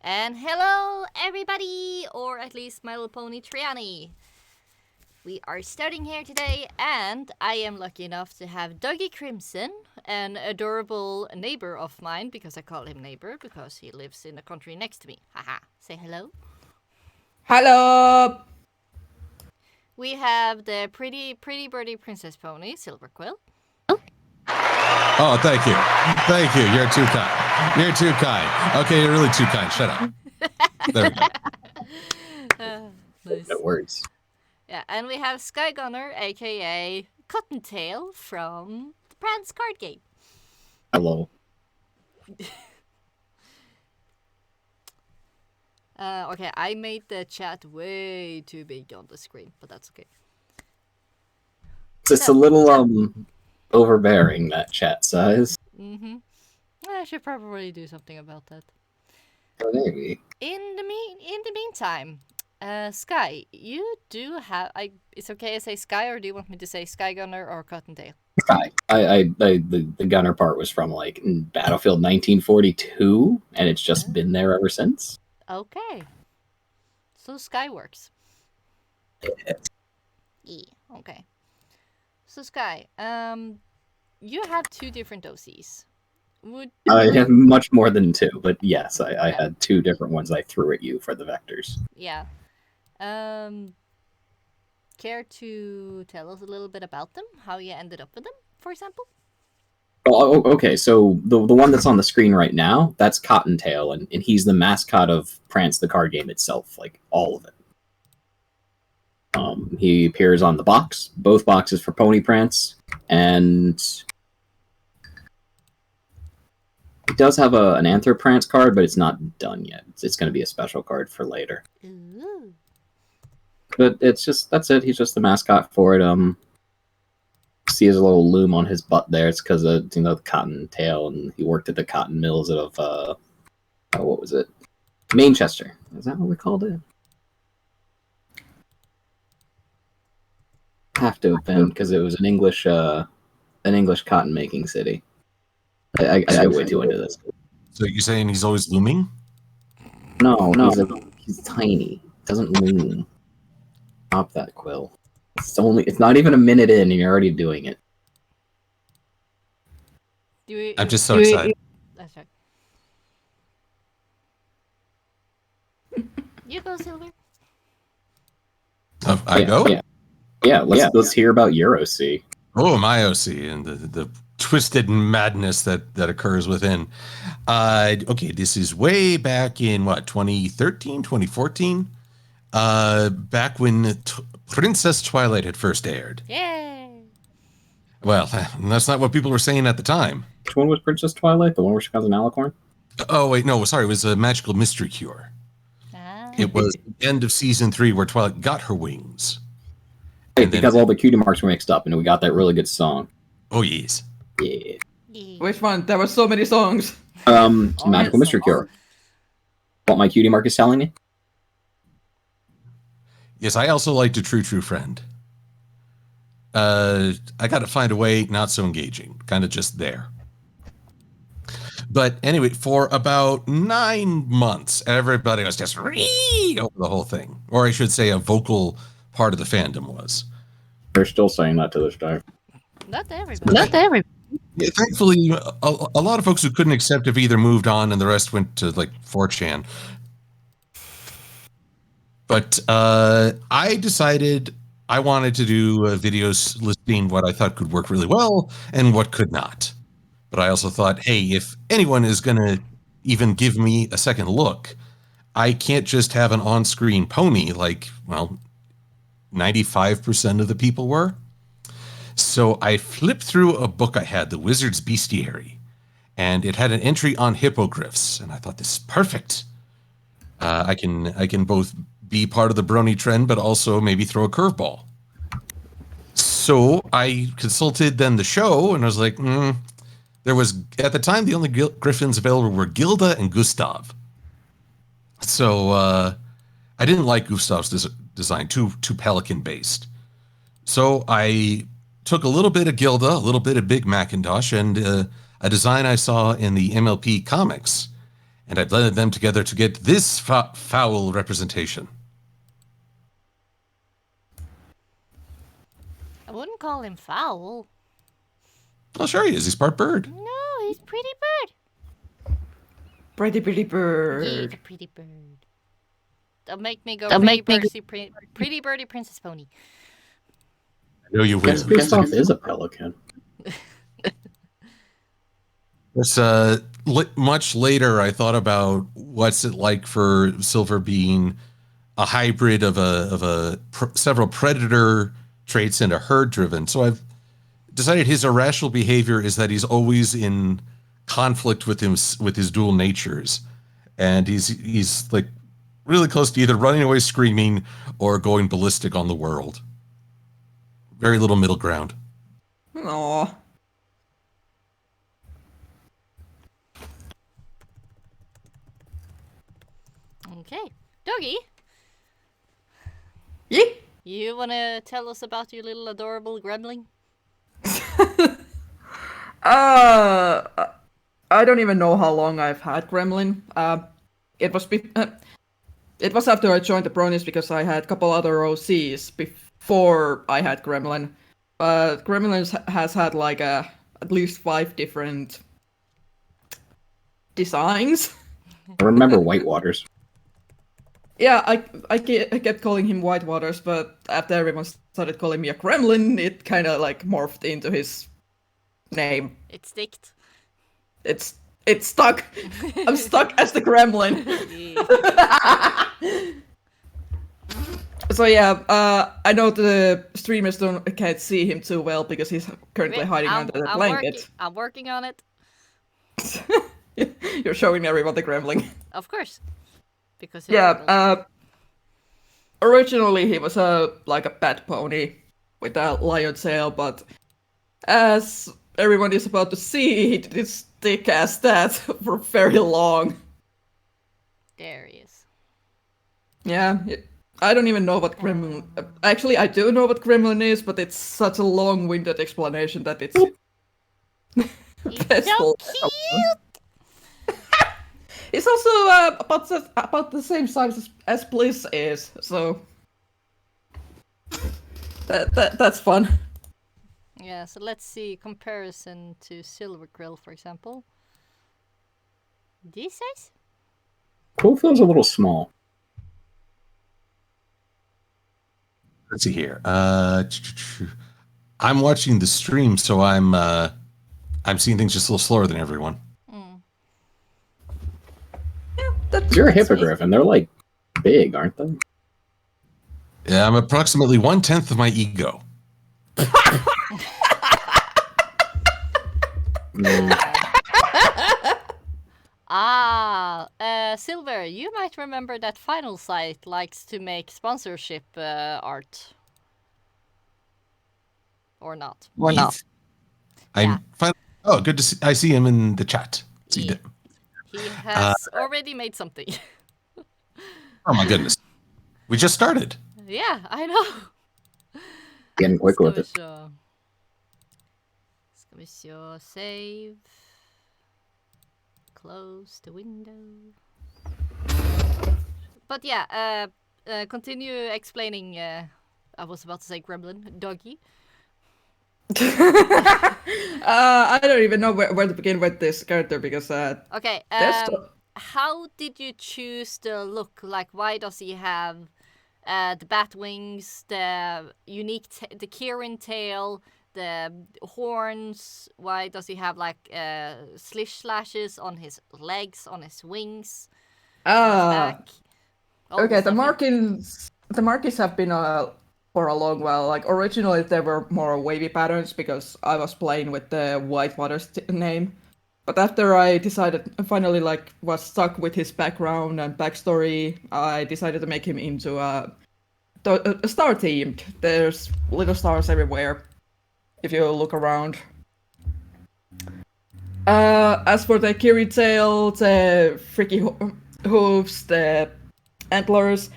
And hello, everybody, or at least My Little Pony Triani. We are starting here today, and I am lucky enough to have Dogi Crimson, an adorable neighbor of mine, because I call him neighbor, because he lives in the country next to me. Haha, say hello. Hello! We have the pretty birdie princess pony, Silver Quill. Oh, thank you. Thank you. You're too kind. You're too kind. Okay, you're really too kind. Shut up. There we go. Nice. No words. Yeah, and we have Skygunner, aka Cottentail from the Prance card game. Hello. Okay, I made the chat way too big on the screen, but that's okay. It's a little overbearing, that chat size. Mm-hmm. I should probably do something about that. Maybe. In the meantime, Sky, you do have. It's okay to say Sky, or do you want me to say Skygunner or Cottentail? Sky. The gunner part was from like Battlefield 1942, and it's just been there ever since. Okay. So Sky works. Yeah. Okay. So Sky, you have two different OCs. I have much more than two, but yes, I had two different ones I threw at you for the vectors. Yeah. Care to tell us a little bit about them? How you ended up with them, for example? Oh, okay, so the one that's on the screen right now, that's Cottentail, and he's the mascot of Prance, the card game itself, like all of it. He appears on the box, both boxes for Pony Prance, and he does have an Anther Prance card, but it's not done yet. It's going to be a special card for later. Ooh. But that's it. He's just the mascot for it. See his little loom on his butt there. It's because of the Cottentail, and he worked at the cotton mills of what was it? Manchester. Is that what we called it? Have to have been, because it was an English cotton making city. I got way too into this. So you're saying he's always looming? No, he's tiny. Doesn't loom. Stop that, Quill. It's not even a minute in, and you're already doing it. I'm just so excited. That's right. You go, Silver. I go? Yeah. Let's hear about your OC. Oh, my OC and the twisted madness that occurs within. Okay, this is way back in 2013, 2014. Back when Princess Twilight had first aired. Yay! Well, that's not what people were saying at the time. Which one was Princess Twilight? The one where she becomes an alicorn? Oh, wait, no, sorry. It was a Magical Mystery Cure. Ah. It was the end of season 3 where Twilight got her wings. Hey, because all the cutie marks were mixed up, and we got that really good song. Oh, yes. Yeah. Which one? There were so many songs. Magical Mystery Cure. What my cutie mark is telling me? Yes, I also liked A True Friend. I got to find a way not so engaging, kind of just there. But anyway, for about 9 months, everybody was just read over the whole thing. Or I should say a vocal part of the fandom was. They're still saying that to this day. Not everybody. Yeah, thankfully, a lot of folks who couldn't accept have either moved on and the rest went to like 4chan. But I decided I wanted to do videos listing what I thought could work really well and what could not. But I also thought, hey, if anyone is going to even give me a second look, I can't just have an on-screen pony like, 95% of the people were. So I flipped through a book I had, The Wizard's Bestiary, and it had an entry on hippogriffs, and I thought, this is perfect. I can both be part of the Brony trend, but also maybe throw a curveball. So I consulted then the show, and I was like, there was, at the time, the only griffins available were Gilda and Gustav. So I didn't like Gustav's design, too pelican-based. So I took a little bit of Gilda, a little bit of Big Macintosh, and a design I saw in the MLP comics, and I blended them together to get this foul representation. I wouldn't call him foul. Oh, sure he is. He's part bird. No, he's pretty bird. Pretty bird. He's a pretty bird. Don't make me go pretty birdie princess pony. I know you will. Gustav is a pelican. This much later, I thought about what's it like for Silver being a hybrid of several predator traits and a herd driven. So I've decided his irrational behavior is that he's always in conflict with his dual natures, and he's like really close to either running away screaming or going ballistic on the world. Very little middle ground. Aww. Okay. Dogi, Yeah. you want to tell us about your little adorable gremlin? I don't even know how long I've had Gremlin. It was after I joined the Bronies because I had a couple other OCs before I had Gremlin. But Gremlin has had like at least 5 different designs. I remember Whitewaters. Yeah, I kept calling him Whitewaters, but after everyone started calling me a Gremlin, it kind of like morphed into his name. It sticked. It's stuck. I'm stuck as the Gremlin. So yeah, I know the streamers can't see him too well because he's currently hiding under the blanket. I'm working on it. You're showing everyone the Gremlin. Of course. Because originally he was like a pet pony with a lion tail, but as everyone is about to see, he didn't stick as that for very long. There he is. Yeah, I don't even know what Gremlin. Actually, I do know what Gremlin is, but it's such a long-winded explanation that it's. He's so cute. It's also about the same size as Bliss is, so that's fun. Yeah, so let's see comparison to Silver Quill, for example. This size? Quill feels a little small. Let's see here. I'm watching the stream, so I'm seeing things just a little slower than everyone. You're a hippogriff, and they're like big, aren't they? Yeah, I'm approximately 1/10 of my ego. Silver, you might remember that Final Sight likes to make sponsorship art. Or not. I'm fine. Oh, good to see. I see him in the chat. He has already made something. Oh my goodness. We just started. Yeah, I know. Getting quick with it. Ska vi se, save. Close the window. But yeah, continue explaining. I was about to say gremlin, Dogi. I don't even know where to begin with this character because okay. How did you choose the look? Like, why does he have the bat wings, the unique, the Kirin tail, the horns? Why does he have like slashes on his legs, on his wings, on his back? Okay, the markings have been for a long while. Like originally they were more wavy patterns because I was playing with the Whitewaters name. But after I decided, finally was stuck with his background and backstory, I decided to make him into a star themed. There's little stars everywhere, if you look around. As for the Kirin tail, the freaky hooves, the antlers,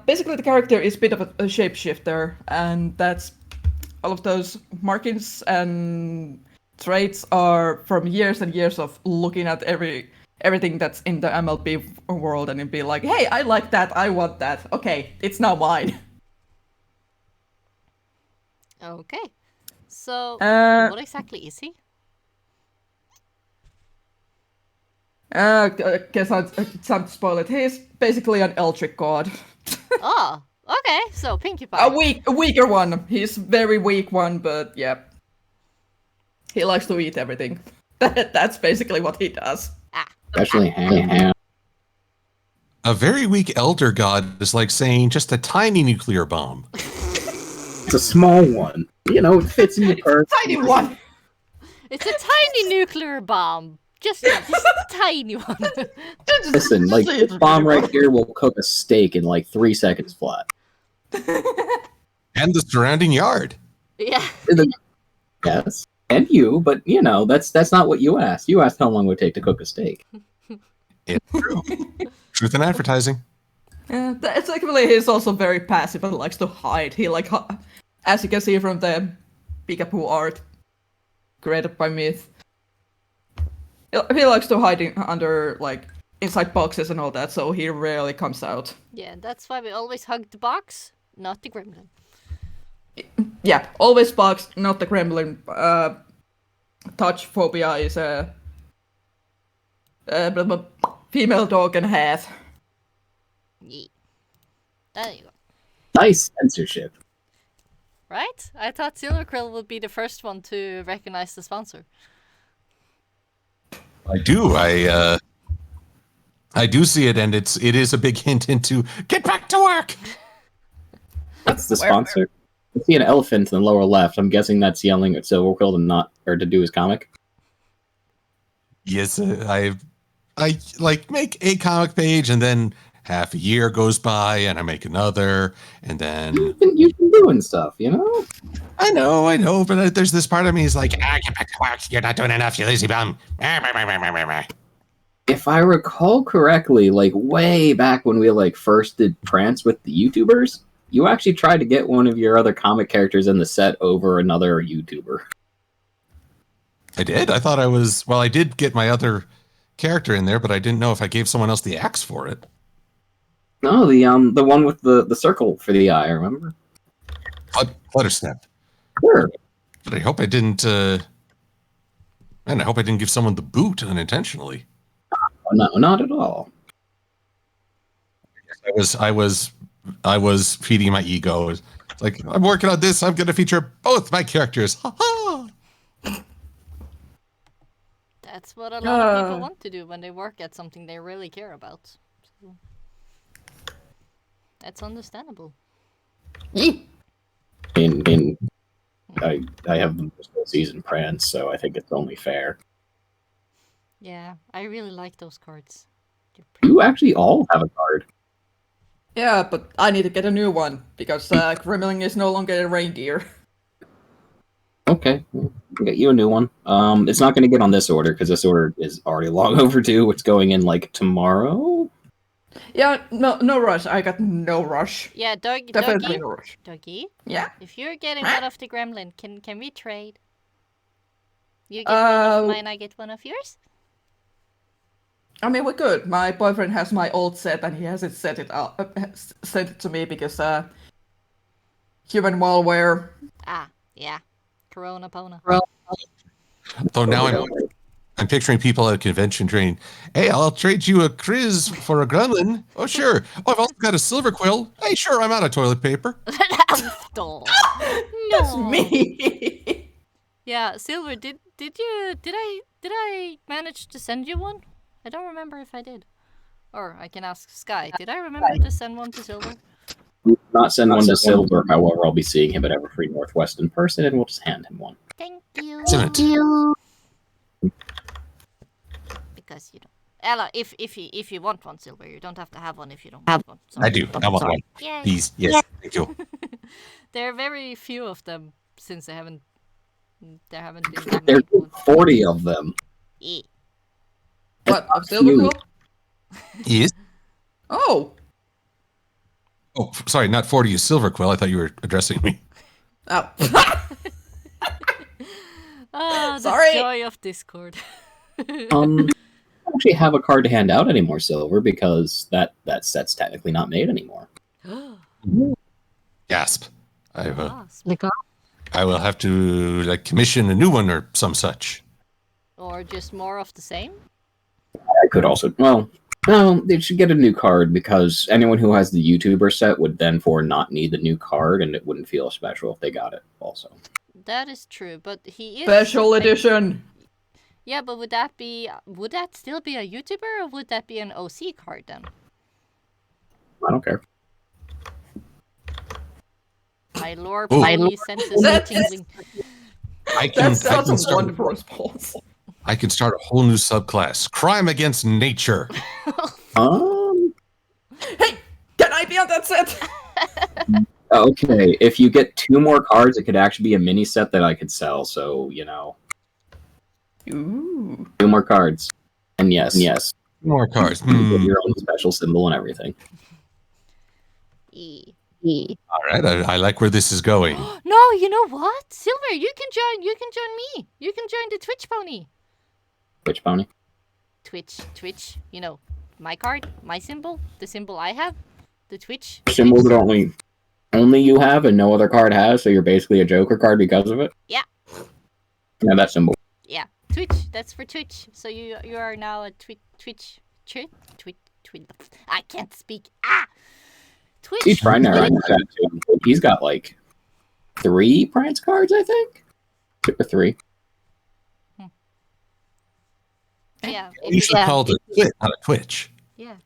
basically the character is a bit of a shapeshifter, and that's all of those markings and traits are from years and years of looking at every everything that's in the MLB world, and it'd be like, hey, I like that, I want that. Okay, it's now mine. Okay. So, Uh, what exactly is he? Guess it's time to spoil it. He's basically an Eldritch god. Oh, okay. So, Pinkie Pie. A weaker one. He's very weak one, but yeah. He likes to eat everything. That's basically what he does. Especially ham. A very weak elder god is like saying just a tiny nuclear bomb. It's a small one. You know, it fits in your purse. Tiny one! It's a tiny nuclear bomb. Just a tiny one. Listen, like, this bomb right here will cook a steak in like 3 seconds flat. And the surrounding yard. Yeah. Yes. And you, but you know, that's not what you asked. You asked how long it would take to cook a steak. It's true. Truth in advertising. Yeah, it's actually, he's also very passive and likes to hide. He as you can see from the Peekaboo art created by Myth, he likes to hide under, like, inside boxes and all that, so he rarely comes out. Yeah, that's why we always hug the box, not the gremlin. Yeah, always box, not the gremlin. Touch phobia is a female dog and a half. Yeah. There you go. Nice censorship. Right? I thought Silver Quill would be the first one to recognize the sponsor. I do. I do see it, and it is a big hint into get back to work. That's the sponsor. I see an elephant in the lower left. I'm guessing that's yelling at Silver Quill to do his comic. Yes, I like make a comic page, and then half a year goes by, and I make another, and then You've been doing stuff, you know. I know, but there's this part of me is like, get back to work. You're not doing enough, you lazy bum. If I recall correctly, like way back when we like first did Prance with the YouTubers, you actually tried to get one of your other comic characters in the set over another YouTuber. I did. I thought I did get my other character in there, but I didn't know if I gave someone else the axe for it. No, the one with the circle for the eye, remember? Fluttersnap. Sure. But I hope I didn't. Man, I hope I didn't give someone the boot unintentionally. No, not at all. I was feeding my ego. It's like, I'm working on this. I'm going to feature both my characters. Ha ha! That's what a lot of people want to do when they work at something they really care about. So, that's understandable. I have the most season Prance, so I think it's only fair. Yeah, I really like those cards. You actually all have a card. Yeah, but I need to get a new one, because Gremlin is no longer a reindeer. Okay, we'll get you a new one. It's not going to get on this order, because this order is already long overdue. It's going in, like, tomorrow? Yeah, no rush. I got no rush. Yeah, Definitely no rush. Dougie, Yeah? if you're getting one of the gremlin, can we trade? You get one of mine, I get one of yours? I mean, we could. My boyfriend has my old set, and he hasn't sent it to me because human malware. Ah, yeah. Corona Pona. So now I'm picturing people at a convention train. Hey, I'll trade you a Kriz for a gremlin. Oh, sure. Oh, I've also got a Silver Quill. Hey, sure, I'm out of toilet paper. Stop. That's No. me. Yeah, Silver, did I manage to send you one? I don't remember if I did. Or I can ask Sky. Did I remember to send one to Silver? We'll not send one to Silver, however, I'll be seeing him at Everfree Northwest in person, and we'll just hand him one. Thank you. Thank Because you don't. Ella, if you want one, Silver, you don't have to have one if you don't want one. So. I do. I want one. Yay. Please. Yes. Thank you. There are very few of them since there haven't been. There's 40 of them. Yeah. What? A Silver Quill? Yes. Oh. Oh, sorry, not 40 is Silver Quill. I thought you were addressing me. Oh. Ah, the Sorry. joy of Discord. actually have a card to hand out anymore, Silver, because that set's technically not made anymore. Gasp. I Ah, will have to like commission a new one or some such. or just more of the same? I could also, well, no, they should get a new card because anyone who has the YouTuber set would then not need the new card, and it wouldn't feel special if they got it also. That is true, but he is Special like- edition. Yeah, but would that still be a YouTuber, or would that be an OC card then? I don't care. My lore Ooh. pony senses are That's- tingling. That sounds a wonderful response. I can start a whole new subclass. Crime against nature. Hey, can I be on that set? Okay, if you get 2 more cards, it could actually be a mini set that I could sell. So Ooh. 2 more cards, and yes, More cards. you get your own special symbol and everything. E. All right, I like where this is going. No, you know what? Silver, you can join me. You can join the Twitch pony. Which pony? Twitch, you know, my card, my symbol, the symbol I have, the Twitch. Symbol that only you have and no other card has, so you're basically a Joker card because of it? Yeah. Yeah, that symbol. Yeah, Twitch, that's for Twitch. So you are now a Twitch. I can't speak. Twitch. He's trying to write that too. He's got like 3 Prance cards, I think. 2 or 3. Yeah. You should call it a Twitch, not a Twitch. Yeah.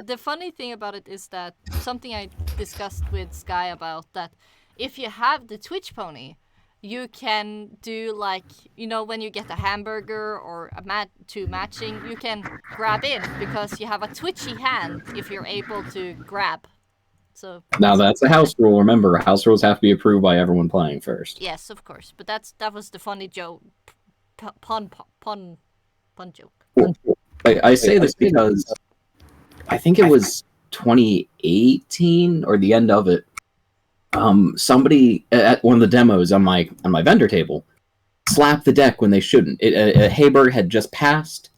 The funny thing about it is that something I discussed with Sky about that if you have the Twitch pony, you can do like, you know, when you get a hamburger or a matching, you can grab in because you have a twitchy hand if you're able to grab. So Now that's a house rule. Remember, house rules have to be approved by everyone playing first. yes, of course. But that was the funny joke, pun joke. I say this because I think it was 2018 or the end of it. Somebody at one of the demos on my vendor table slapped the deck when they shouldn't. A Hayberg had just passed.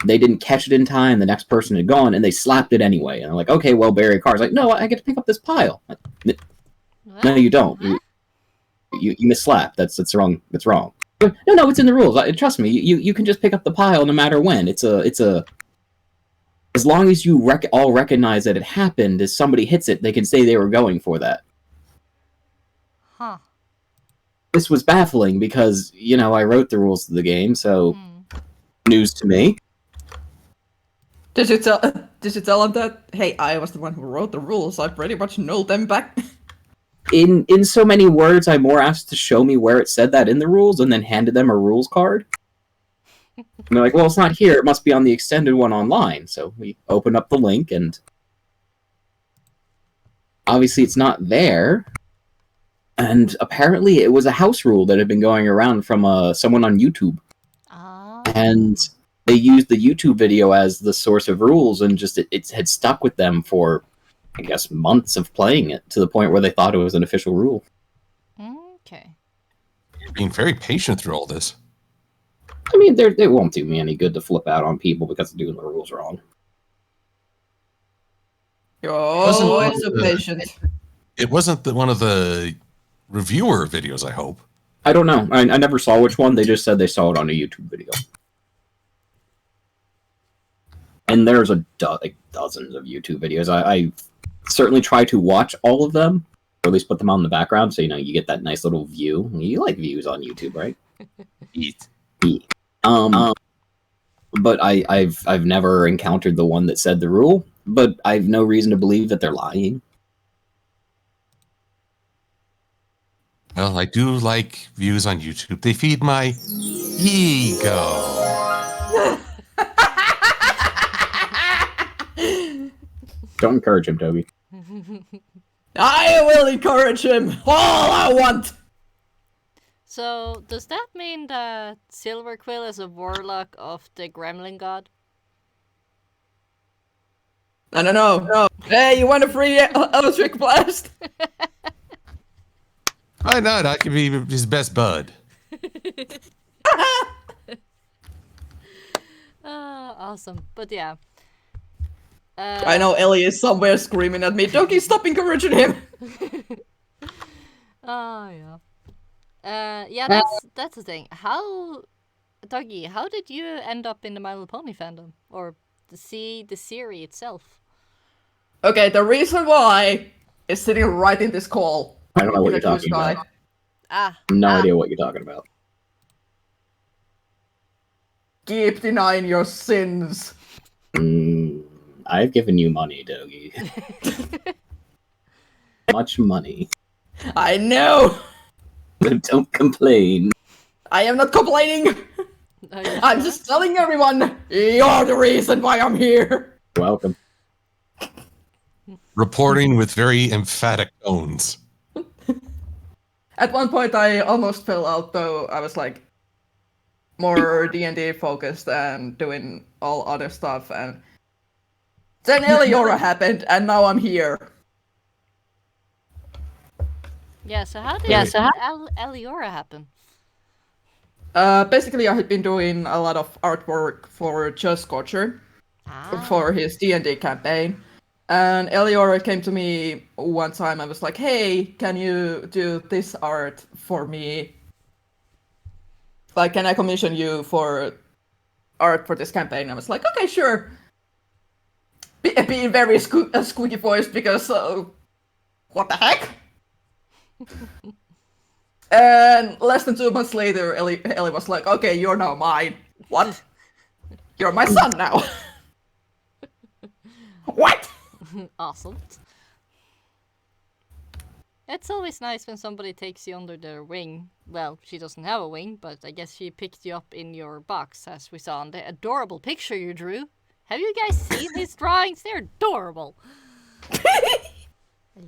They didn't catch it in time. The next person had gone, and they slapped it anyway. And I'm like, okay, well, bury a card. It's like, no, I get to pick up this pile. Like, no, you don't. You misslap. That's wrong. That's wrong. No, it's in the rules. Trust me. You can just pick up the pile no matter when. It's a. As long as you all recognize that it happened, as somebody hits it, they can say they were going for that. Huh. This was baffling because, I wrote the rules of the game, so news to me. Did you tell him that, hey, I was the one who wrote the rules, I pretty much know them back? In so many words, I more asked to show me where it said that in the rules and then handed them a rules card. And they're like, well, it's not here, it must be on the extended one online. So we open up the link and obviously it's not there. And apparently it was a house rule that had been going around from someone on YouTube. And they used the YouTube video as the source of rules, and just it had stuck with them for, I guess, months of playing it, to the point where they thought it was an official rule. Okay. You're being very patient through all this. I mean, it won't do me any good to flip out on people because they're doing the rules wrong. You're always so patient. It wasn't one of the reviewer videos, I hope. I don't know. I never saw which one. They just said they saw it on a YouTube video. And there's dozens of YouTube videos. I certainly try to watch all of them, or at least put them on the background, so you get that nice little view. You like views on YouTube, right? But I've never encountered the one that said the rule, but I've no reason to believe that they're lying. Well, I do like views on YouTube. They feed my ego. Don't encourage him, Toby. I will encourage him all I want! So, does that mean that Silver Quill is a warlock of the Gremlin God? No. Hey, you want a free electric blast? Why not? I could be his best bud. Awesome. But yeah. I know Ellie is somewhere screaming at me, Dogi, stop encouraging him! Oh yeah. Yeah, that's the thing. Dougie, how did you end up in the My Little Pony fandom? Or the series itself? Okay, the reason why is sitting right in this call. I don't know what In you're the talking sky. about. No idea what you're talking about. Keep denying your sins. I've given you money, Dogi. Much money. I know! Don't complain. I am not complaining! I'm just telling everyone, you're the reason why I'm here! Welcome. Reporting with very emphatic tones. At one point I almost fell out, though I was like more D&D focused and doing all other stuff, and then Eliyora happened, and now I'm here. Yeah, so how did Eliyora happen? Basically I had been doing a lot of artwork for Just Scorcher for his D&D campaign. And Eliyora came to me one time and was like, hey, can you do this art for me? Like, can I commission you for art for this campaign? I was like, okay, sure. Being very squeaky voiced because, what the heck? And less than 2 months later, Ellie was like, okay, you're now mine. What? You're my son now. What? Awesome. It's always nice when somebody takes you under their wing. Well, she doesn't have a wing, but I guess she picked you up in your box, as we saw in the adorable picture you drew. Have you guys seen these drawings? They're adorable. I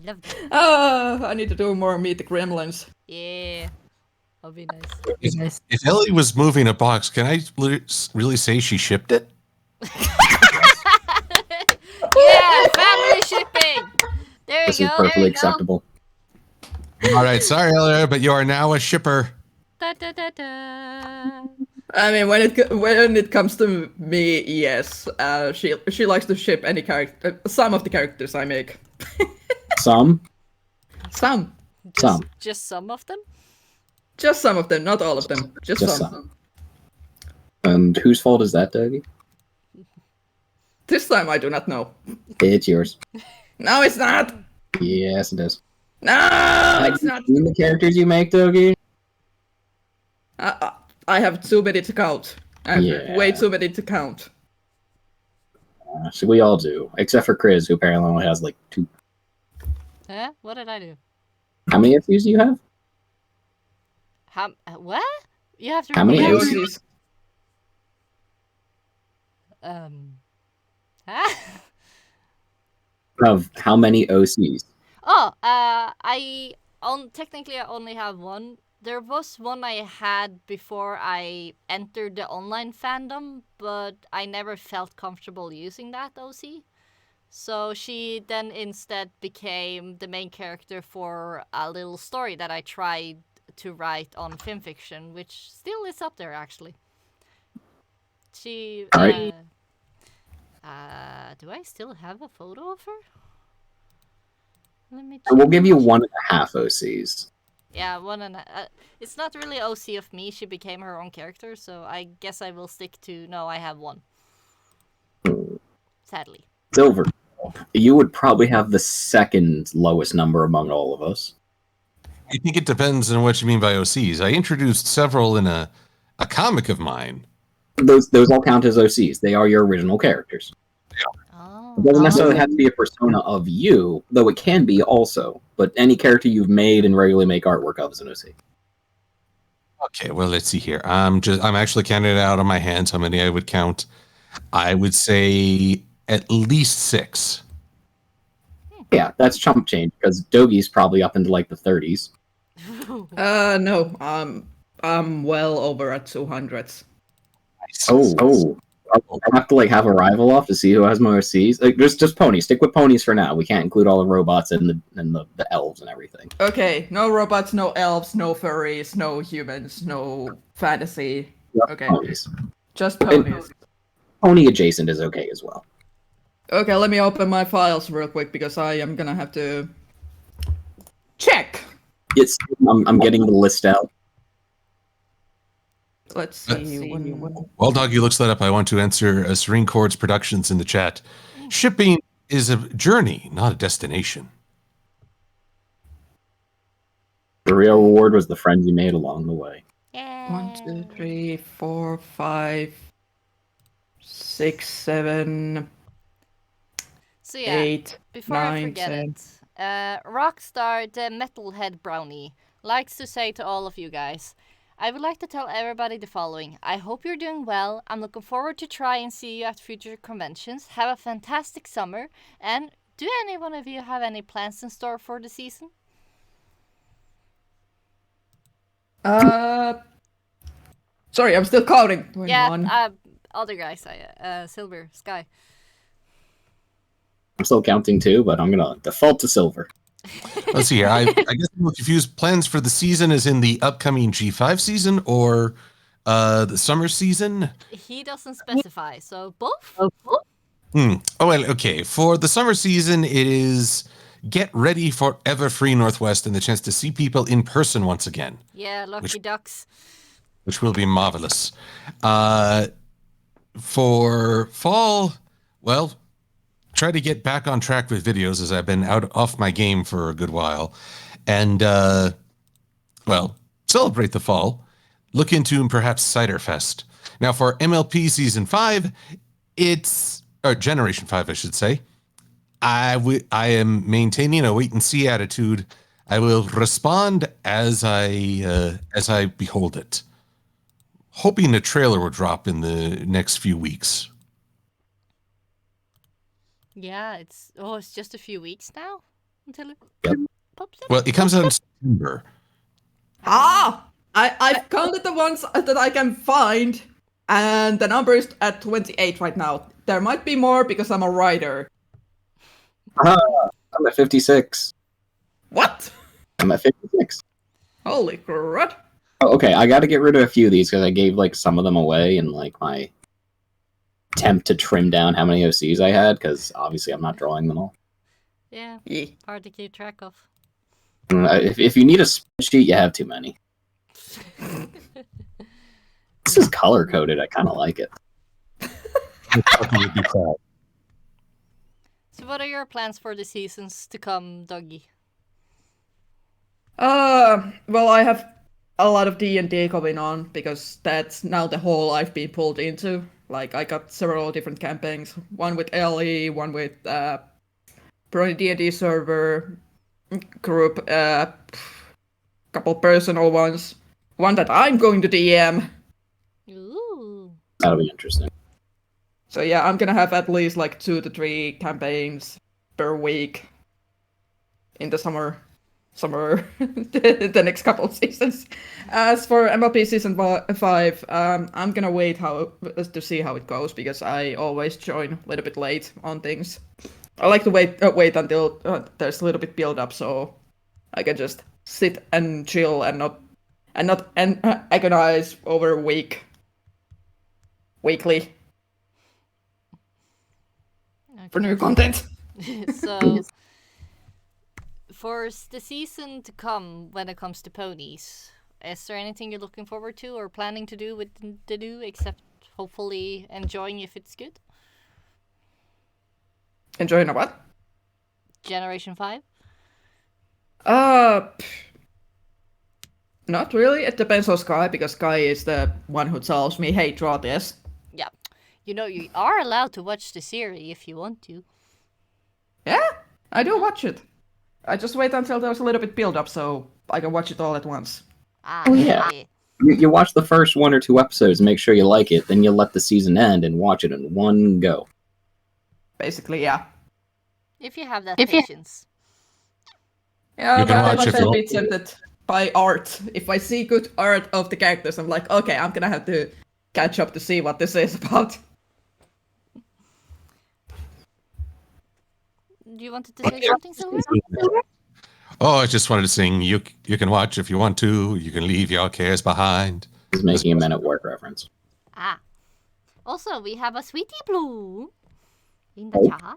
love them. I need to do more Meet the Gremlins. Yeah. That'll be nice. If Ellie was moving a box, can I really say she shipped it? Yeah, family shipping. There This you is go. perfectly acceptable. All right, sorry, Ellie, but you are now a shipper. Da, da, da, da. I mean, when it comes to me, yes, she likes to ship any character, some of the characters I make. Some? Some. Just some of them? Just some of them, not all of them. Just some. And whose fault is that, Dougie? This time I do not know. It's yours. No, it's not! Yes, it is. No, it's not! Seen the characters you make, Dougie? I have too many to count. I have Yeah. way too many to count. So we all do, except for Chris, who apparently only has like 2. Huh? What did I do? How many FUs do you have? What? You have to How many repeat. OCs? Huh? Of how many OCs? Oh, technically I only have one. There was one I had before I entered the online fandom, but I never felt comfortable using that OC. So she then instead became the main character for a little story that I tried to write on fanfiction, which still is up there actually. She Alright. do I still have a photo of her? Let me So we'll check. give you 1.5 OCs. Yeah, it's not really OC of me. She became her own character, so I guess I will stick to no. I have one. Sadly. Silver. You would probably have the second lowest number among all of us. I think it depends on what you mean by OCs. I introduced several in a comic of mine. Those all count as OCs. They are your original characters. Oh. It doesn't necessarily have to be a persona of you, though it can be also. But any character you've made and regularly make artwork of is an OC. Okay, well, let's see here. I'm actually counting it out on my hands how many I would count. I would say at least 6. Yeah, that's chump change, because Dogi's probably up into like the 30s. No, I'm well over at 200s. Oh. I have to like have a rival off to see who has more OCs. Like, just ponies. Stick with ponies for now. We can't include all the robots and the elves and everything. Okay, no robots, no elves, no furries, no humans, no fantasy. Just Okay. ponies. Just ponies. Pony adjacent is okay as well. Okay, let me open my files real quick because I am gonna have to check. It's I'm getting the list out. Let's see. While Doggy looks that up, I want to answer Serene Chords Productions in the chat. Shipping is a journey, not a destination. The real reward was the friends you made along the way. Yeah. 1, 2, 3, 4, 5, 6, 7, So yeah, 8, before I 9, forget 10. it, Rockstar, the metalhead Brony, likes to say to all of you guys, I would like to tell everybody the following. I hope you're doing well. I'm looking forward to try and see you at future conventions. Have a fantastic summer. And do any one of you have any plans in store for the season? Sorry, I'm still counting. Yeah, other guys, Silver, Sky. I'm still counting too, but I'm gonna default to silver. Let's see here. I guess I'm a little confused. Plans for the season is in the upcoming G5 season or the summer season? He doesn't specify, so both? Oh, well, okay. For the summer season, it is get ready for Everfree Northwest and the chance to see people in person once again. Yeah, lucky ducks. Which will be marvelous. For fall, well, try to get back on track with videos as I've been off my game for a good while. And, well, celebrate the fall. Look into perhaps Cider Fest. Now, for MLP Season 5, or Generation 5, I should say. I am maintaining a wait-and-see attitude. I will respond as I behold it. Hoping a trailer will drop in the next few weeks. Yeah, it's just a few weeks now until it pops up. Well, it comes out in September. I've counted the ones that I can find, and the number is at 28 right now. There might be more because I'm a writer. I'm at 56. What? I'm at 56. Holy crud. Oh, okay, I got to get rid of a few of these because I gave like some of them away in like my attempt to trim down how many OCs I had because obviously I'm not drawing them all. Yeah, hard to keep track of. If you need a spreadsheet, you have too many. This is color coded. I kind of like it. You'd be proud. So what are your plans for the seasons to come, Doggy? Well, I have a lot of D&D going on because that's now the hole I've been pulled into. Like, I got several different campaigns. One with Ellie, one with Brony D&D server group, couple personal ones. One that I'm going to DM. Ooh. That'll be interesting. So yeah, I'm gonna have at least like 2 to 3 campaigns per week in the summer, the next couple of seasons. As for MLP Season 5, I'm gonna wait to see how it goes because I always join a little bit late on things. I like to wait until there's a little bit build up so I can just sit and chill and not agonize over weekly for new content. So, for the season to come, when it comes to ponies, is there anything you're looking forward to or planning to do with the new, except hopefully enjoying if it's good? Enjoying a what? Generation 5? Not really. It depends on Sky, because Sky is the one who tells me, hey, draw this. Yeah. You know, you are allowed to watch the series if you want to. Yeah, I do watch it. I just wait until there's a little bit build up so I can watch it all at once. Ah, yeah. You watch the first 1 or 2 episodes, make sure you like it, then you let the season end and watch it in one go. Basically, yeah. If you have that patience. Yeah, You but can I'm watch a it little all. bit tempted by art. If I see good art of the characters, I'm like, okay, I'm gonna have to catch up to see what this is about. Do you wanted to say something, Silver? Oh, I just wanted to sing. You can watch if you want to. You can leave your cares behind. He's making a Men at Work reference. Ah. Also, we have a Sweetie Blue in the chat.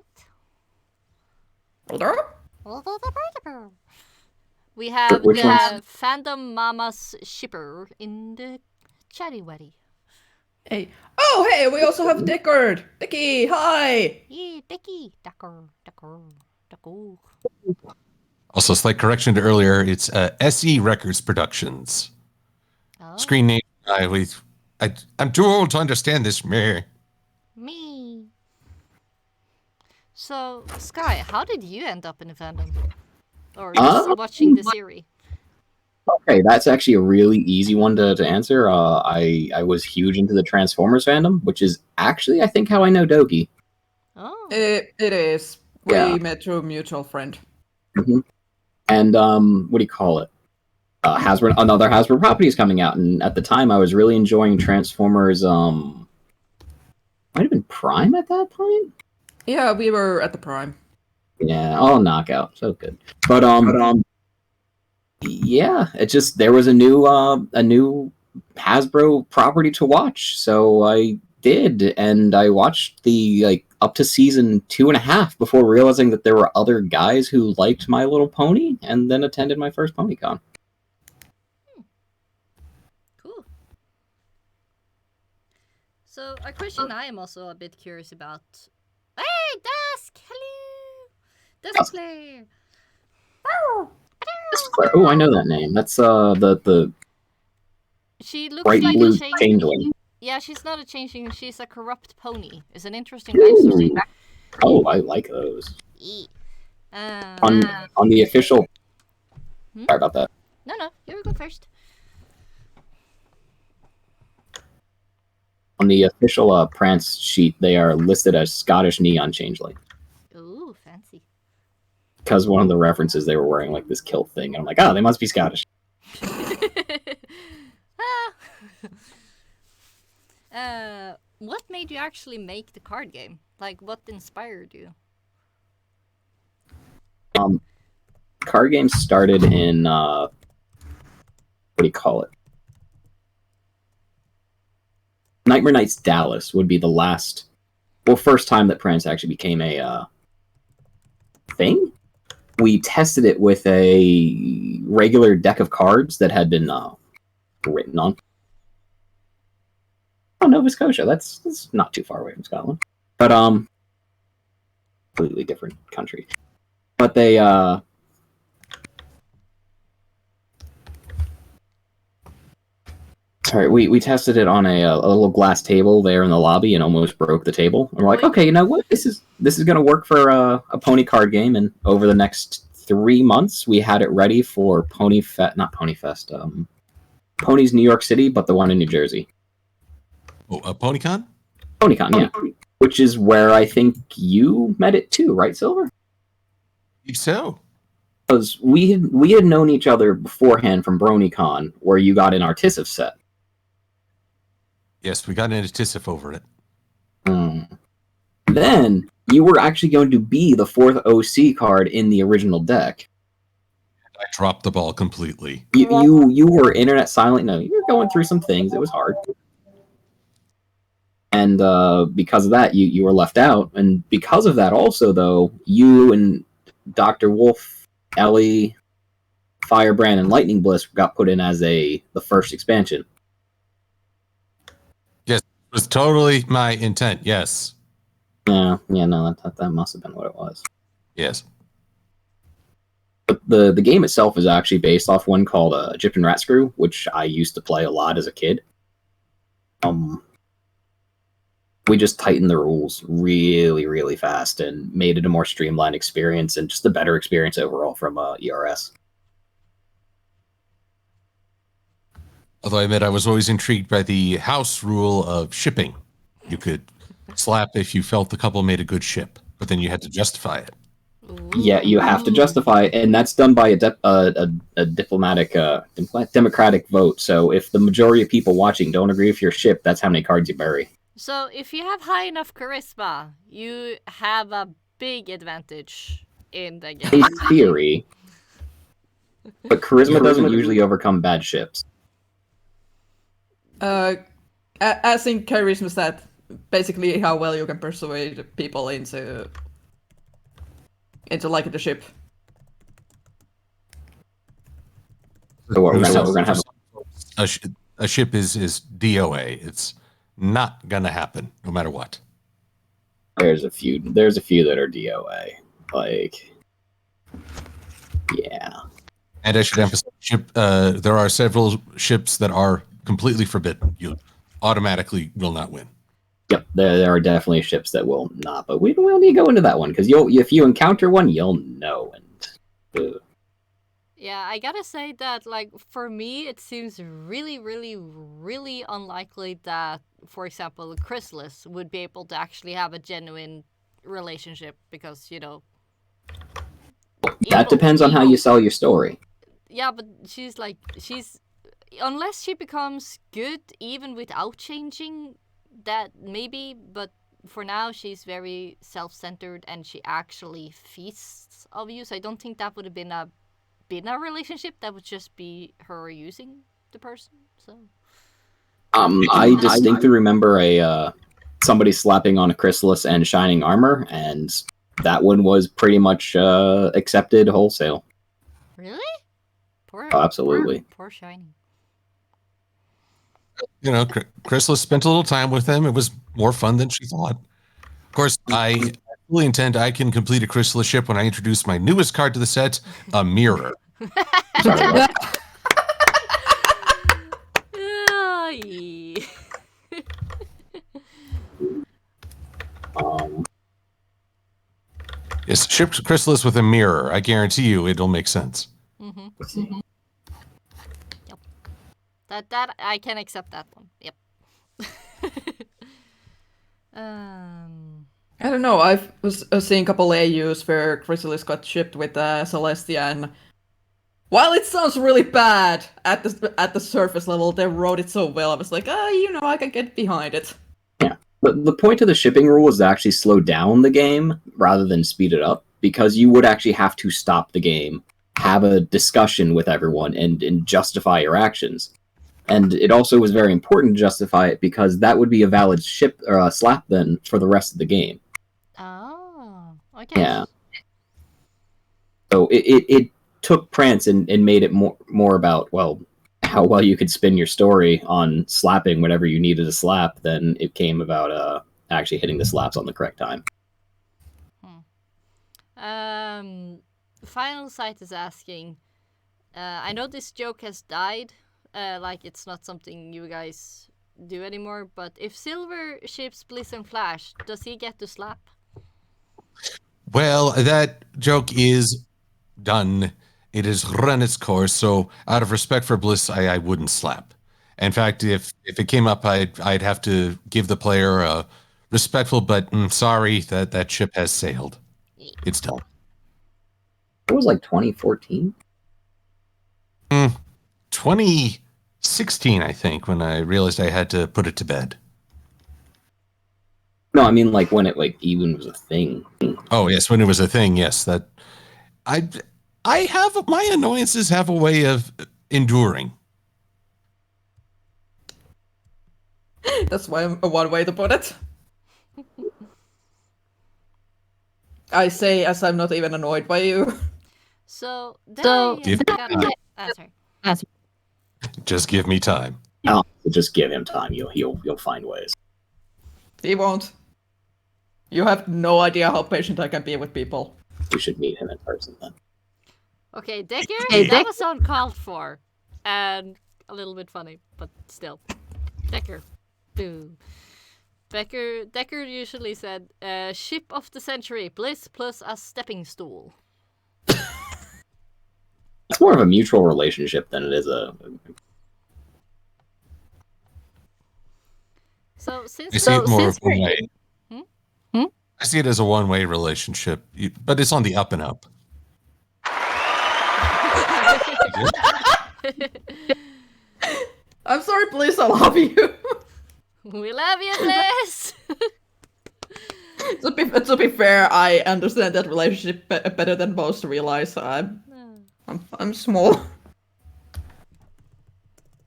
We have Which the ones? Fandom Mama's shipper in the chatty weddy. Hey. Oh, hey, we also have Dickard. Dicky, hi. Yeah, Dicky. Ducker. Also, slight correction to earlier. It's SE Records Productions. Oh, Screen name. I'm too old to understand this. Meh. me. So, Sky, how did you end up in the fandom? Or just watching the series? Okay, that's actually a really easy one to answer. I was huge into the Transformers fandom, which is actually, I think, how I know Dogi. Oh. It is. Yeah. We met through a mutual friend. Mm-hmm. And what do you call it? Another Hasbro property is coming out, and at the time, I was really enjoying Transformers. Might have been Prime at that point. Yeah, we were at the Prime. Yeah, all knockout, so good. But yeah, it just there was a new Hasbro property to watch, so I did, and I watched the up to season 2.5 before realizing that there were other guys who liked My Little Pony, and then attended my first PonyCon. Cool. So, a question I am also a bit curious about. Hey, Dusk! Hello! Dusk Player! Oh, I know that name. That's the She looks bright like blue a changeling. changeling. Yeah, she's not a changeling, she's a corrupt pony. It's an interesting backstory. Oh, I like those. Yeah. On the official. Hmm? Sorry about that. No, you go first. On the official Prance sheet, they are listed as Scottish neon changeling. Ooh, fancy. Because one of the references they were wearing like this kilt thing, and I'm like, oh, they must be Scottish. What made you actually make the card game? Like, what inspired you? Card games started in what do you call it? Nightmare Nights Dallas would be the first time that Prance actually became a thing. We tested it with a regular deck of cards that had been written on. Oh, Nova Scotia. That's not too far away from Scotland, but completely different country. But they sorry, we tested it on a little glass table there in the lobby and almost broke the table. And we're like, okay, you know what? This is going to work for a pony card game. And over the next 3 months, we had it ready for Pony's New York City, but the one in New Jersey. Oh, a PonyCon? PonyCon, yeah. Which is where I think you met it too, right, Silver? If so. Because we had known each other beforehand from BronyCon, where you got an Artisif set. Yes, we got an Artisif over it. Then you were actually going to be the 4th OC card in the original deck. I dropped the ball completely. You were internet silent. No, you were going through some things. It was hard. And because of that, you were left out. And because of that also, though, you and Dr. Wolf, Ellie, Firebrand, and Lightning Bliss got put in as the first expansion. Yes, it was totally my intent, yes. Yeah, no, that must have been what it was. Yes. But the game itself is actually based off one called Egyptian Rat Screw, which I used to play a lot as a kid. We just tightened the rules really, really fast and made it a more streamlined experience and just a better experience overall from ERS. Although I admit I was always intrigued by the house rule of shipping. You could slap if you felt the couple made a good ship, but then you had to justify it. Yeah, you have to justify it, and that's done by a democratic vote. So if the majority of people watching don't agree with your ship, that's how many cards you bury. So if you have high enough charisma, you have a big advantage in the game. In theory. But charisma doesn't usually overcome bad ships. As in charisma stat, basically how well you can persuade people into like the ship. So what, we're gonna have a ship is DOA. It's not gonna happen, no matter what. there's a few that are DOA. Like, yeah. And I should emphasize, there are several ships that are completely forbidden. You automatically will not win. Yep, there are definitely ships that will not, but we don't need to go into that one because if you encounter one, you'll know. And Yeah, I gotta say that, like, for me, it seems really, really, really unlikely that, for example, Chrysalis would be able to actually have a genuine relationship because, you know... that depends on how you sell your story. Yeah, but she's unless she becomes good even without changing, that maybe, but for now she's very self-centered and she actually feasts of you, so I don't think that would have been a relationship. That would just be her using the person. So I distinctly remember somebody slapping on a Chrysalis and shining armor, and that one was pretty much accepted wholesale. really? Poor, Oh, absolutely. poor Shiny. You know, Chrysalis spent a little time with him. It was more fun than she thought. Of course, I fully intend I can complete a Chrysalis ship when I introduce my newest card to the set, a mirror. Sorry, what? Ay. Yes, ship Chrysalis with a mirror. I guarantee you it'll make sense. Mm-hmm. Yep. That I can accept that one. Yep. I don't know. I was seeing a couple AUs where Chrysalis got shipped with Celestia, and while it sounds really bad at the surface level, they wrote it so well. I was like, I can get behind it. Yeah, but the point of the shipping rule is to actually slow down the game rather than speed it up, because you would actually have to stop the game, have a discussion with everyone, and justify your actions. And it also was very important to justify it because that would be a valid ship or a slap then for the rest of the game. Oh, okay. Yeah. So it took Prance and made it more about, well, how well you could spin your story on slapping whatever you needed to slap than it came about actually hitting the slaps on the correct time. Final Sight is asking, I know this joke has died, like it's not something you guys do anymore, but if Silver ships Bliss and Flash, does he get to slap? Well, that joke is done. It has run its course. So, out of respect for Bliss, I wouldn't slap. In fact, if it came up, I'd have to give the player a respectful, but sorry that ship has sailed. It's done. It was like 2014. 2016, I think, when I realized I had to put it to bed. No, I mean like when it even was a thing. Oh yes, when it was a thing. Yes, that I have my annoyances have a way of enduring. That's one way to put it. I say as I'm not even annoyed by you. So, Just give me time. No, just give him time. You'll find ways. He won't. You have no idea how patient I can be with people. We should meet him in person then. Okay, Decker, that was uncalled for. And a little bit funny, but still. Decker. Boo. Decker usually said, ship of the century, Bliss plus a stepping stool. It's more of a mutual relationship than it is a... So, since... I see it more of we're... one way. I see it as a one-way relationship, but it's on the up and up. I'm sorry, Bliss, I love you. We love you, Bliss! To be fair, I understand that relationship better than most realize. I'm small.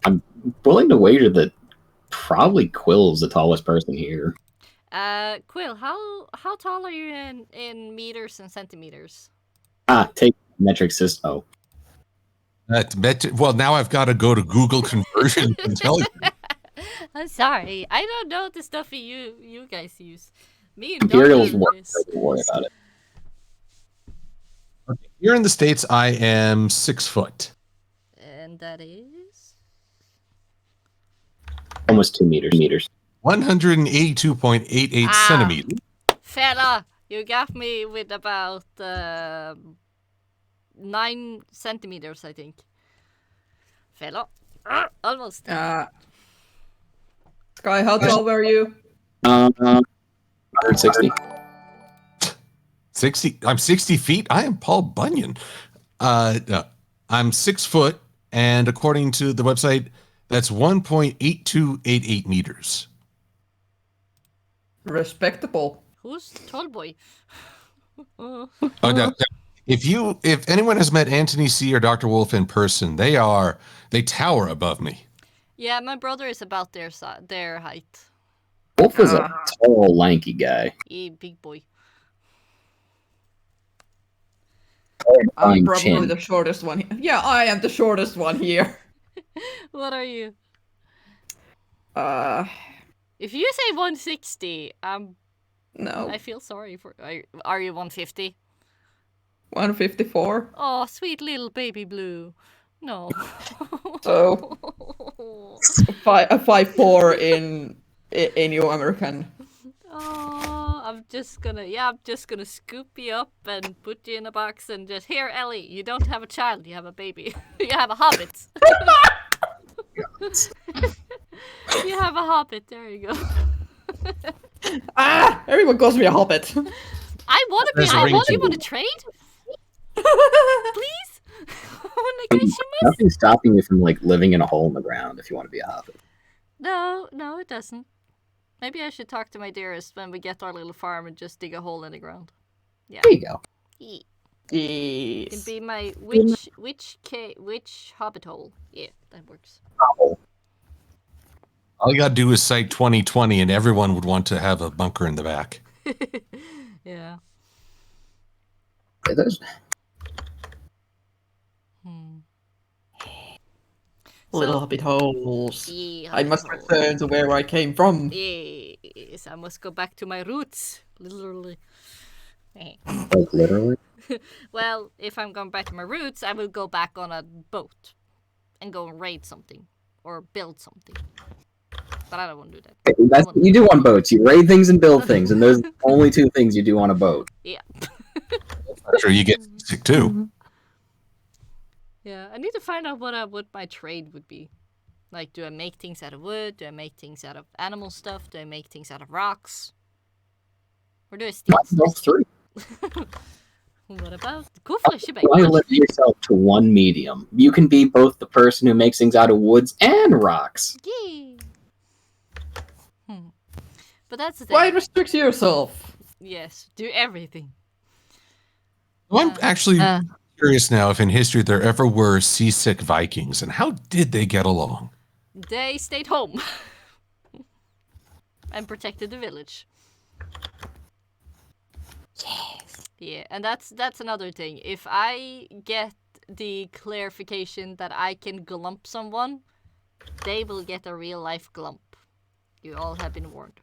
I'm willing to wager that probably Quill's the tallest person here. Quill, how tall are you in meters and centimeters? Take metric system. Oh, Well, now I've got to go to Google conversion and tell you. I'm sorry, I don't know the stuff you guys use. Me and Imperial's Dogi work. is- Don't worry about it. Okay. Here in the States, I am 6 foot. And that is Almost 2 meters. 182.88 Ah. centimeters. fella. You got me with about 9 centimeters, I think. Fella, almost. Sky, how tall were you? 160. 60. I'm 60 feet. I am Paul Bunyan. No, I'm 6 foot, and according to the website, that's 1.8288 meters. Respectable. Who's tall boy? Oh, no. If anyone has met Anthony C. or Dr. Wolf in person, they tower above me. Yeah, my brother is about their height. Wolf is a tall, lanky guy. Big boy. I'm Fine probably chin. the shortest one. Yeah, I am the shortest one here. What are you? Uh, If you say 160, no, I feel sorry for. Are you 150? 154. Oh, sweet little baby blue. No. So 5'4" in New American. Oh, I'm just gonna scoop you up and put you in a box and just here, Ellie. You don't have a child, you have a baby. You have a hobbit. You have a hobbit. There you go. Everyone calls me a hobbit. I want to be. There's a I ring want to you it. want to trade, please. Onegaishimasu. Nothing's stopping you from like living in a hole in the ground if you want to be a hobbit. No, it doesn't. Maybe I should talk to my dearest when we get our little farm and just dig a hole in the ground. Yeah. There you go. Can Yes. be my which hobbit hole. Yeah, that works. All you got to do is cite 2020, and everyone would want to have a bunker in the back. Yeah. There's Little hobbit holes. Yeah, I must hobbit hole. return to where I came from. Yes, I must go back to my roots, literally. like literally. Well, if I'm going back to my roots, I will go back on a boat and go and raid something or build something. But I don't want to do that. That's what you do on boats. You raid things and build things, and those are the only two things you do on a boat. Yeah. Sure, you get sick too. Yeah, I need to find out what my trade would be. Like, do I make things out of wood? Do I make things out of animal stuff? Do I make things out of rocks? Or do I steal Those three. What about cool flesh? Why limit yourself to one medium? You can be both the person who makes things out of woods and rocks. Yay! But that's the thing. Why restrict yourself? Yes, do everything. Well, I'm actually curious now if in history there ever were seasick Vikings, and how did they get along? They stayed home and protected the village. Yes. Yeah, and that's another thing. If I get the clarification that I can glump someone, they will get a real life glump. You all have been warned.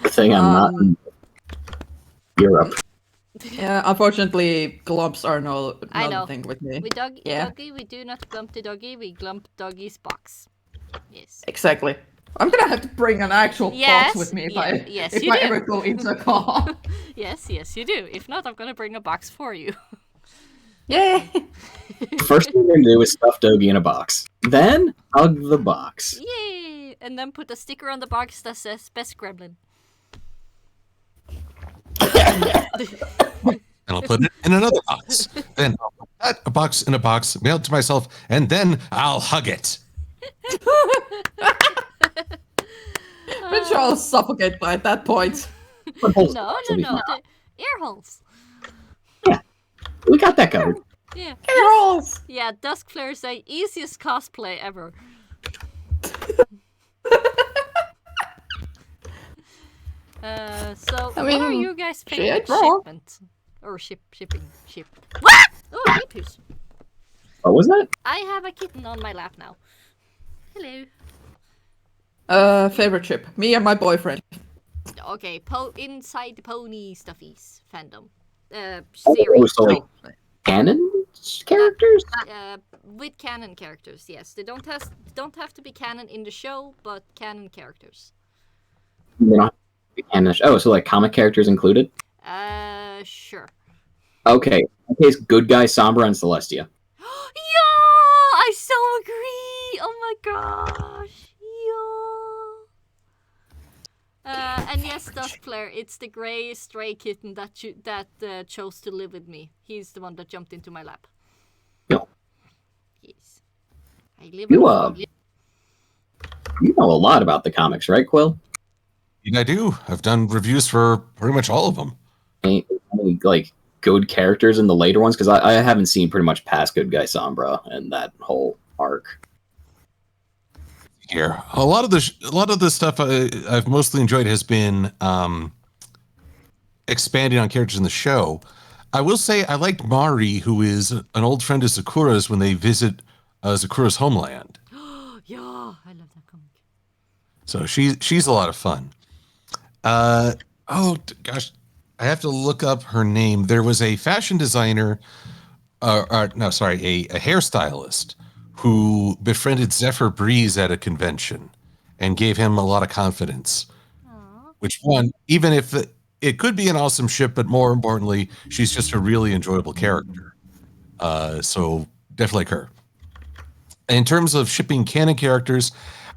The thing I'm not in Europe. Yeah, unfortunately, glumps are I not know. a thing with me. With doggy, Yeah. we do not glump the doggy, we glump doggy's box. Yes. Exactly. I'm gonna have to bring an actual Yes, box with me if yeah, I yes, if you I do. ever go into a car. Yes, you do. If not, I'm gonna bring a box for you. Yeah. First thing you're gonna do is stuff Dogi in a box. Then hug the box. Yay! And then put a sticker on the box that says Best Gremlin. And I'll put it in another box. Then I'll put that a box in a box, mail it to myself, and then I'll hug it. I'm sure I'll suffocate by that point. No. It'll be fine. The ear holes. We got that covered. Yeah. Girls! Yeah, Dusk Flare say easiest cosplay ever. So I what are mean, you guys' she favorite ain't wrong. shipment? Or shipping? What? Oh, hey, Puss. What was that? I have a kitten on my lap now. Hello. Favorite ship? Me and my boyfriend. Okay, inside the pony stuffies fandom. Oh, Series. so like canon characters? With canon characters, yes. They don't have to be canon in the show, but canon characters. They don't have to be canon. Oh, so like comic characters included? Sure. Okay. In that case, good guy Sombra and Celestia. Yeah, I so agree. Oh my gosh. Yeah. And yes, Duskflare, it's the gray stray kitten that chose to live with me. He's the one that jumped into my lap. Yeah. Yes. I live You with you know a lot about the comics, right, Quill? I do. I've done reviews for pretty much all of them. Any like good characters in the later ones? Because I haven't seen pretty much past Good Guy Sombra and that whole arc. Here, a lot of the stuff I've mostly enjoyed has been expanding on characters in the show. I will say I liked Mari, who is an old friend of Sakura's when they visit Sakura's homeland. Yeah, I love that comic. So she's a lot of fun. Gosh, I have to look up her name. There was a fashion designer, a hairstylist who befriended Zephyr Breeze at a convention and gave him a lot of confidence. Aww. Which one, even if it could be an awesome ship, but more importantly, she's just a really enjoyable character. So definitely like her. In terms of shipping canon characters,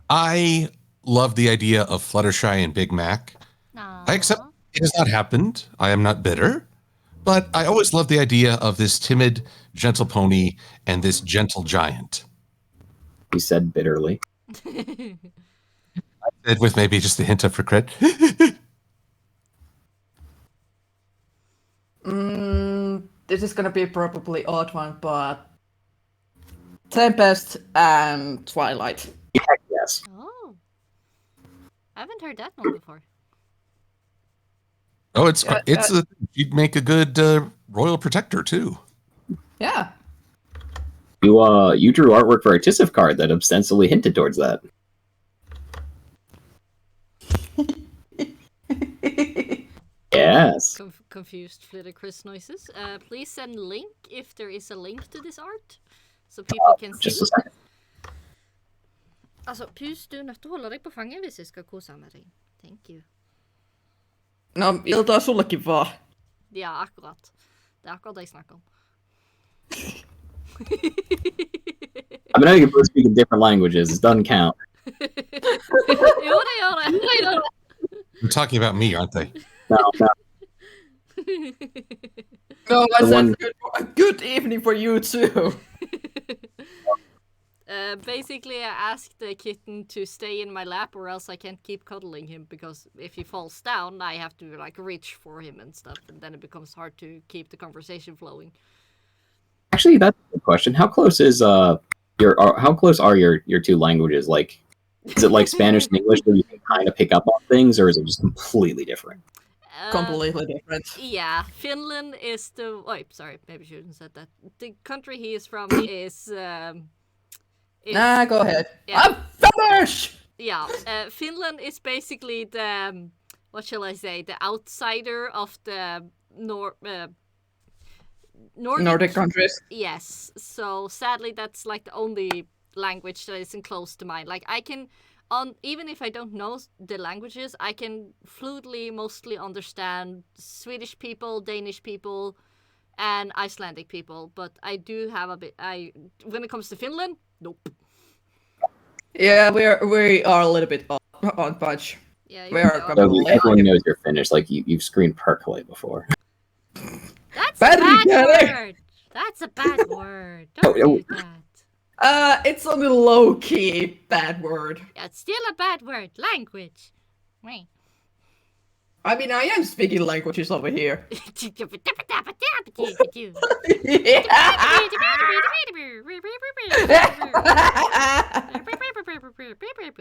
I love the idea of Fluttershy and Big Mac. I accept it has not happened. I am not bitter, but I always love the idea of this timid, gentle pony and this gentle giant. He said bitterly. With maybe just a hint of regret. This is gonna be probably odd one, but Tempest and Twilight. Heck yes. Oh. I haven't heard that one before. Oh, she'd make a good royal protector too. Yeah. You drew artwork for a Tisif card that ostensibly hinted towards that. Yes. Confused Flitterchris noises. Please send link if there is a link to this art, so people can see. Just a second. Altså, Pus, du er nødt til å holde deg på fanget hvis jeg skal kose med deg. Thank you. No, iltaa sullekin vaan. Ja, akkurat. Det er akkurat det jeg snakker om. I know you can both speak in different languages. It doesn't count. Jo, det gjør det. They're talking about me, aren't they? No. No, I The said one- good evening for you too. Basically, I asked the kitten to stay in my lap or else I can't keep cuddling him, because if he falls down, I have to like reach for him and stuff, and then it becomes hard to keep the conversation flowing. Actually, that's a good question. How close is how close are your two languages? Like, is it like Spanish and English where you can kind of pick up on things, or is it just completely different? Completely different. Yeah, Finland is the... Oh, sorry, maybe I shouldn't have said that. The country he is from is... Nah, go ahead. Yeah. I'm Finnish! Yeah, Finland is basically the... what shall I say? The outsider of the Nordic countries. Yes, so sadly that's like the only language that isn't close to mine. Like I can... even if I don't know the languages, I can fluently mostly understand Swedish people, Danish people, and Icelandic people. But I do have a bit. When it comes to Finland, nope. Yeah, we are a little bit on punch. Yeah, We are completely. Everyone knows you're Finnish. Like you've screened Percolate before. That's a bad Perkele! word. That's a bad word. Don't use that. It's a little low key bad word. It's still a bad word. Language. Wait. I mean, I am speaking languages over here.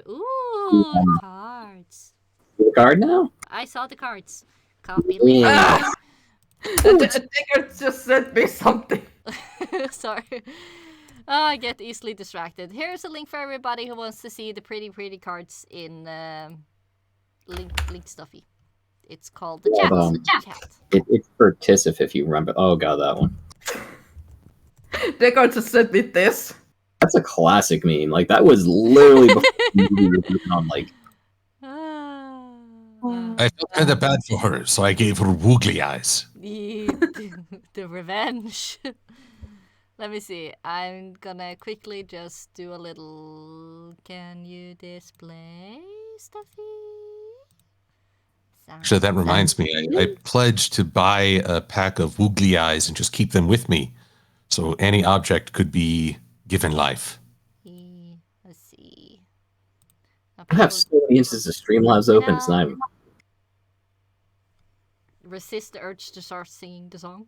Ooh, cards. The card now? I saw the cards. Copy Yeah. link. The Digger just sent me something. Sorry. I get easily distracted. Here's a link for everybody who wants to see the pretty cards in link stuffy. It's called the chat. It's for Tisif, if you remember. Oh god, that one. Digger just sent me this. That's a classic meme. Like that was literally before the movie was even on. Like I felt kind of bad for her, so I gave her woogly eyes. the revenge. Let me see. I'm gonna quickly just do a little. Can you display stuffy? Actually, that reminds me. I pledged to buy a pack of woogly eyes and just keep them with me, so any object could be given life. Let's see. I have so many instances of Streamlabs open. It's not even... Resist the urge to start singing the song.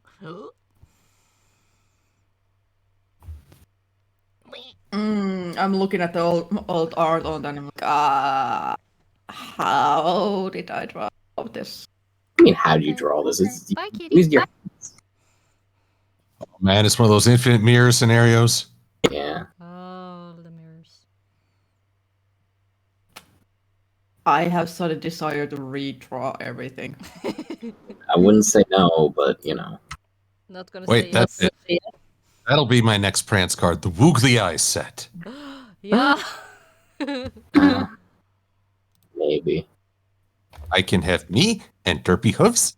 I'm looking at the old art on that and I'm like, how did I draw this? I mean, how do you draw this? It's Bye, kitty. use your Oh, man, it's one of those infinite mirror scenarios. yeah. Oh, the mirrors. I have such a desire to redraw everything. I wouldn't say no, but you know. Not gonna Wait, say that's yes. it. That'll be my next Prance card, the woogly eyes set. Yeah. Maybe. I can have me and Derpy Hoofs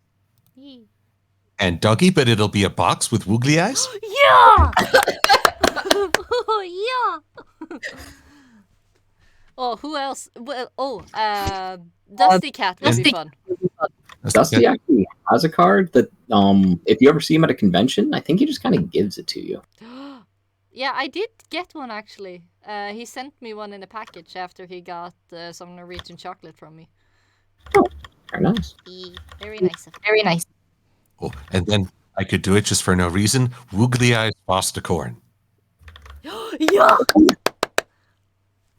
and Doggy, but it'll be a box with woogly eyes. Yeah. Yeah. Oh, who else? Well, Dusty Cat would be fun. Dusty actually has a card that, if you ever see him at a convention, I think he just kind of gives it to you. Yeah, I did get one actually. He sent me one in a package after he got some Norwegian chocolate from me. Oh, very nice. Very nice. Very nice. Oh, and then I could do it just for no reason. Woogly eyes foster corn. Yeah.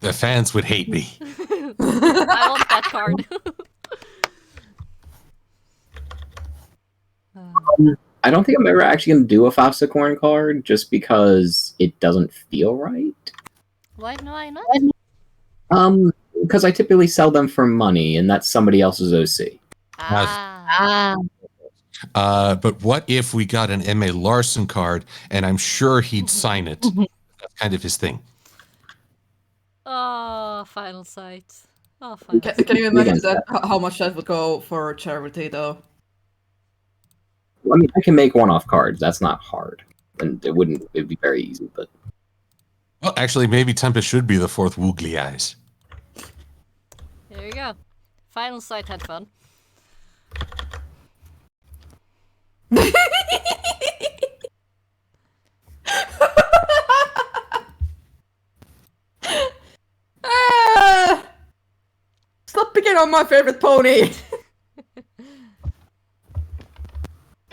The fans would hate me. I want that card. I don't think I'm ever actually going to do a Fausticorn card just because it doesn't feel right. Why not? Because I typically sell them for money, and that's somebody else's OC. But what if we got an M.A. Larson card, and I'm sure he'd sign it. That's kind of his thing. Oh, Final Sight. Oh, Final Can Sight. you imagine that? How much that would go for charity, though? I mean, I can make one-off cards. That's not hard, and it'd be very easy. But Well, actually, maybe Tempest should be the fourth woogly eyes. There you go. Final Sight had fun. Stop picking on my favorite pony!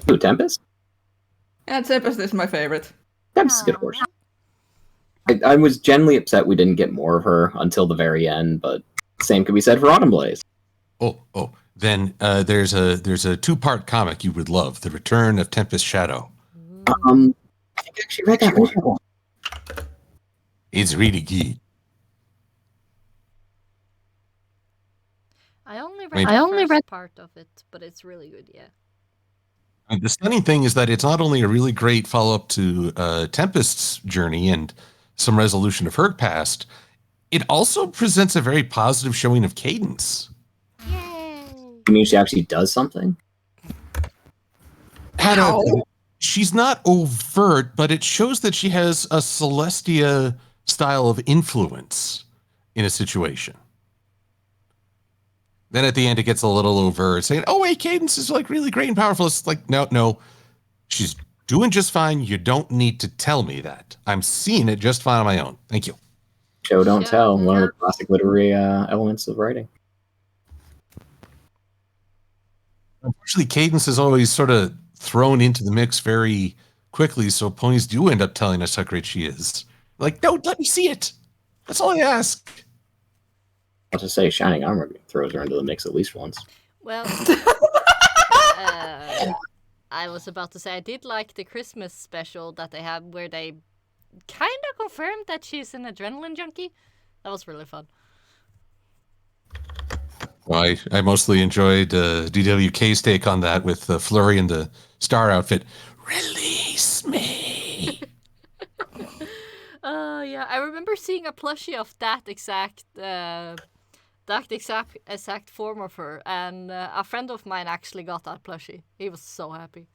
Who, Tempest? Yeah, Tempest is my favorite. Tempest is a good horse. I was genuinely upset we didn't get more of her until the very end, but same could be said for Autumn Blaze. Oh. Then there's a two-part comic you would love: The Return of Tempest Shadow. I think I actually read that one. It's really good. I only Maybe. read the first part of it, but it's really good, yeah. And the stunning thing is that it's not only a really great follow-up to Tempest's journey and some resolution of her past, it also presents a very positive showing of Cadence. Yay! You mean she actually does something? She's not overt, but it shows that she has a Celestia style of influence in a situation. Then at the end, it gets a little overt, saying, "Oh, wait, Cadence is like really great and powerful." It's like, no, she's doing just fine. You don't need to tell me that. I'm seeing it just fine on my own. Thank you. Show don't Show tell. don't One of the tell. classic literary elements of writing. Unfortunately, Cadence is always sort of thrown into the mix very quickly, so ponies do end up telling us how great she is. Like, no, let me see it. That's all I ask. I'll just say Shining Armor throws her into the mix at least once. Well, I was about to say I did like the Christmas special that they had where they kind of confirmed that she's an adrenaline junkie. That was really fun. Well, I mostly enjoyed DWK's take on that with Flurry in the star outfit. Release me. Yeah, I remember seeing a plushie of that exact form of her, and a friend of mine actually got that plushie. He was so happy.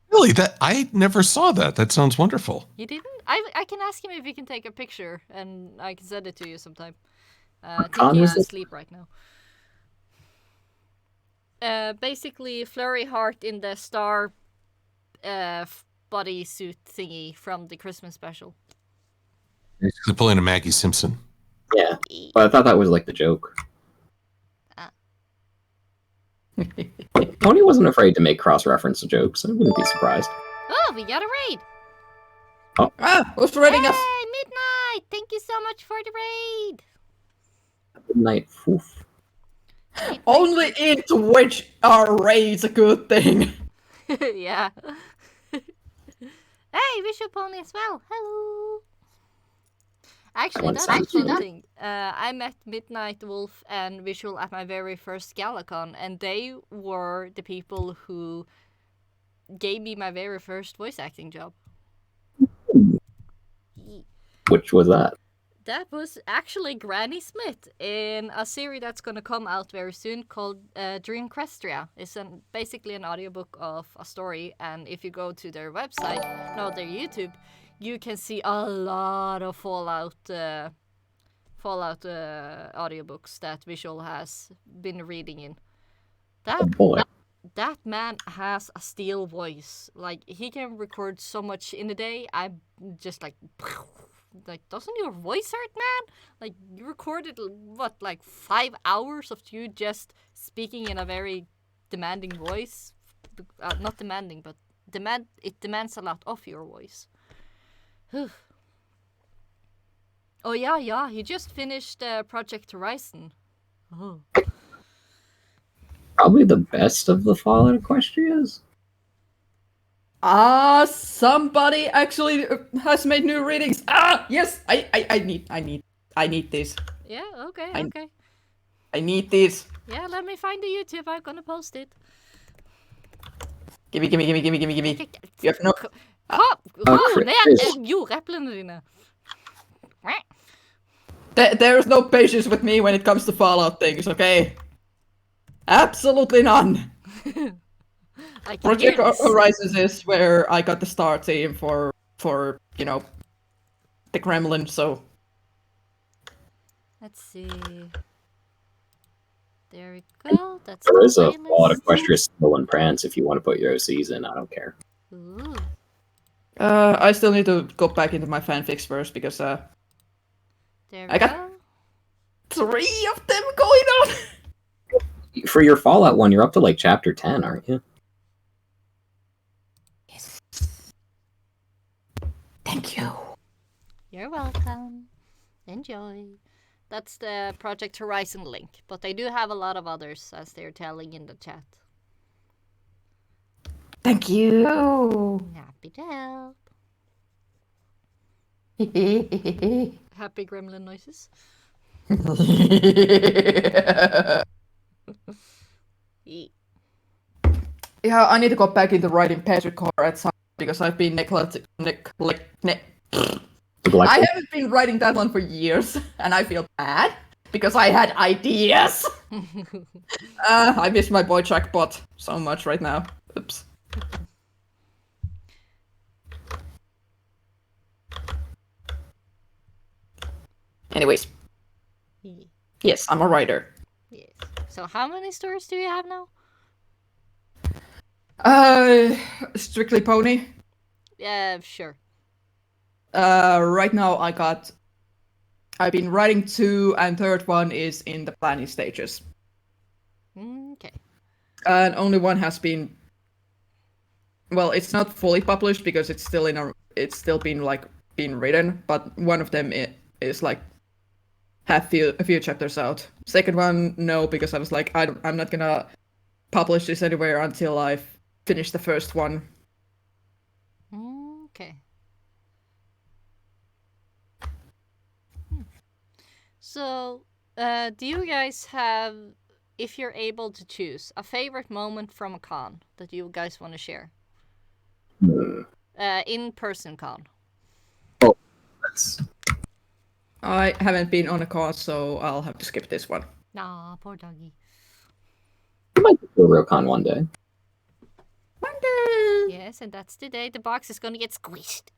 Really? That I never saw that. That sounds wonderful. You didn't? I can ask him if he can take a picture, and I can send it to you sometime. I think he's asleep right now. Basically, Flurry Heart in the star bodysuit thingy from the Christmas special. Basically pulling a Maggie Simpson. Yeah, but I thought that was like the joke. Tony wasn't afraid to make cross-reference jokes. I wouldn't be surprised. Oh, we got a raid! Who's raiding us? Hey, Midnight! Thank you so much for the raid! Midnight. Oof. Only in Twitch are raids a good thing. Yeah. Hey, Visual Pony as well. Hello. Actually, that's something. I met Midnight Wolf and Visual at my very first Galacon, and they were the people who gave me my very first voice acting job. Which was that? That was actually Granny Smith in a series that's going to come out very soon called Dreamcrestria. It's basically an audiobook of a story, and if you go to their website, no, their YouTube, you can see a lot of Fallout audiobooks that Visual has been reading in. That man has a steel voice. Like, he can record so much in a day. I'm just like, doesn't your voice hurt, man? Like, you recorded, what, like 5 hours of you just speaking in a very demanding voice? Not demanding, but it demands a lot of your voice. Oh, yeah, he just finished Project Horizon. Oh. Probably the best of the Fallout Equestrias. Somebody actually has made new readings. Yes, I need this. Yeah, okay. I need this. Yeah, let me find the YouTube. I'm gonna post it. Gimme. You have no... Eplene dine. There's no patience with me when it comes to Fallout things, okay? Absolutely none. Project Horizons is where I got the star team for you know, the Kremlin, so... Let's see. There we go. That's there is a Fallout Equestria still in Prance if you want to put your OCs in. I don't care. Ooh. I still need to go back into my fanfics first because There we I got go. 3 of them going on. For your Fallout one, you're up to like chapter 10, aren't you? Yes. Thank you. You're welcome. Enjoy. That's the Project Horizon link, but they do have a lot of others, as they're telling in the chat. Thank you. Happy to help. Happy gremlin noises. Yeah, I need to go back into writing Petrichor at some because I've been I haven't been writing that one for years, and I feel bad because I had ideas. I miss my boy Trackbot so much right now. Oops. Anyways, yes, I'm a writer. Yes. So how many stories do you have now? Strictly Pony. Yeah, sure. Right now I've been writing 2, and third one is in the planning stages. Okay. And only one has been. Well, it's not fully published because it's still being written, but one of them is like have a few chapters out. Second one, no, because I was like, I'm not gonna publish this anywhere until I've finished the first one. Okay. So, do you guys have, if you're able to choose, a favorite moment from a con that you guys want to share? In-person con. Oh, that's... I haven't been on a con, so I'll have to skip this one. Nah, poor doggy. I might do a real con one day. Yes, and that's the day the box is gonna get squished.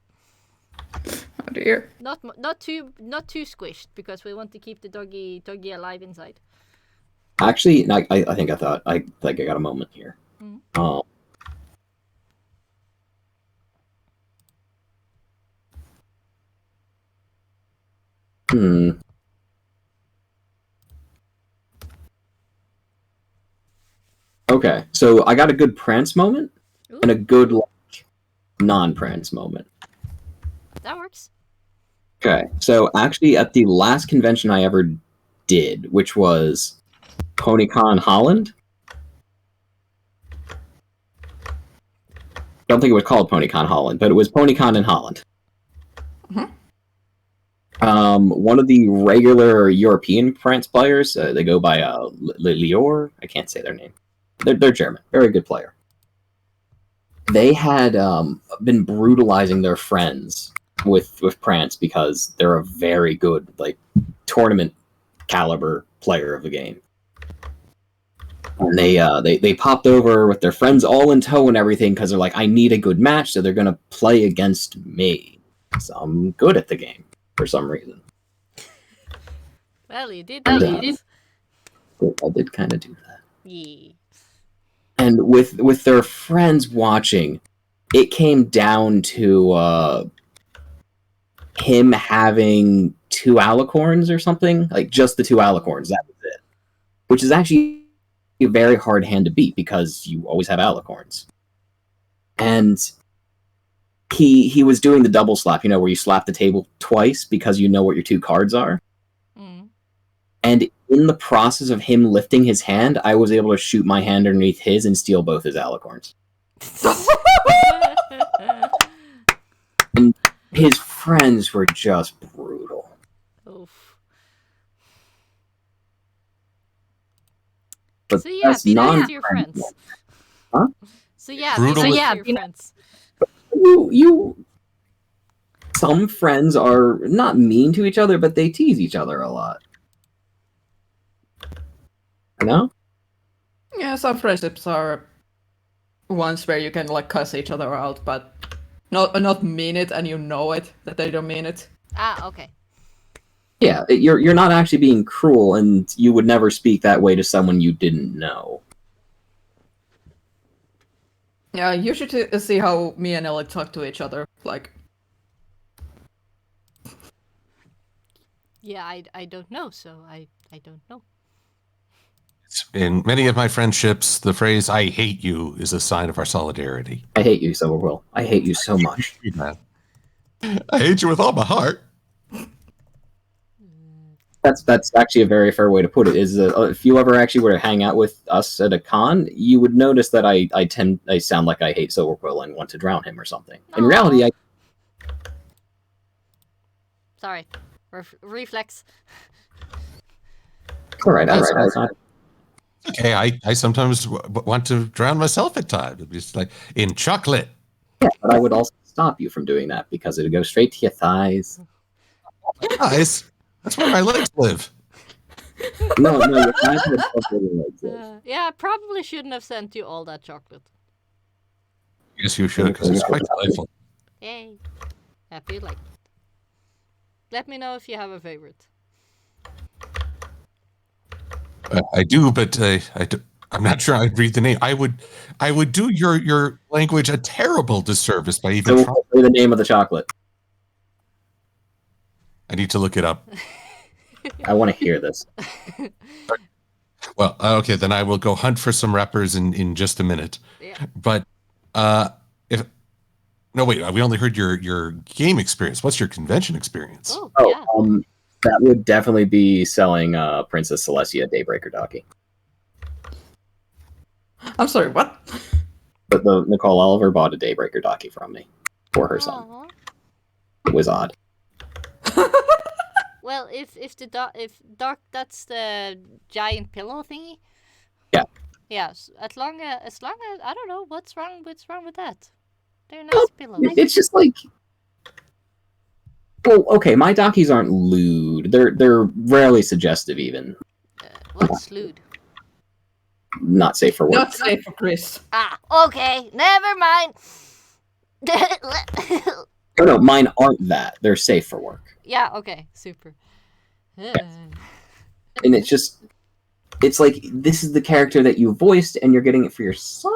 Oh dear. Not too squished, because we want to keep the doggy alive inside. Actually, I think I got a moment here. Mm-hmm. Okay, so I got a good Prance moment. Ooh. And a good non-Prance moment. That works. Okay, so actually at the last convention I ever did, which was PonyCon Holland. I don't think it was called PonyCon Holland, but it was PonyCon in Holland. One of the regular European Prance players, they go by Eliyora. I can't say their name. They're German. Very good player. They had been brutalizing their friends with Prance because they're a very good tournament caliber player of the game. And they popped over with their friends all in tow and everything because they're like, I need a good match, so they're gonna play against me. So I'm good at the game for some reason. Well, you did that. I did kind of do that. Yeah. And with their friends watching, it came down to him having 2 alicorns or something, like just the 2 alicorns. That was it. Which is actually a very hard hand to beat because you always have alicorns. And he was doing the double slap, where you slap the table twice because you know what your 2 cards are. Mm. And in the process of him lifting his hand, I was able to shoot my hand underneath his and steal both his alicorns. And his friends were just brutal. Oof. But so yeah, that's be nice to your friends. Huh? So yeah, Brutal. be nice to your friends. Some friends are not mean to each other, but they tease each other a lot. No? Yeah, some friendships are ones where you can cuss each other out, but not mean it, and you know it that they don't mean it. Ah, okay. Yeah, you're not actually being cruel, and you would never speak that way to someone you didn't know. Yeah, you should see how me and Ellie talk to each other. Yeah, I don't know, so I don't know. In many of my friendships, the phrase "I hate you" is a sign of our solidarity. I hate you, Silver Quill. I hate you so much. I hate you with all my heart. That's actually a very fair way to put it. Is if you ever actually were to hang out with us at a con, you would notice that I sound like I hate Silver Quill and want to drown him or something. In reality, Sorry, reflex. All right. Okay, I sometimes want to drown myself at times. It's like in chocolate. Yeah, but I would also stop you from doing that because it would go straight to your thighs. Nice. That's where my legs live. No, your thighs would go where your legs live. Yeah, I probably shouldn't have sent you all that chocolate. Yes, you should, because it's quite delightful. Yay. Happy you like it. Let me know if you have a favorite. I do, but I'm not sure I'd read the name. I would do your language a terrible disservice by even So trying. say the name of the chocolate. I need to look it up. I want to hear this. Well, okay, then I will go hunt for some rappers in just a minute. Yeah. But we only heard your game experience. What's your convention experience? Oh, Oh, yeah. That would definitely be selling Princess Celestia Daybreaker Donkey. I'm sorry, what? But the Nicole Oliver bought a Daybreaker Donkey from me for her son. Aw. It was odd. Well, if Doc, that's the giant pillow thingy. Yeah. Yes. As long as I don't know what's wrong with that. They're nice pillows. It's just like, well, okay, my Dockies aren't lewd. They're rarely suggestive even. What's lewd? Not safe for work. Not safe for Chris. Ah, okay. Never mind. No, mine aren't that. They're safe for work. Yeah. Okay. Super. And it's like, this is the character that you voiced and you're getting it for your son.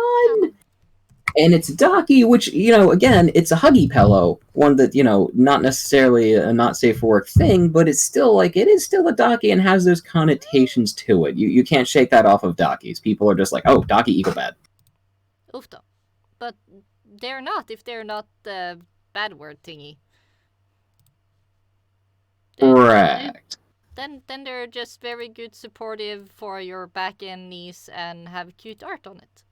And it's Docky, which, again, it's a huggy pillow. One that, not necessarily a not safe for work thing, but it's still it is still a Docky and has those connotations to it. You can't shake that off of Dockies. People are just like, oh, Docky equal bad. Oofta. But they're not if they're not the bad word thingy. Correct. Then they're just very good supportive for your back and knees and have cute art on it.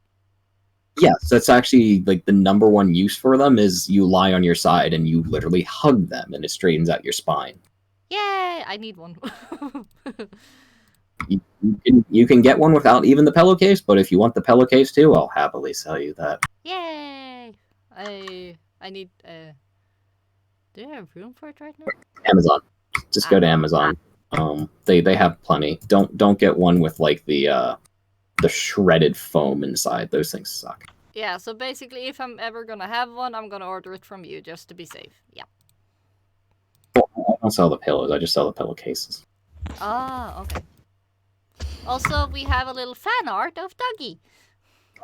Yes, that's actually like the number one use for them is you lie on your side and you literally hug them and it straightens out your spine. Yay! I need one. You can get one without even the pillowcase, but if you want the pillowcase too, I'll happily sell you that. Yay! I need do you have room for it right now? Amazon. Just go to Amazon. They have plenty. Don't get one with like the shredded foam inside. Those things suck. Yeah, so basically if I'm ever gonna have one, I'm gonna order it from you just to be safe. Yeah. Well, I don't sell the pillows, I just sell the pillowcases. Ah, okay. Also, we have a little fan art of Dogi.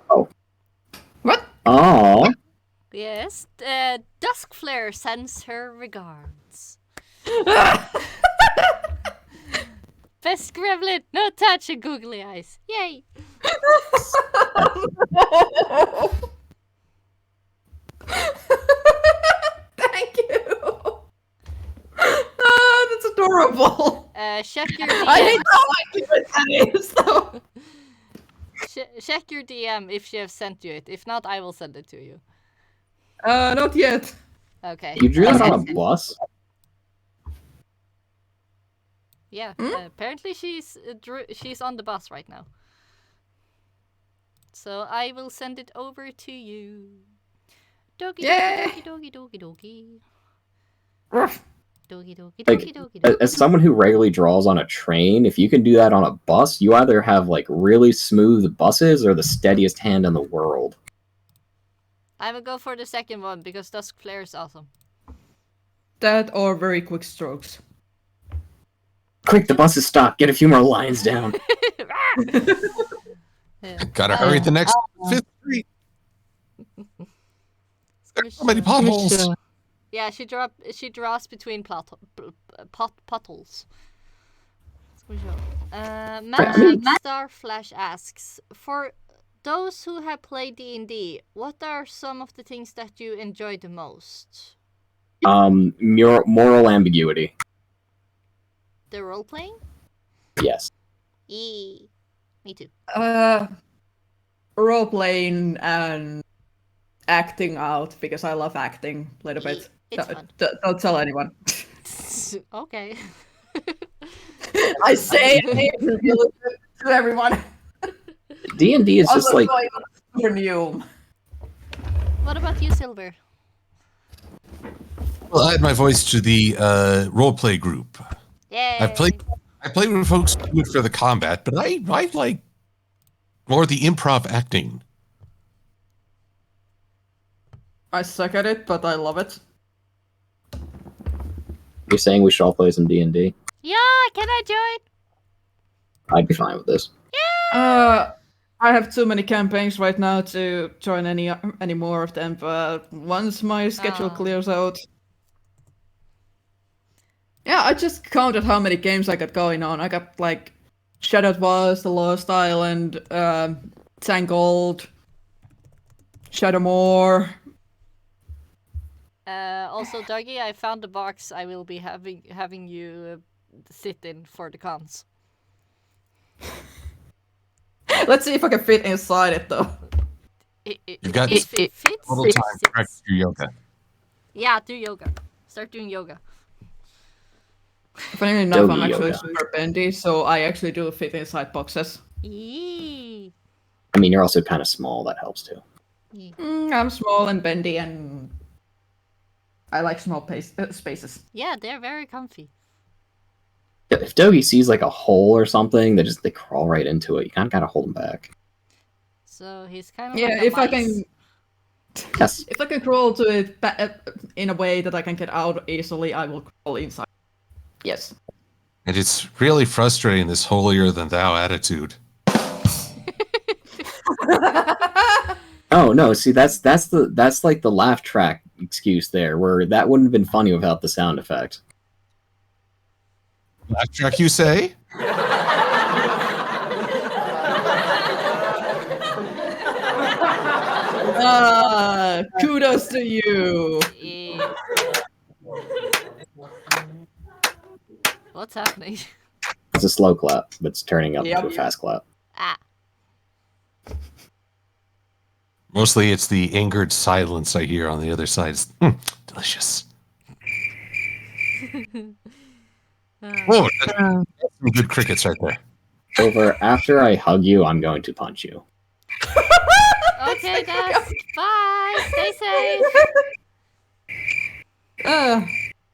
Oh. What? Oh. Yes, Duskflare sends her regards. Best gremlin, no touch and googly eyes. Yay! Thank you. Oh, that's adorable. Check your DM. I hate how accurate that is, though. Check your DM if she has sent you it. If not, I will send it to you. Not yet. Okay. You drew that on a bus? Yeah. Apparently she's on the bus right now. So I will send it over to you. Dogi dogi dogi dogi dogi. Ruff. Dogi dogi Like, dogi dogi dogi. as someone who regularly draws on a train, if you can do that on a bus, you either have like really smooth buses or the steadiest hand in the world. I will go for the second one because Duskflare is awesome. That or very quick strokes. Quick, the bus is stopped. Get a few more lines down. Yeah. Gotta hurry the next Fifth Street. There's so many potholes. Yeah, she draws between potholes. Magic Starflash asks, for those who have played D&D, what are some of the things that you enjoy the most? Moral ambiguity. The role playing? Yes. Me too. Role playing and acting out because I love acting a little bit. It's fun. Don't tell anyone. Okay. I say it to everyone. D&D is just like for new. What about you, Silver? Well, I add my voice to the roleplay group. Yay! I play with folks who do it for the combat, but I like more the improv acting. I suck at it, but I love it. you're saying we should all play some D&D. Yeah, can I join? I'd be fine with this. I have too many campaigns right now to join any more of them, but once my schedule clears out. Yeah, I just counted how many games I got going on. I got like Shattered Wars, The Lost Island, Tangled, Shadowmoor. Also, Dougie, I found the box I will be having you sit in for the cons. Let's see if I can fit inside it though. You've got If it fits, total it time to sits. practice your yoga. Yeah, do yoga. Start doing yoga. Funny enough, I'm Dogi actually yoga. super bendy, so I actually do fit inside boxes. Eee. I mean, you're also kind of small. That helps too. I'm small and bendy, and I like small spaces. Yeah, they're very comfy. If Dogi sees like a hole or something, they crawl right into it. You kind of gotta hold them back. So he's kind of Yeah, like a if I mice. can, Yes. if I can crawl to it in a way that I can get out easily, I will crawl inside. Yes. And it's really frustrating, this holier than thou attitude. Oh no! See, that's like the laugh track excuse there, where that wouldn't have been funny without the sound effect. Laugh track, you say? Kudos to you. Eh. What's happening? It's a slow clap, but it's turning up Yep. to a fast clap. Ah. Mostly it's the angered silence I hear on the other side. It's, delicious. Whoa, that's some good crickets right there. Over, after I hug you, I'm going to punch you. Okay, Dust. Bye. Stay safe.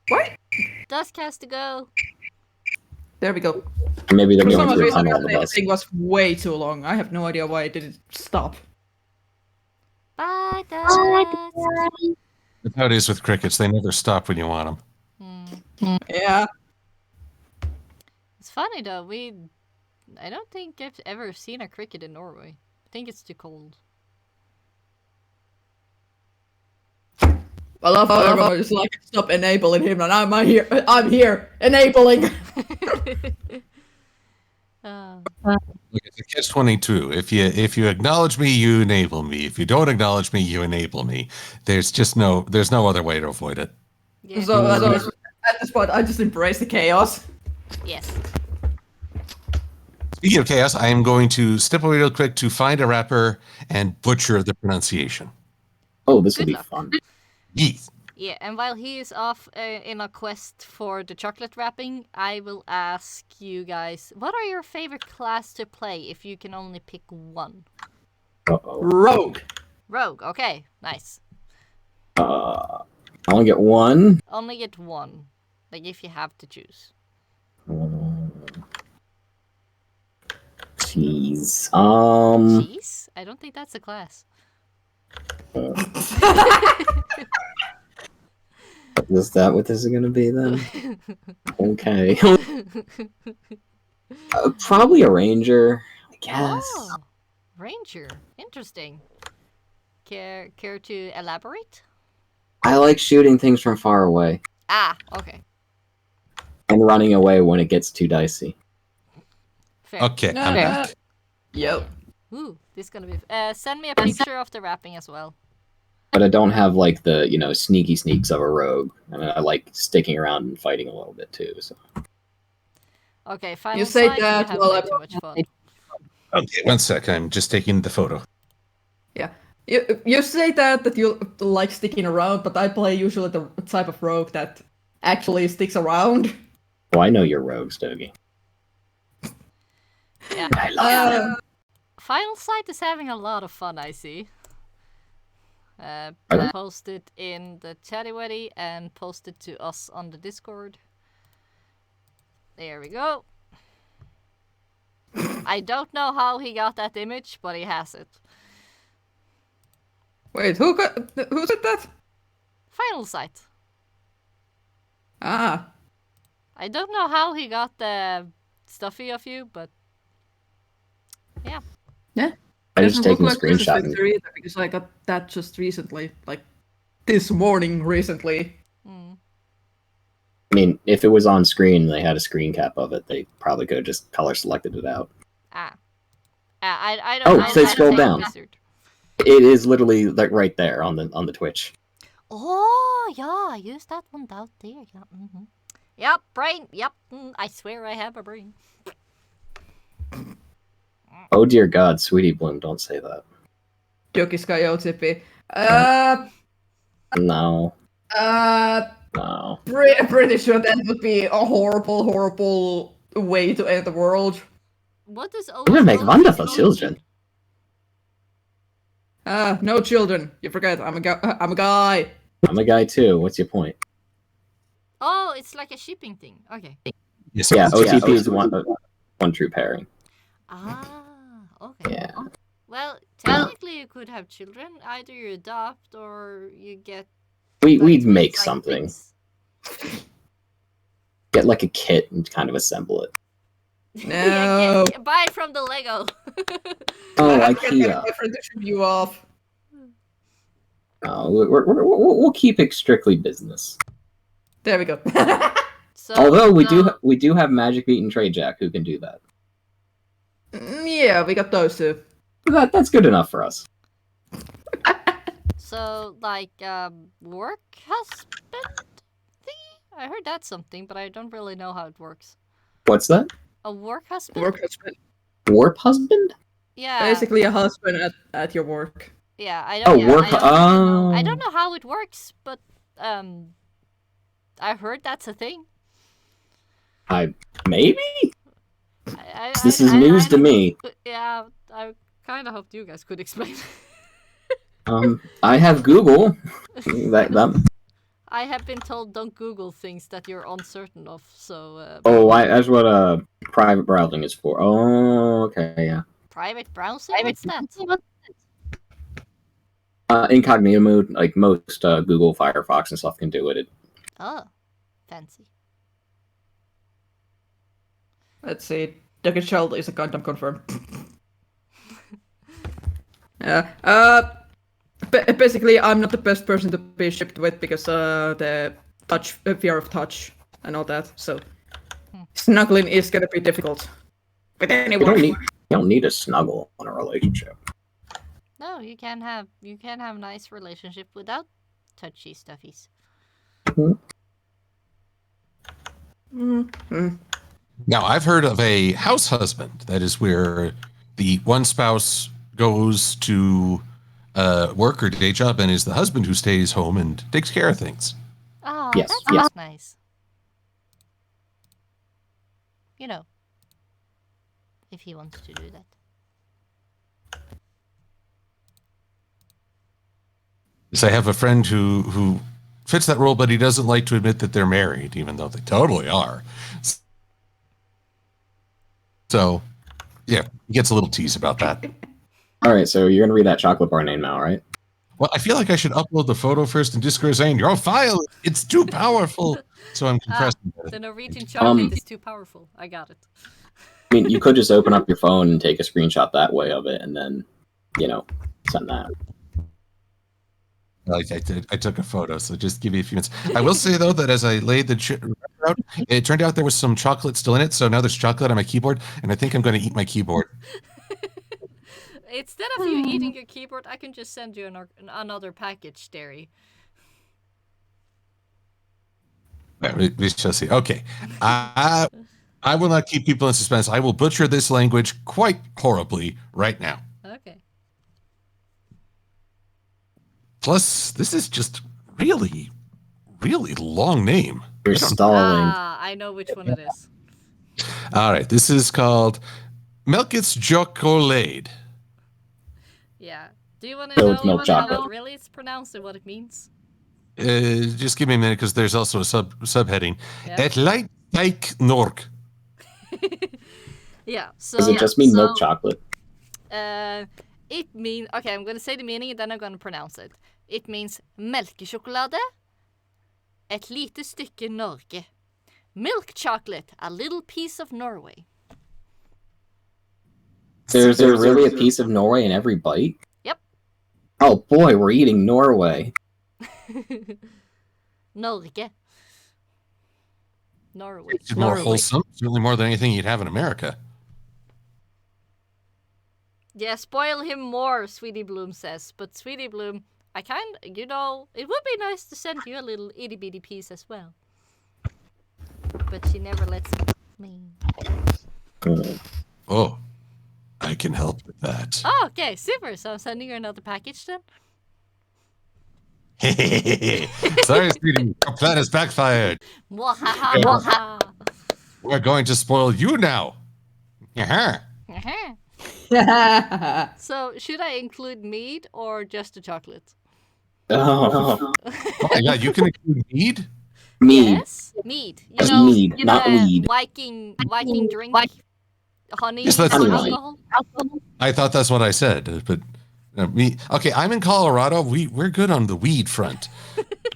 What? Dusk has to go. There we go. Maybe they're For going some through a reason, tunnel on the the bus. thing was way too long. I have no idea why it didn't stop. Bye, Dust. That's how it is with crickets. They never stop when you want them. Yeah. It's funny though. I don't think I've ever seen a cricket in Norway. I think it's too cold. I love how everyone is like, stop enabling him, and I'm here, enabling. Look, it's a catch-22. If you acknowledge me, you enable me. If you don't acknowledge me, you enable me. There's no other way to avoid it. Yeah. So at this point, I just embrace the chaos. Yes. Speaking of chaos, I am going to step away real quick to find a rapper and butcher the pronunciation. Oh, this will Good be luck. fun. Yeet. Yeah, and while he is off in a quest for the chocolate wrapping, I will ask you guys, what are your favorite class to play if you can only pick one? Uh-oh. Rogue. Rogue, okay, nice. I only get one. Only get one, like if you have to choose. Jeez. Cheese? I don't think that's a class. Is that what this is gonna be then? Okay. Probably a ranger, I guess. Oh, ranger, interesting. Care to elaborate? I like shooting things from far away Ah, okay, and running away when it gets too dicey. fair. Okay, I'm back. Yep. Ooh, this is gonna be. Send me a picture of the wrapping as well. But I don't have like the sneaky sneaks of a rogue, and I like sticking around and fighting a little bit too. So Okay, final You say sight, that have while way I- too much fun. Okay, one sec. I'm just taking the photo. Yeah. You say that you like sticking around, but I play usually the type of rogue that actually sticks around. oh, I know your rogues, Dogi. Yeah. I love them. Final Sight is having a lot of fun, I see. Post it in the chatty weddy and post it to us on the Discord. There we go. I don't know how he got that image, but he has it. Wait, who said that? Final Sight. Ah. I don't know how he got the stuffy of you, but Yeah. I just Doesn't taken a look like this is screenshot. and- Victor either, because I got that just recently, like this morning recently. I mean, if it was on screen and they had a screen cap of it, they probably could have just color selected it out. I Oh, don't. so I scroll don't down. Wizard. It is literally like right there on the Twitch. Oh yeah, use that one out there. Yeah. Yep, brain. Yep, I swear I have a brain. Oh dear God, Sweetie Bloom, don't say that. Joki Skyotip. No, Uh, no. pretty sure that would be a horrible, horrible way to end the world. What does I'm gonna make wonderful children. No children. You forget, I'm a guy. I'm a guy. I'm a guy too. What's your point? Oh, it's like a shipping thing. Okay. Yes, Yeah, it's- OTP is one true pairing. Ah, okay. Yeah. Well, technically you could have children. Either you adopt or you get. We'd like, make like something. things. Get like a kit and kind of assemble it. Yeah, No. buy it from the Lego. Oh, I can't get IKEA. a friend to shoot you off. No, we'll keep it strictly business. There we go. So, Although we do have Magic Beat and Trade Jack who can do that. Yeah, we got those two. That's good enough for us. So, like, work husband thingy? I heard that's something, but I don't really know how it works. What's that? A work husband? Work husband. Warp husband? Yeah. Basically a husband at your work. Yeah, I Oh, don't. Yeah, work. I don't, I Oh. don't know how it works, but I heard that's a thing. Maybe I, this is news to me. Yeah, I kind of hoped you guys could explain. I have Google. That. I have been told don't Google things that you're uncertain of. So. Oh, that's what private browsing is for. Oh, okay, yeah. Private browsing. What's that? Incognito mode, like most Google, Firefox, and stuff can do it. Oh, fancy. Let's see. Dogi Child is a Gundam confirmed. Yeah. Basically, I'm not the best person to be shipped with because the fear of touch and all that. So snuggling is gonna be difficult. But You anyway, you don't need a snuggle in a relationship. No, you can have a nice relationship without touchy stuffies. Now, I've heard of a house husband. That is where the one spouse goes to work or day job and is the husband who stays home and takes care of things. Oh, Yes, that yes. sounds nice. You know, if he wants to do that. Yes, I have a friend who fits that role, but he doesn't like to admit that they're married, even though they totally are. So, yeah, he gets a little tease about that. All right, so you're gonna read that chocolate bar name now, right? Well, I feel like I should upload the photo first in Discord saying, your file, it's too powerful. So I'm compressing it. The Norwegian chocolate is too powerful. I got it. I mean, you could just open up your phone and take a screenshot that way of it, and then, send that. I took a photo, so just give me a few minutes. I will say, though, that as I laid the out, it turned out there was some chocolate still in it, so now there's chocolate on my keyboard, and I think I'm going to eat my keyboard. Instead of you eating your keyboard, I can just send you another package, Derry. We shall see. Okay. I will not keep people in suspense. I will butcher this language quite horribly right now. Okay. Plus, this is just really, really long name. You're stalling. Ah, I know which one it is. All right. This is called Melkit's Jocolade. Yeah. Do you want to So know it's milk how chocolate. it really is pronounced and what it means? Just give me a minute because there's also a subheading. Yeah. Et light like Nork. Yeah. So. Does it just mean milk chocolate? It means, okay, I'm going to say the meaning and then I'm going to pronounce it. It means melkesjokolade, et lite stykke Norge. Milk chocolate, a little piece of Norway. There's really a piece of Norway in every bite? Yep. Oh boy, we're eating Norway. Norge. Norway. It's more wholesome, certainly more than anything you'd have in America. Yeah, spoil him more, Sweetie Bloom says. But Sweetie Bloom, it would be nice to send you a little itty bitty piece as well. but she never lets me. Oh, I can help with that. Oh, okay, super. So I'm sending her another package then. Sorry, sweetie. Your plan has backfired. Mwahaha, mwahaha. We're going to spoil you now. Uh-huh. Uh-huh. So should I include mead or just the chocolate? Oh, Oh my god, you can include mead? mead. Yes, mead. You Just know, mead, not the weed. Viking drink, honey, Yes, that's Honey. non-alcohol. I thought that's what I said, but me. Okay, I'm in Colorado. We're good on the weed front.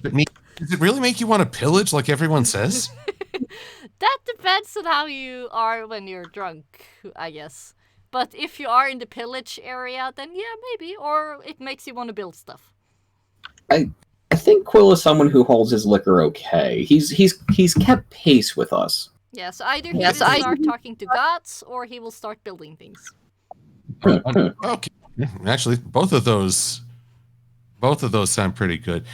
But me, does it really make you want to pillage like everyone says? That depends on how you are when you're drunk, I guess. But if you are in the pillage area, then yeah, maybe. Or it makes you want to build stuff. I think Quill is someone who holds his liquor okay. He's kept pace with us. Yeah, so either he will start talking to gods, or he will start building things. Okay, actually, both of those sound pretty good.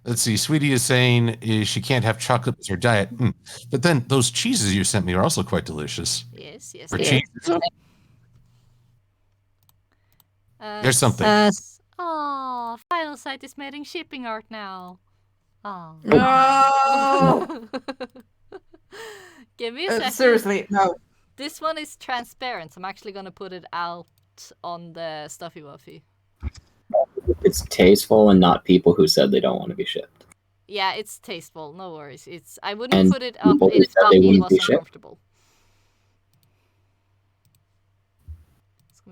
Let's see. Sweetie is saying she can't have chocolate as her diet. But then those cheeses you sent me are also quite delicious. Yes, yes. For yes. cheese. There's something. Oh, Final Sight is making shipping art now. Oh. No! Give me a second. Seriously, no. This one is transparent. I'm actually gonna put it out on the Stuffy Wuffy. It's tasteful and not people who said they don't want to be shipped. Yeah, it's tasteful. No worries. I wouldn't And put it up people who if said they Dogi wouldn't was be shipped? uncomfortable.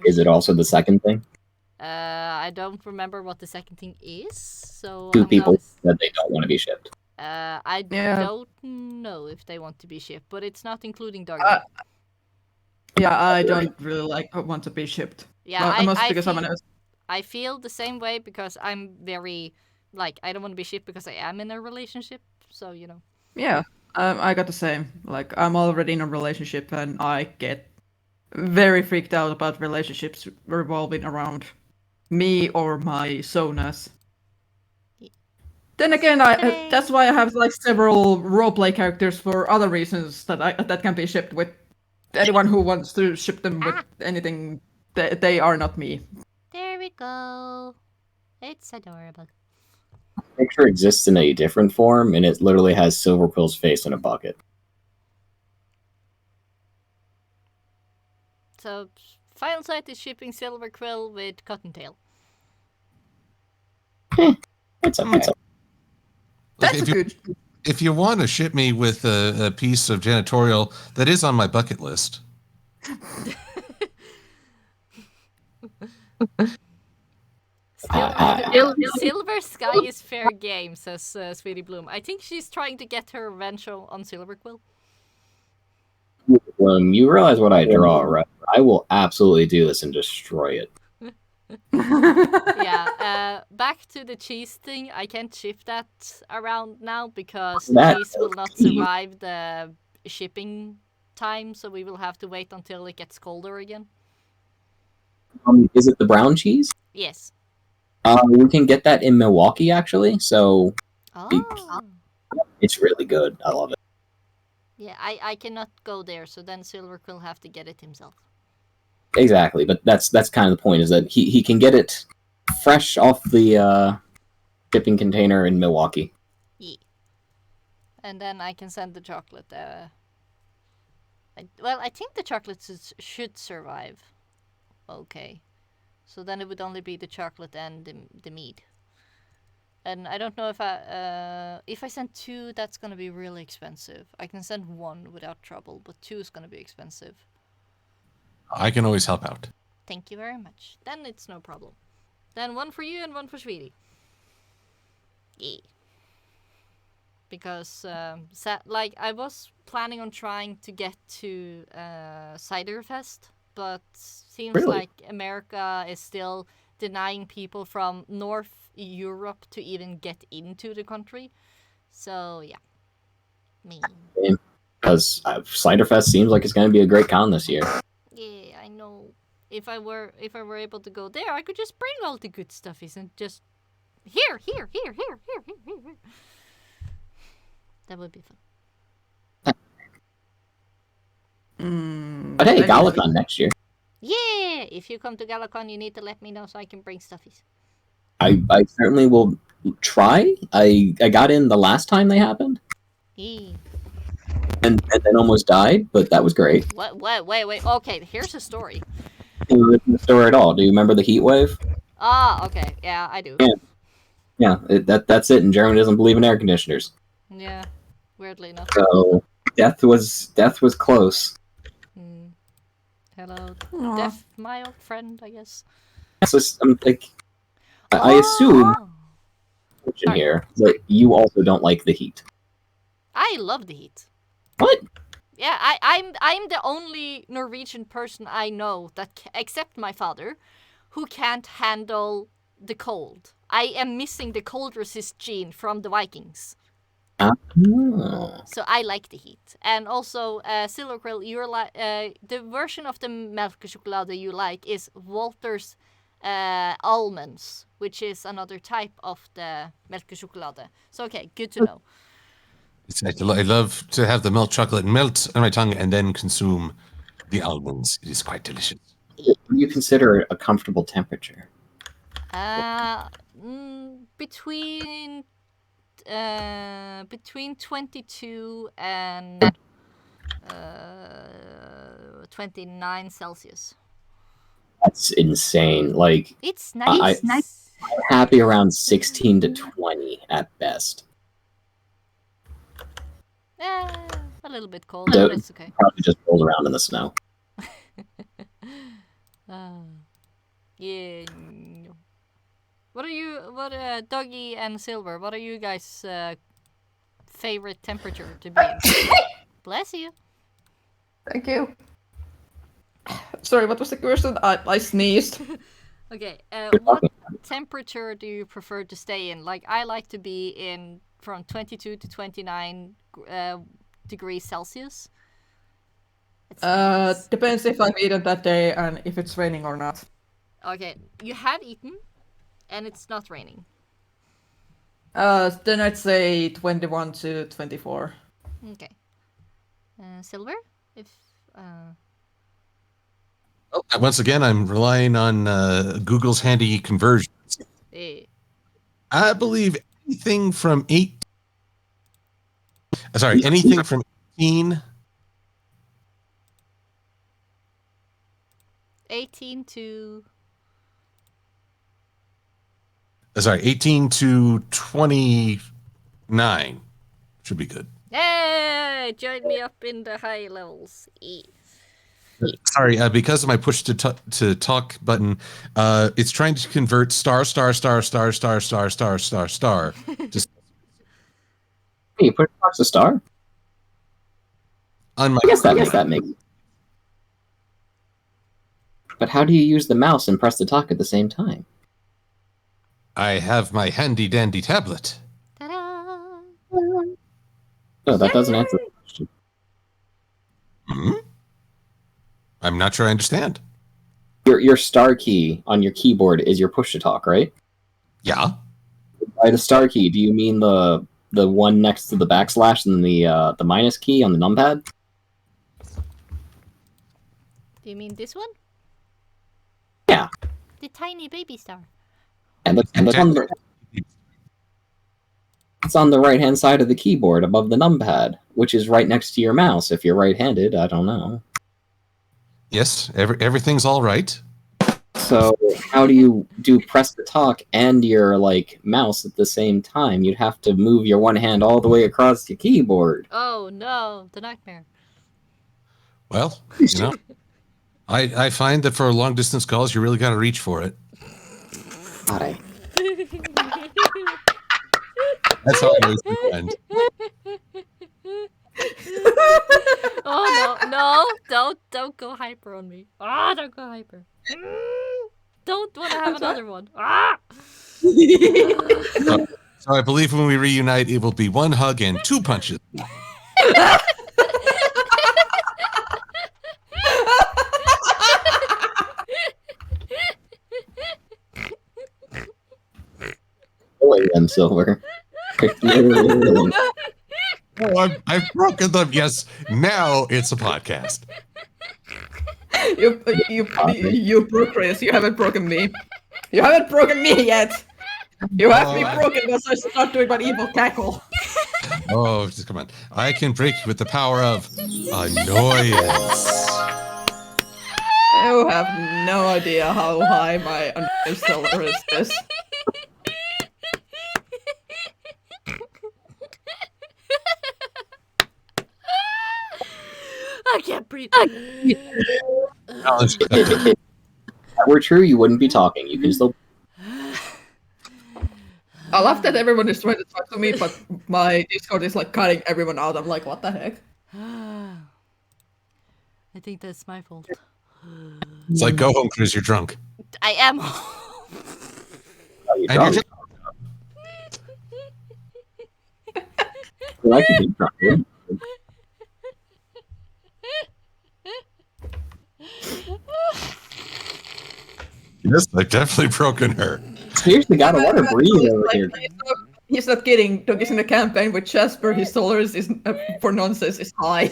Is it also the second thing? I don't remember what the second thing is, so Two I'm people gonna said they don't want to be shipped. I Yeah. don't know if they want to be shipped, but it's not including Dogi. Yeah, I don't really want to be shipped. Yeah, Well, mostly I because I'm feel, an I feel the same way because I'm very I don't want to be shipped because I am in a relationship, so you know. Yeah, I got the same. Like, I'm already in a relationship, and I get very freaked out about relationships revolving around me or my sonas. Then again, that's why I have like several roleplay characters for other reasons that can be shipped with anyone who wants to ship them with anything. They are not me. There we go. It's adorable. Picture exists in a different form, and it literally has Silver Quill's face in a bucket. So, Final Sight is shipping Silver Quill with Cottentail. It's okay. That's good. If you want to ship me with a piece of janitorial, that is on my bucket list. Silver Sky is fair game, says Sweetie Bloom. I think she's trying to get her revenge on Silver Quill. You realize what I draw, right? I will absolutely do this and destroy it. Yeah, back to the cheese thing. I can't shift that around now because the cheese will not survive the shipping time, so we will have to wait until it gets colder again. Is it the brown cheese? Yes. We can get that in Milwaukee, actually, so Oh. it's really good. I love it. Yeah, I cannot go there, so then Silver Quill have to get it himself. Exactly, but that's kind of the point, is that he can get it fresh off the shipping container in Milwaukee. Yeah. And then I can send the chocolate. I think the chocolates should survive. Okay. So then it would only be the chocolate and the mead. And I don't know if I send 2, that's gonna be really expensive. I can send 1 without trouble, but 2 is gonna be expensive. I can always help out. Thank you very much. Then it's no problem. Then 1 for you and 1 for Sweetie. Yeah. Because I was planning on trying to get to Cider Fest, but seems Really? like America is still denying people from North Europe to even get into the country. So yeah, me. Because Ciderfest seems like it's going to be a great con this year. Yeah, I know. If I were able to go there, I could just bring all the good stuffies and just here. That would be fun. But hey, Galacon next year. Yeah, if you come to Galacon, you need to let me know so I can bring stuffies. I certainly will try. I got in the last time they happened. Yeah. And then almost died, but that was great. What? Wait. Okay, here's a story. The story at all. Do you remember the heat wave? Ah, okay. Yeah, I do. Yeah. That's it. And Germany doesn't believe in air conditioners. Yeah, weirdly enough. So death was close. Hello, Aw. Death, my old friend, I guess. So I'm like, I assume Oh, in here that you also don't like the heat. I love the heat. What? Yeah, I'm the only Norwegian person I know that, except my father, who can't handle the cold. I am missing the cold resist gene from the Vikings. Oh. So I like the heat. And also, Silver Quill, you're like the version of the melkechokolade you like is Walter's almonds, which is another type of the melkechokolade. So okay, good to know. It's like, I love to have the milk chocolate melt on my tongue and then consume the almonds. It is quite delicious. What do you consider a comfortable temperature? Between 22 and 29 Celsius. That's insane. Like, It's nice. I'm happy around 16 to 20 at best. A little bit cold, Don't- but it's okay. Probably just rolls around in the snow. Yeah. What Dogi and Silver, what are you guys' favorite temperature to be in? Bless you. Thank you. Sorry, what was the question? I sneezed. Okay, Good what talking. temperature do you prefer to stay in? Like, I like to be in from 22 to 29 degrees Celsius. It's nice. Depends if I've eaten that day and if it's raining or not. Okay, you have eaten, and it's not raining. Then I'd say 21 to 24. Okay. Silver? If Once again, I'm relying on Google's handy conversions. eh, I believe anything from anything from 18. 18 to 18 to 29 should be good. hey, join me up in the high levels. Sorry, because of my push to talk button, it's trying to convert star. Just Hey, you put across a star? on my. I guess that makes. But how do you use the mouse and press the talk at the same time? I have my handy dandy tablet. Ta-da! No, that doesn't answer the question. I'm not sure I understand. Your star key on your keyboard is your push to talk, right? Yeah. By the star key, do you mean the one next to the backslash and the minus key on the numpad? Do you mean this one? Yeah. The tiny baby star. And that's on the it's on the right hand side of the keyboard above the numpad, which is right next to your mouse. If you're right-handed, I don't know. Yes, everything's all right. So how do you do press to talk and your mouse at the same time? You'd have to move your one hand all the way across your keyboard. Oh no, the nightmare. Well, I find that for long distance calls, you really got to reach for it. God, That's how I always defend. Oh no, don't go hyper on me. Don't go hyper. Don't want to have another one. So I believe when we reunite, it will be one hug and two punches. killing them, Silver. Oh, I've broken them. Yes, now it's a podcast. You broke Chris. You haven't broken me. You haven't broken me yet. You have to be broken once I start doing my evil cackle. Oh, just come on. I can break you with the power of annoyance. You have no idea how high my tolerance is. I can't breathe. Challenge If that were true, you wouldn't be talking. You can still. I love that everyone is trying to talk to me, but my Discord is like cutting everyone out. I'm like, what the heck? I think that's my fault. It's like, go home, Chris, you're drunk. I am. Oh, you're And you're drunk. drunk. Well, I can be drunk. Yeah. Yes, I've definitely broken her. Seriously, gotta let her breathe over here. He's not kidding. Dogi's in a campaign with Jasper. His tolerance is for nonsense is high.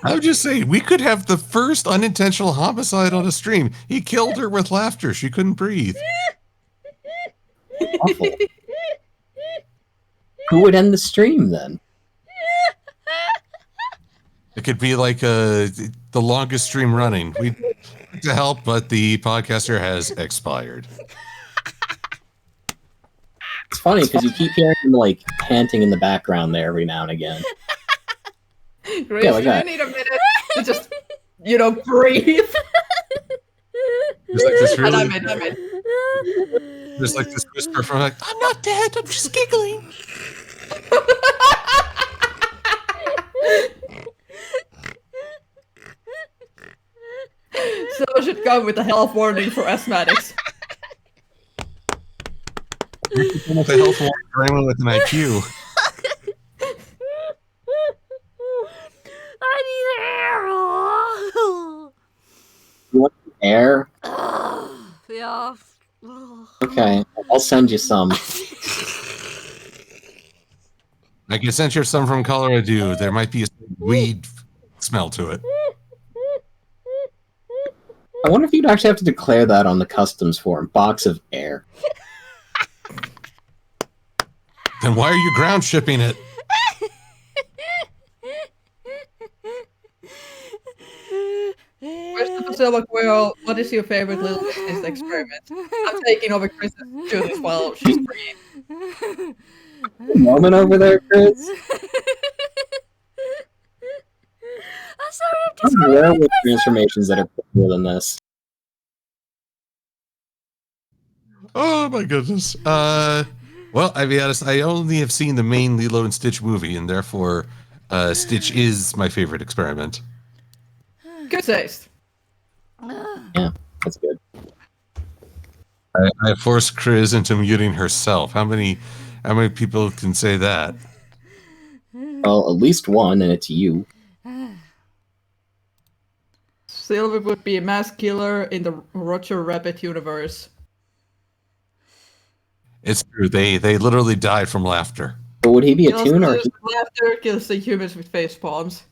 I'm just saying, we could have the first unintentional homicide on a stream. He killed her with laughter. She couldn't breathe. Awful. Who would end the stream then? It could be like the longest stream running. We'd like to help, but the podcaster has expired. It's funny because you keep hearing him like panting in the background there every now and again. Grace, Yeah, like do you that. need a minute to just, breathe? There's like this And I'm really, in. there's like this whisper from like, I'm not dead, I'm just giggling. Someone should come with a health warning for asthmatics. With a health warning for anyone with an IQ. I need air. You want air? Yeah. Okay, I'll send you some. I can sense you're some from Colorado. There might be a weed smell to it. I wonder if you'd actually have to declare that on the customs form. Box of air. Then why are you ground shipping it? First of all, Quill, what is your favorite little business experiment? I'm taking over Chris's students while she's breathing. Moment over there, Chris. I'm sorry, I'm I'm just rare with transformations that are cooler than this. Oh my goodness. Well, I'll be honest, I only have seen the main Lilo and Stitch movie, and therefore Stitch is my favorite experiment. Good taste. Yeah, that's good. I forced Chris into muting herself. How many people can say that? Well, at least one, and it's you. Silver would be a mass killer in the Roger Rabbit universe. It's true. They literally died from laughter. But would he be a Kills tune or? those with laughter, kills the humans with face palms.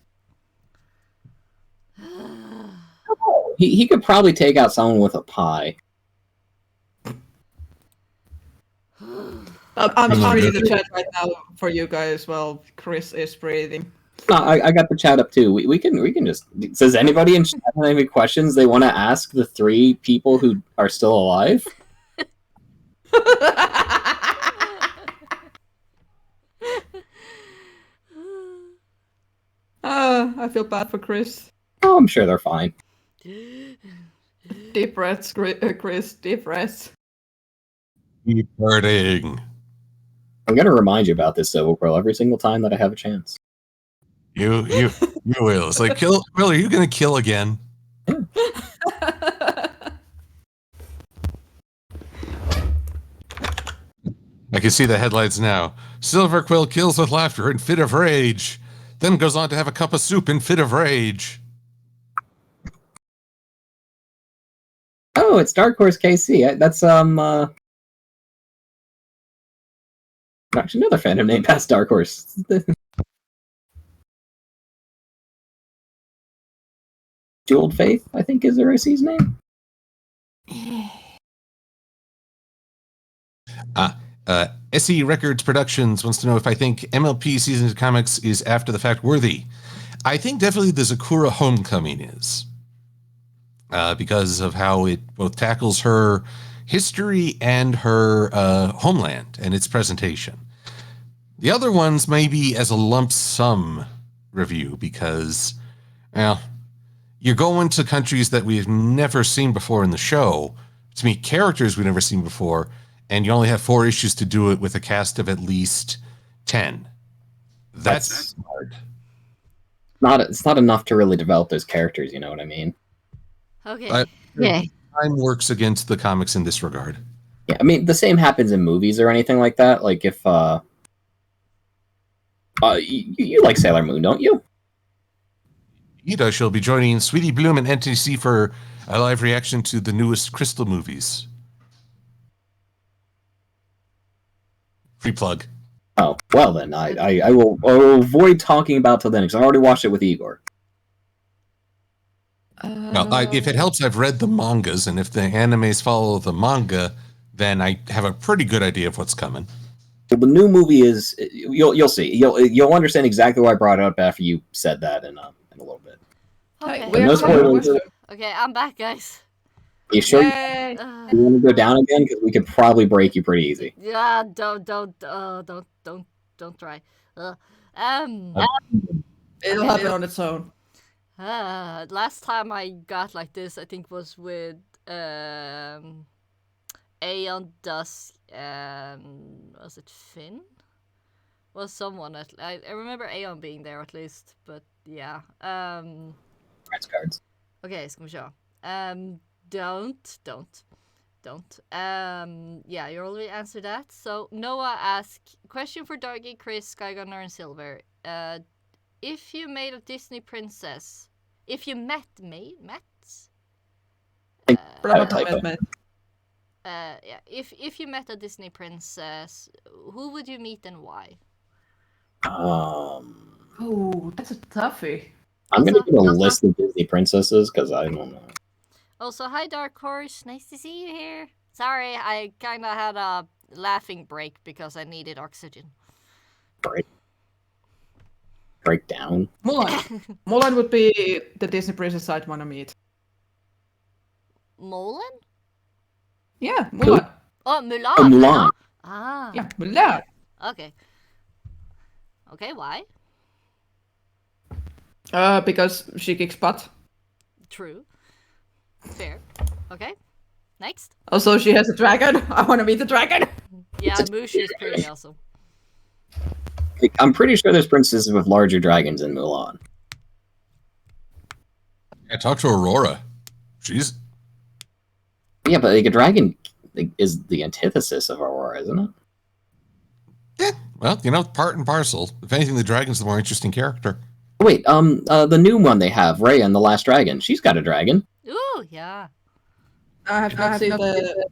He could probably take out someone with a pie. I'm just reading the chat right now for you guys while Chris is breathing. No, I got the chat up too. We can just. Does anybody in chat have any questions they want to ask the three people who are still alive? I feel bad for Chris. Oh, I'm sure they're fine. Deep breaths, Chris. Deep breaths. Keep hurting. I'm gonna remind you about this, Silver Quill, every single time that I have a chance. You will. It's like, Will, are you gonna kill again? I can see the headlights now. Silver Quill kills with laughter in fit of rage, then goes on to have a cup of soup in fit of rage. Oh, it's Dark Horse KC. That's actually another fandom name past Dark Horse. Jeweled Faith, I think is Erisi's name. SE Records Productions wants to know if I think MLP Seasons of Comics is after the fact worthy. I think definitely the Sakura Homecoming is. Because of how it both tackles her history and her homeland and its presentation. The other ones maybe as a lump sum review because, well, you're going to countries that we've never seen before in the show to meet characters we've never seen before, and you only have 4 issues to do it with a cast of at least 10. That's hard. It's not enough to really develop those characters, you know what I mean? Okay. Yeah. Time works against the comics in this regard. Yeah, I mean, the same happens in movies or anything like that. Like if, you like Sailor Moon, don't you? Ida, she'll be joining Sweetie Bloom and NTC for a live reaction to the newest Crystal movies. Free plug. Oh, well then, I will avoid talking about till then, because I already watched it with Igor. Well, if it helps, I've read the mangas, and if the animes follow the manga, then I have a pretty good idea of what's coming. Well, the new movie is you'll see. You'll understand exactly why I brought it up after you said that in a little bit. Okay. No spoilers. Okay, I'm back, guys. Are you sure Yay! you want to go down again? Because we could probably break you pretty easy. Yeah, don't try. It'll happen on its own. Last time I got like this, I think was with Aeon Dusk and was it Finn? Was someone I remember Aeon being there at least, but yeah. Prance cards. Okay, ska vi köra. Don't. Yeah, you already answered that. So Noah asked, question for Dogi, Chris, Skygunner, and Silver. If you made a Disney princess, if you met? Yeah, if you met a Disney princess, who would you meet and why? Oh, that's a toughie. I'm gonna do a list of Disney princesses because I don't know. Also, hi Dark Horse, nice to see you here. Sorry, I kind of had a laughing break because I needed oxygen. Break down. Mulan. Mulan would be the Disney princess I'd want to meet. Mulan? Yeah, Mulan. Oh, Mulan. Oh, Mulan. Ah. Yeah, Mulan. Okay. Okay, why? Because she kicks butt. True. Fair. Okay. Next. Also, she has a dragon. I want to meet the dragon. Yeah, Mushu is pretty awesome. I'm pretty sure there's princesses with larger dragons in Mulan. I talked to Aurora. She's... Yeah, but like a dragon is the antithesis of Aurora, isn't it? Yeah, well, part and parcel. If anything, the dragon's the more interesting character. Wait, the new one they have, Raya and the Last Dragon. She's got a dragon. Ooh, yeah. I have not seen the...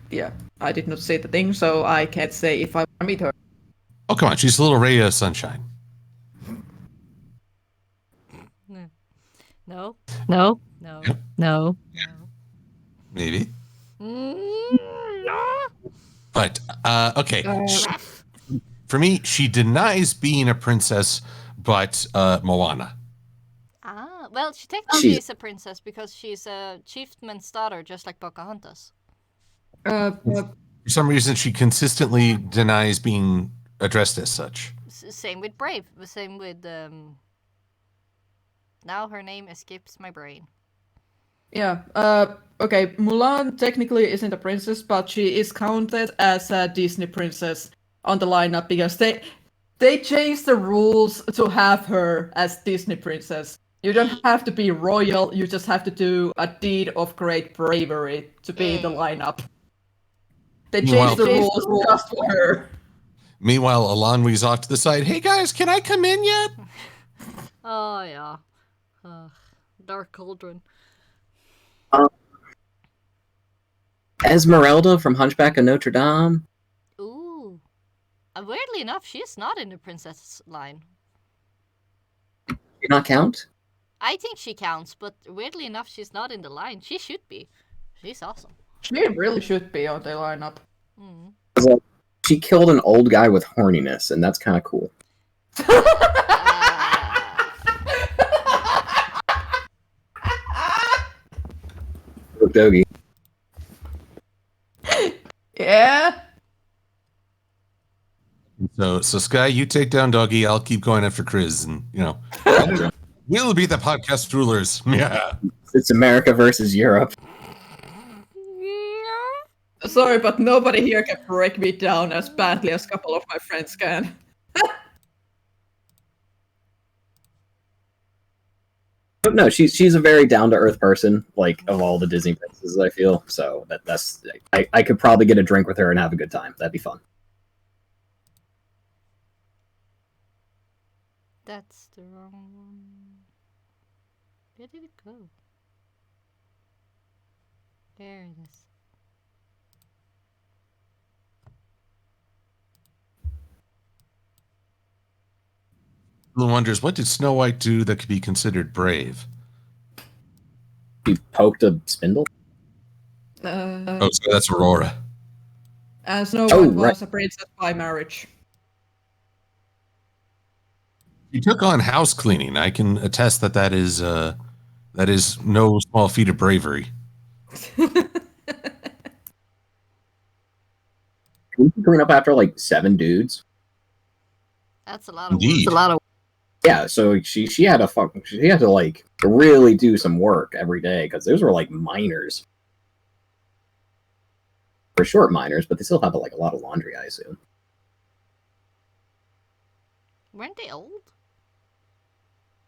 Yeah, I did not see the thing, so I can't say if I want to meet her. Oh, come on. She's a little ray of sunshine. No. Yep. No. Maybe. No. But, okay. For me, she denies being a princess, but Moana. Ah, well, she technically is a princess because she's a chieftain's daughter, just like Pocahontas. For some reason, she consistently denies being addressed as such. Same with Brave. Same with now her name escapes my brain. Yeah. Okay. Mulan technically isn't a princess, but she is counted as a Disney princess on the lineup because they changed the rules to have her as Disney princess. You don't have to be royal. You just have to do a deed of great bravery to be in the lineup. They changed the rules just for her. Meanwhile, Alanwi's off to the side. Hey guys, can I come in yet? Oh yeah, Dark Cauldron. Esmeralda from Hunchback of Notre Dame. Ooh, weirdly enough, she's not in the princess line. Did not count. I think she counts, but weirdly enough, she's not in the line. She should be. She's awesome. She really should be on the lineup. Mm. She killed an old guy with horniness, and that's kind of cool. Dogi. Yeah. So Sky, you take down Doggy. I'll keep going after Chris, and we'll be the podcast rulers. Yeah. It's America versus Europe. Sorry, but nobody here can break me down as badly as a couple of my friends can. But no, she's a very down to earth person. Like of all the Disney princesses, I feel so that's I could probably get a drink with her and have a good time. That'd be fun. That's the wrong one. Where did it go? There it is. Who wonders what did Snow White do that could be considered brave? She poked a spindle. Oh, so that's Aurora. And Snow Oh, White right. was a princess by marriage. She took on house cleaning. I can attest that is no small feat of bravery. Can you clean up after like 7 dudes? That's a lot of Indeed. work. Yeah, so she had to like really do some work every day because those were like minors. For short minors, but they still have like a lot of laundry, I assume. Weren't they old?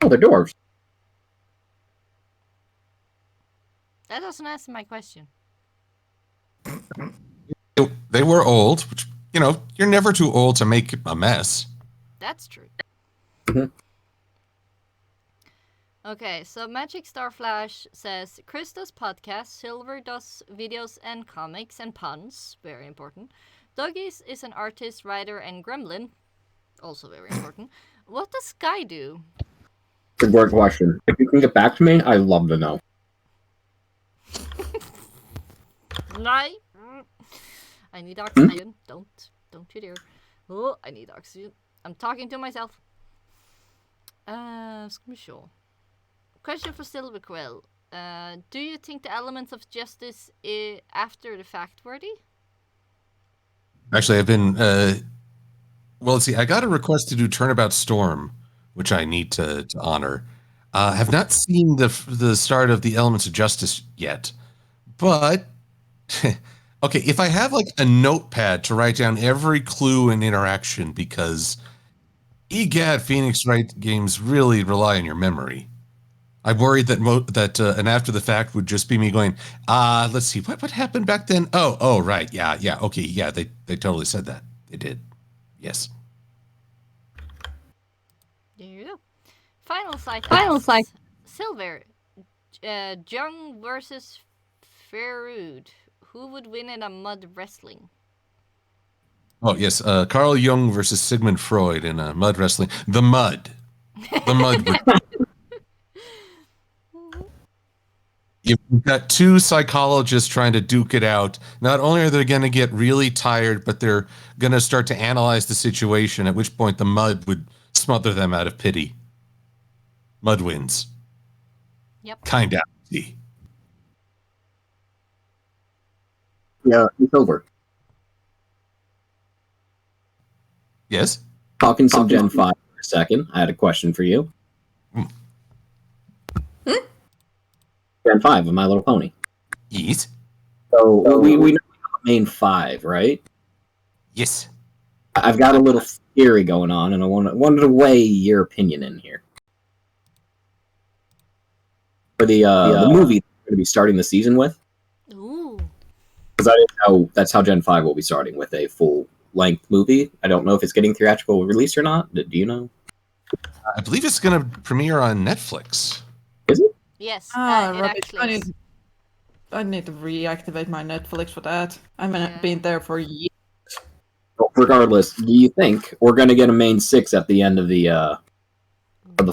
Oh, they're dwarves. That doesn't answer my question. They were old, which, you're never too old to make a mess. That's true. Mhm. Okay, so Magic Star Flash says Chris does podcasts, Silver does videos and comics and puns, very important. Doggies is an artist, writer, and gremlin, also very important. What does Sky do? Good work question. If you can get back to me, I'd love to know. Lie. I need oxygen. Don't you dare. Oh, I need oxygen. I'm talking to myself. Ska vi se. Question for Silver Quill. Do you think the elements of justice after the fact worthy? Actually, I've been well, let's see. I got a request to do Turnabout Storm, which I need to honor. Have not seen the start of the Elements of Justice yet, but okay, if I have like a notepad to write down every clue and interaction, because egad, Phoenix Wright games really rely on your memory. I'm worried that an after the fact would just be me going, let's see, what happened back then? Oh, right, yeah, okay, yeah, they totally said that. They did. Yes. There you go. Final site. Silver. Jung versus Ferud. Who would win in a mud wrestling? Oh, yes, Carl Jung versus Sigmund Freud in mud wrestling. The mud. The mud. You've got 2 psychologists trying to duke it out. Not only are they going to get really tired, but they're going to start to analyze the situation, at which point the mud would smother them out of pity. Mud wins. Yep. Kind of. Yeah, it's over. Yes? Talking some Gen 5 for a second. I had a question for you. Gen 5 of My Little Pony. Yes. So we know we have a main 5, right? Yes. I've got a little theory going on, and I wanted to weigh your opinion in here. For the movie we're going to be starting the season with, Ooh. because that's how Gen 5 will be starting, with a full-length movie. I don't know if it's getting theatrical release or not. Do you know? I believe it's going to premiere on Netflix. Is it? Yes, it Rubbish. actually is. I need to reactivate my Netflix for that. I haven't been there for years. Well, regardless, do you think we're going to get a main 6 at the end of the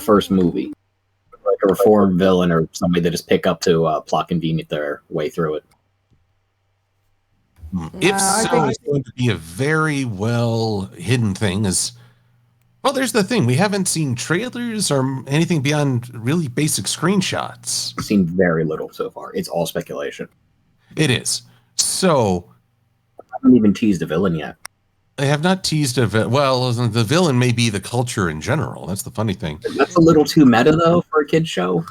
first movie? Like a reformed villain or somebody they just pick up to plot convenient their way through it. If I so, think- it's going to be a very well hidden thing. Well, there's the thing. We haven't seen trailers or anything beyond really basic screenshots. I've seen very little so far. It's all speculation. It is. So I haven't even teased a villain yet. they have not teased well, the villain may be the culture in general. That's the funny thing. That's a little too meta, though, for a kid's show.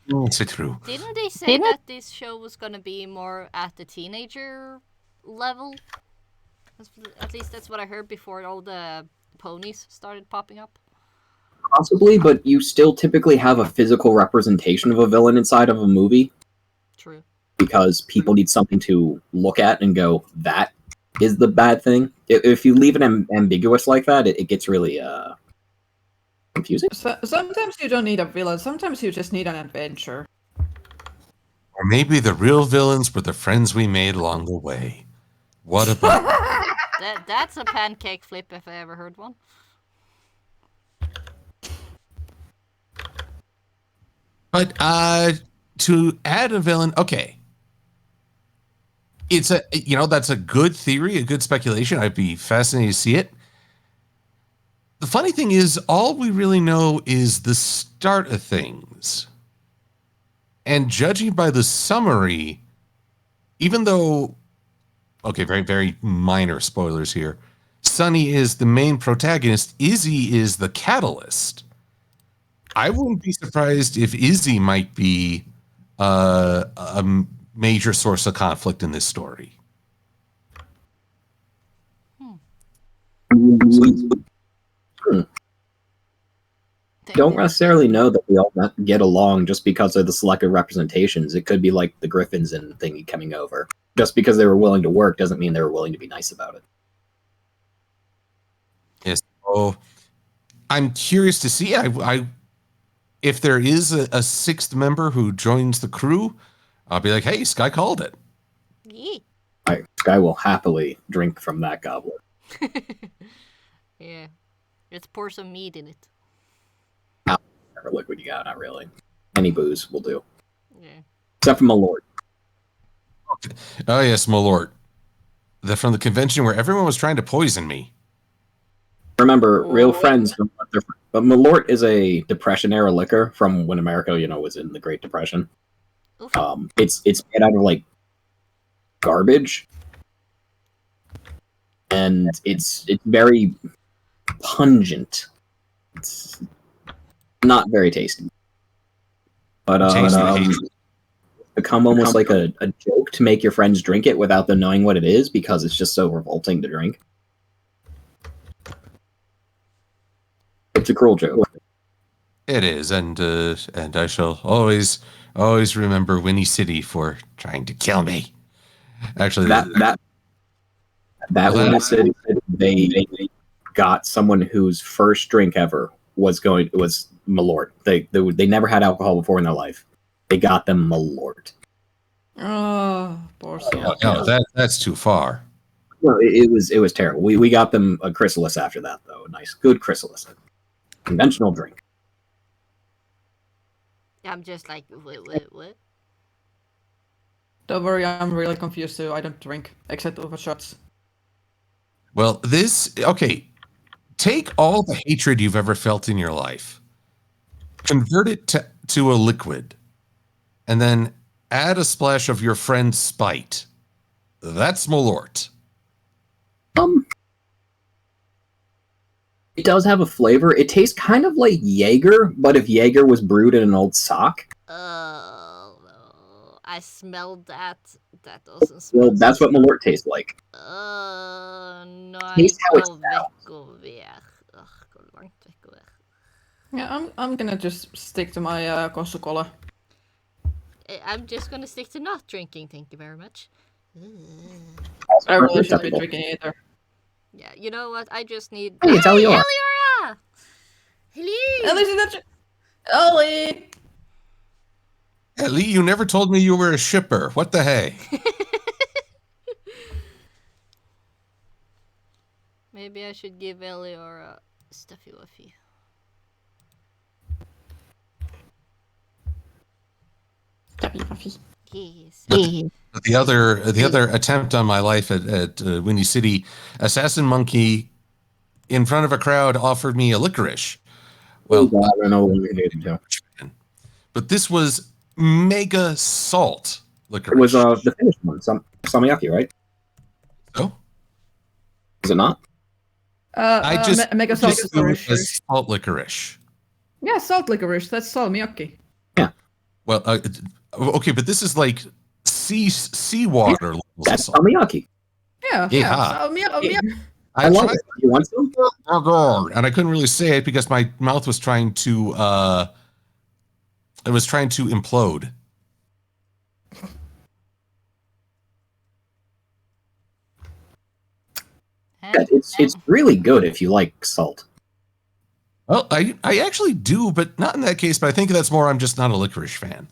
It's true. Didn't they say that this show was gonna be more at the teenager level? At least that's what I heard before all the ponies started popping up. Possibly, but you still typically have a physical representation of a villain inside of a movie. True. Because people need something to look at and go, that is the bad thing. If you leave it ambiguous like that, it gets really confusing. Sometimes you don't need a villain. Sometimes you just need an adventure. Or maybe the real villains were the friends we made along the way. What about... That's a pancake flip if I ever heard one. But to add a villain, okay. It's that's a good theory, a good speculation. I'd be fascinated to see it. The funny thing is, all we really know is the start of things. And judging by the summary, even though, okay, very, very minor spoilers here, Sunny is the main protagonist, Izzy is the catalyst. I wouldn't be surprised if Izzy might be a major source of conflict in this story. Don't necessarily know that we all get along just because of the selected representations. It could be like the Griffins and thingy coming over. Just because they were willing to work doesn't mean they were willing to be nice about it. Yes. So I'm curious to see. I if there is a sixth member who joins the crew, I'll be like, hey, Sky called it. Yeah. Sky will happily drink from that goblet. Yeah. Let's pour some meat in it. Whatever liquid you got, not really. Any booze will do. Yeah. Except for my lord. Oh, yes, my lord. From the convention where everyone was trying to poison me. Remember, real friends don't let their friends. But Malort is a Depression era liquor from when America, was in the Great Depression. Oof. It's made out of like garbage, and it's very pungent. It's not very tasty, but become almost like a joke to make your friends drink it without them knowing what it is because it's just so revolting to drink. It's a cruel joke. It is, and I shall always remember Winnie City for trying to kill me. Actually, that Winnie City, they got someone whose first drink ever was Malort. They never had alcohol before in their life. They got them Malort. Oh, poor soul. no, that's too far. No, it was terrible. We got them a chrysalis after that though. A nice, good chrysalis. Conventional drink. I'm just like, what? Don't worry, I'm really confused too. I don't drink except over shots. Well, take all the hatred you've ever felt in your life, convert it to a liquid, and then add a splash of your friend's spite. That's Malort. It does have a flavor. It tastes kind of like Jaeger, but if Jaeger was brewed in an old sock. Oh, no. I smelled that. That doesn't smell. Well, that's what Malort tastes like. No, Taste how it gå weg. Ugh, gå långt väck och weg. Yeah, I'm gonna just stick to my Coca-Cola. I'm just gonna stick to not drinking, thank you very much. I really should be drinking either. Yeah, you know what? I just need. Hey, it's Eliyora. Eliyora! Hello! Ellie! Ellie, you never told me you were a shipper. What the hey? Maybe I should give Eliyora Stuffy Wuffy. Yes. But the other attempt on my life at Windy City, Assassin Monkey, in front of a crowd, offered me a licorice. Well, I don't know what we needed to. but this was mega salt licorice. It was the finished one, Samiyaki, right? Oh, Is it not? I just mega salt licorice. as salt licorice. Yeah, salt licorice. That's salmiakki. Well, okay, but this is like seawater levels of That's salt. Samiyaki. Yeah. Salmiakki. I love it. You want some? And I couldn't really say it because my mouth was trying to it was trying to implode. Yeah, it's really good if you like salt. Well, I actually do, but not in that case. But I think that's more I'm just not a licorice fan.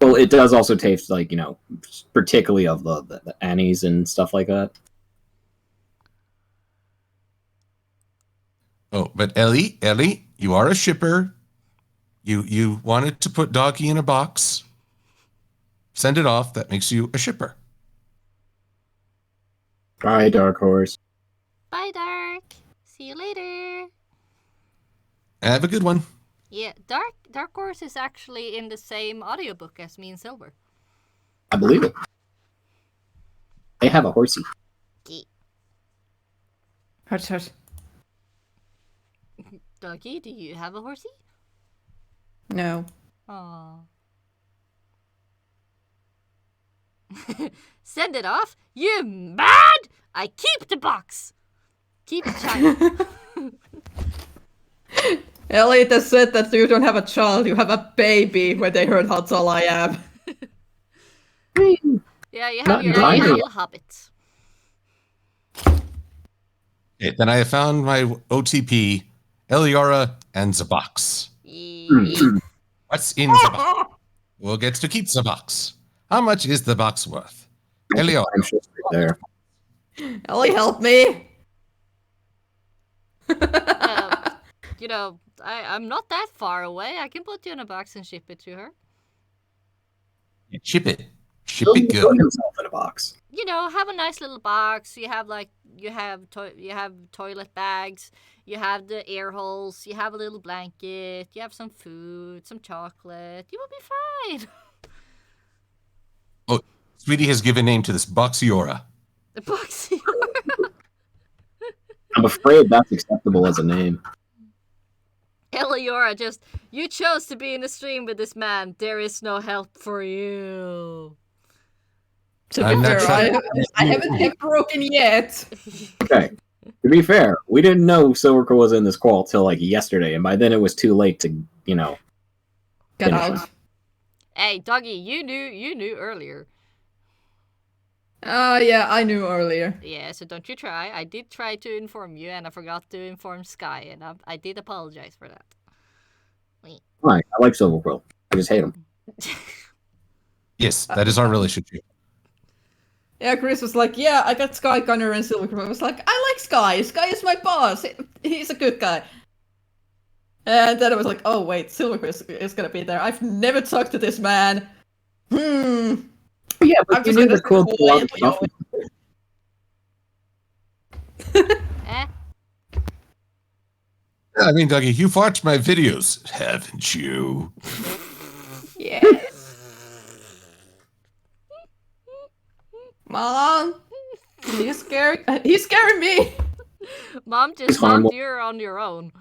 Well, it does also taste like, particularly of the anise and stuff like that. Oh, but Ellie, you are a shipper. You wanted to put Doggy in a box. Send it off. That makes you a shipper. Bye, Dark Horse. Bye, Dark. See you later. Have a good one. Yeah, Dark Horse is actually in the same audiobook as me and Silver. I believe it. They have a horsey. Hush. Doggy, do you have a horsey? No. Aww. Send it off? You mad? I keep the box. Keep the child. Elliot has said that you don't have a child, you have a baby when they heard how tall I am. Yeah, you have Not your entirely. little hobbits. Okay, then I have found my OTP, Eliyora, and the box. Yeah. What's in the box? Who gets to keep the box? How much is the box worth? Eliyora. I'm sure it's right there. Ellie, help me! I'm not that far away. I can put you in a box and ship it to her. Ship it. Ship He'll it put good. himself in a box. Have a nice little box. You have toilet bags. You have the air holes. You have a little blanket. You have some food, some chocolate. You will be fine. Oh, Sweetie has given name to this Boxiora. The box. I'm afraid that's acceptable as a name. Eliyora, you chose to be in the stream with this man. There is no help for you. To I'm be not fair, sure. I haven't been broken yet. Okay. To be fair, we didn't know Silver Quill was in this call till like yesterday, and by then it was too late to, Get finish out. Hey, Doggy, you knew earlier. Yeah, I knew earlier. Yeah, so don't you try. I did try to inform you, and I forgot to inform Sky, and I did apologize for that. Right, I like Silver Quill. I just hate him. Yes, that is our relationship. Yeah, Chris was like, yeah, I got Skygunner and Silver Quill. I was like, I like Sky. Sky is my boss. He's a good guy. And then I was like, oh wait, Silver Quill is gonna be there. I've never talked to this man. Yeah, but I'm you just knew gonna the Quill say pull out quietly, stuff. Eh? I mean, Dougie, you've watched my videos, haven't you? Yes. Mom, he's scaring me. Mom just thought you're on your own.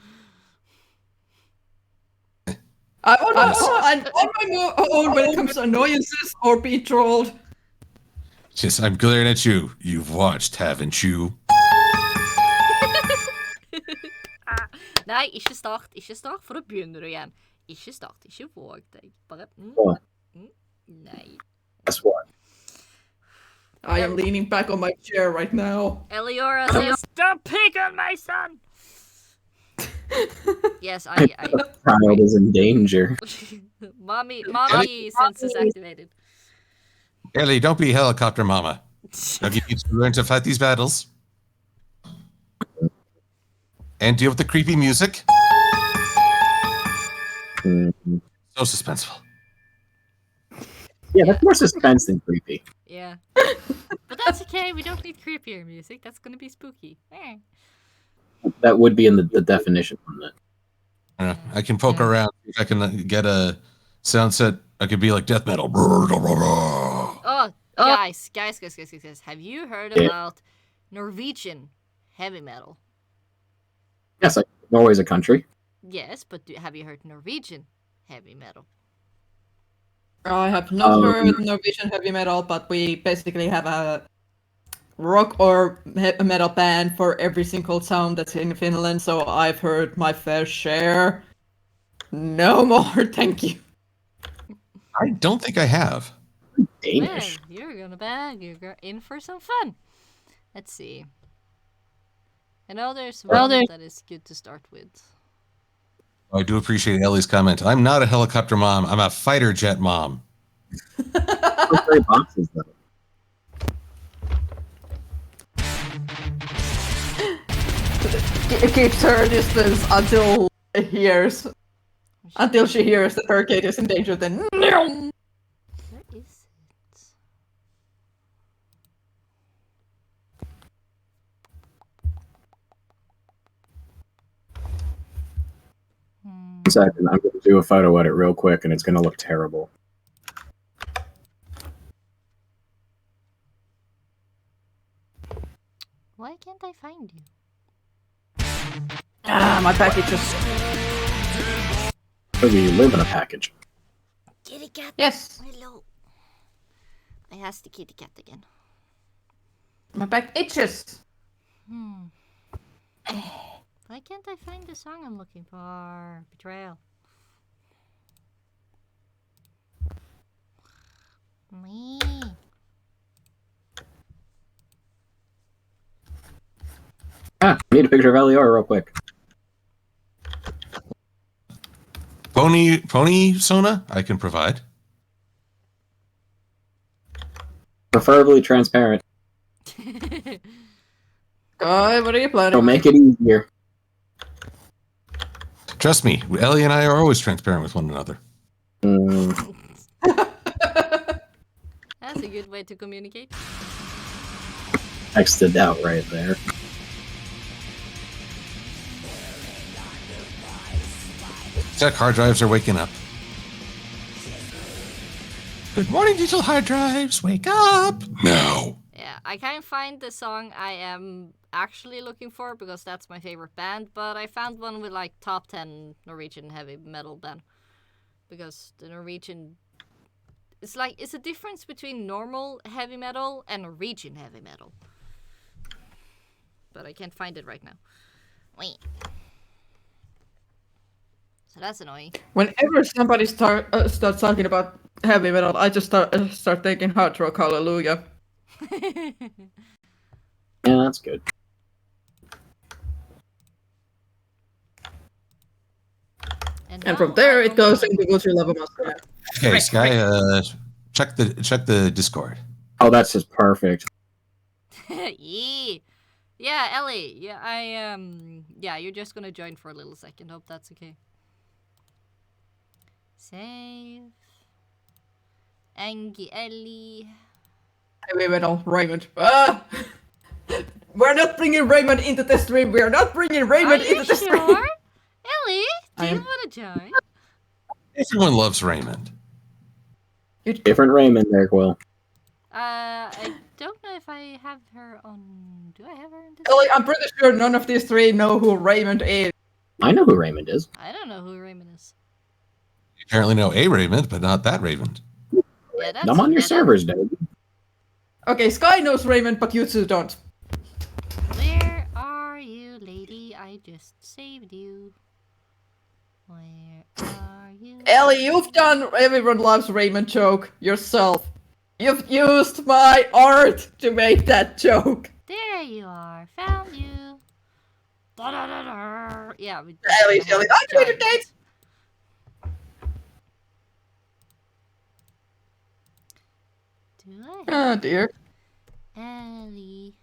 I'm on my own when it comes to annoyances or being trolled. Just, I'm glaring at you. You've watched, haven't you? Nei, ikke start for da begynner du igjen. Ikke start, ikke våg deg. Bare Nei. Guess what? I am leaning back on my chair right now. Eliyora says, "Don't pick on my son." Yes, I Child is in danger. Mommy senses activated. Ellie, don't be helicopter mama. Dougie needs to learn to fight these battles. And deal with the creepy music. So suspenseful. Yeah, that's more suspense than creepy. Yeah. But that's okay. We don't need creepier music. That's gonna be spooky. Eh. That would be in the definition on that. I can poke Yeah. around if I can get a sound set. I could be like death metal. Oh, guys. Have you heard Yeah. about Norwegian heavy metal? Yes, Norway's a country. Yes, but have you heard Norwegian heavy metal? I have not heard Norwegian heavy metal, but we basically have a rock or metal band for every single town that's in Finland, so I've heard my fair share. No more, thank you. I don't think I have. Danish. Well, you're gonna bag. You're in for some fun. Let's see. I know there's one that is good to start with. I do appreciate Ellie's comment. I'm not a helicopter mom. I'm a fighter jet mom. Three boxes though. It keeps her distance until she hears that her kid is in danger, then Where is it? One second, I'm going to do a photo edit real quick, and it's going to look terrible. Why can't I find you? my package is... So you live in a package. Kitty cat. Yes, Hello. I asked the kitty cat again. my back itches. Why can't I find the song I'm looking for? Betrayal. Me. I need a picture of Eliyora real quick. Pony Sona, I can provide. Preferably transparent. God, what are you planning? It'll make it easier. Trust me, Ellie and I are always transparent with one another. That's a good way to communicate. X'd out right there. Tech hard drives are waking up. Good morning, digital hard drives. Wake up now. Yeah, I can't find the song I am actually looking for because that's my favorite band, but I found one with like top 10 Norwegian heavy metal band. Because the Norwegian... It's a difference between normal heavy metal and Norwegian heavy metal. But I can't find it right now. Wait. So that's annoying. Whenever somebody starts talking about heavy metal, I just start thinking hard rock, hallelujah. Yeah, that's good. And from there it goes into Gucci Lava Master. Okay, Sky, check the Discord. Oh, that's just perfect. Yeah, Ellie. Yeah, yeah, you're just gonna join for a little second. Hope that's okay. Save. Angie Ellie. Heavy metal, Raymond. We're not bringing Raymond into the stream. We are not bringing Raymond Are you into the sure? stream. Ellie, do you want to join? Everyone loves Raymond. Different Raymond there, Quill. I don't know if I have her on. Do I have her in this? Ellie, I'm pretty sure none of these three know who Raymond is. I know who Raymond is. I don't know who Raymond is. You apparently know a Raymond, but not that Raymond. Yeah, that's I'm on your better. servers, dude. Okay, Sky knows Raymond, but you two don't. Where are you, lady? I just saved you. Where are you? Ellie, you've done everyone loves Raymond joke yourself. You've used my art to make that joke. There you are. Found you. Da-da-da-da. Yeah, we Ellie, I made a date. Do I have Oh dear. Ellie?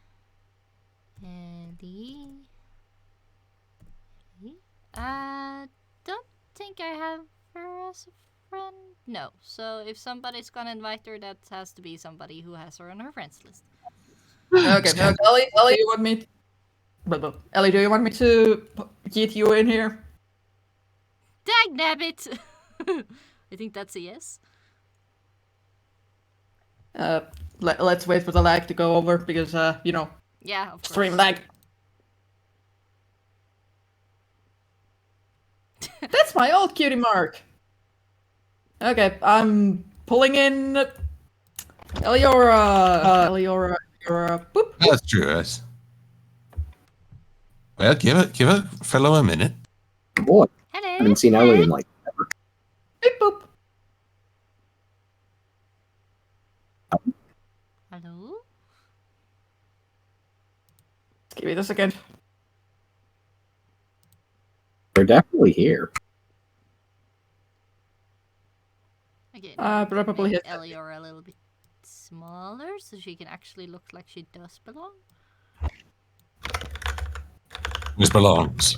I don't think I have her as a friend? No. So if somebody's gonna invite her, that has to be somebody who has her on her friends list. Okay, Ellie, do you want me? Ellie, do you want me to get you in here? Dag nabbit! I think that's a yes. Let's wait for the lag to go over because you know, Yeah, of course. stream lag. That's my old cutie mark. Okay, I'm pulling in Eliyora, boop. That's true. Well, give a fellow a minute. Boy, I Hello. haven't seen Ellie in like ever. Beep boop. Hello? Give me a second. They're definitely here. Okay, probably make hit Eliyora a little bit smaller so she can actually look like she does belong. This belongs.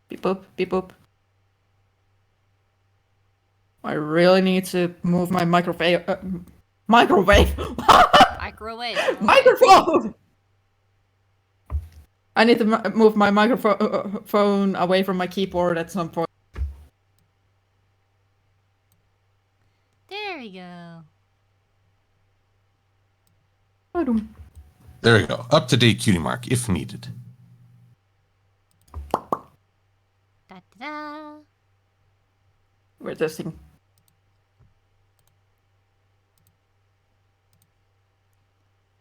Beep boop, beep boop. I really need to move my microwave. Microwave. Microwave. Okay. Microphone. I need to move my microphone away from my keyboard at some point. There we go. There we go. Up to date cutie mark if needed. Da da da. We're testing.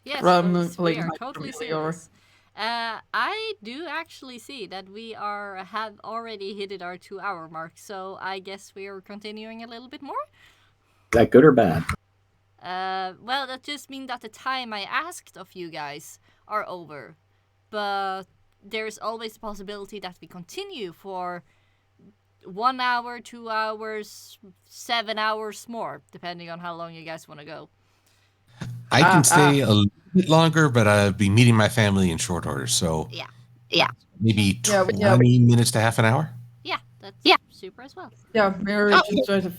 Yes, From, folks, we like, are my totally Eliyora. serious. I do actually see that we have already hit our 2-hour mark, so I guess we are continuing a little bit more. Is that good or bad? Well, that just means that the time I asked of you guys are over, but there's always the possibility that we continue for 1 hour, 2 hours, 7 hours more, depending on how long you guys want to go. I can stay a little bit longer, but I'll be meeting my family in short order. So Yeah. maybe Yeah, 20 minutes to half an hour. Yeah, that's super as well. Yeah, we're just sort of.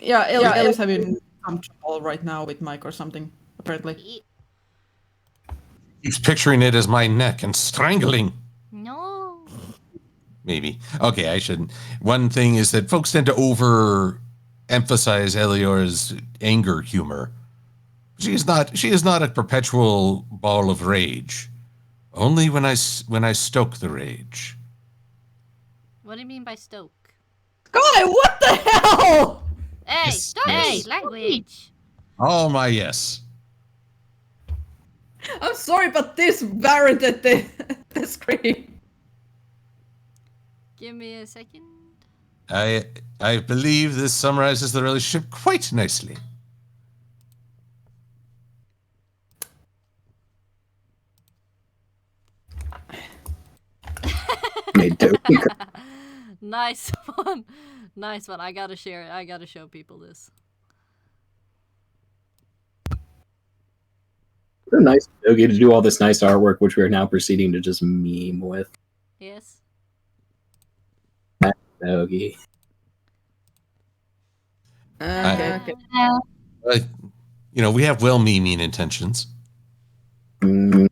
Yeah, Ellie's having some trouble right now with Mike or something, apparently. He's picturing it as my neck and strangling. No. Maybe. Okay, I shouldn't. One thing is that folks tend to overemphasize Eliora's anger humor. She is not a perpetual ball of rage. Only when I stoke the rage. What do you mean by stoke? Guy, what the hell? Hey, Yes, hey, yes. language. Oh my yes. I'm sorry, but this warranted the screen. Give me a second. I believe this summarizes the relationship quite nicely. Nice one. Nice one. I gotta share it. I gotta show people this. We're nice Dogi to do all this nice artwork, which we're now proceeding to just meme with. Yes. Dogi. Okay. We have well-meaning intentions. Mm,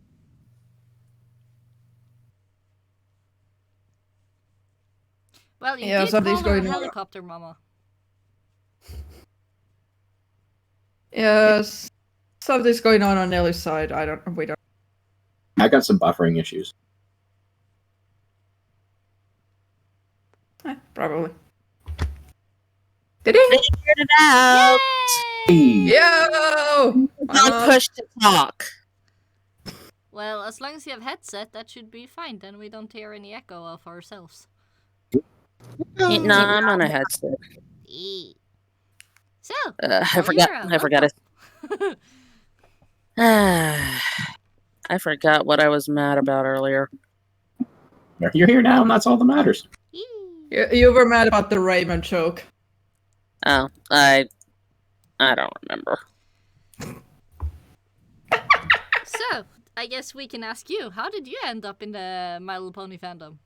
Well, you Yeah, did something's call her a going on. helicopter mama. Yes. Something's going on Ellie's side. We don't. I got some buffering issues. Probably. Figured it out. Yay! Yo! Not push to talk. Well, as long as you have headset, that should be fine. Then we don't hear any echo of ourselves. No, I'm on a headset. So, I forgot. Eliyora, I forgot it. welcome. I forgot what I was mad about earlier. You're here now, and that's all that matters. You were mad about the Raymond joke. Oh, I don't remember. So, I guess we can ask you, how did you end up in the My Little Pony fandom?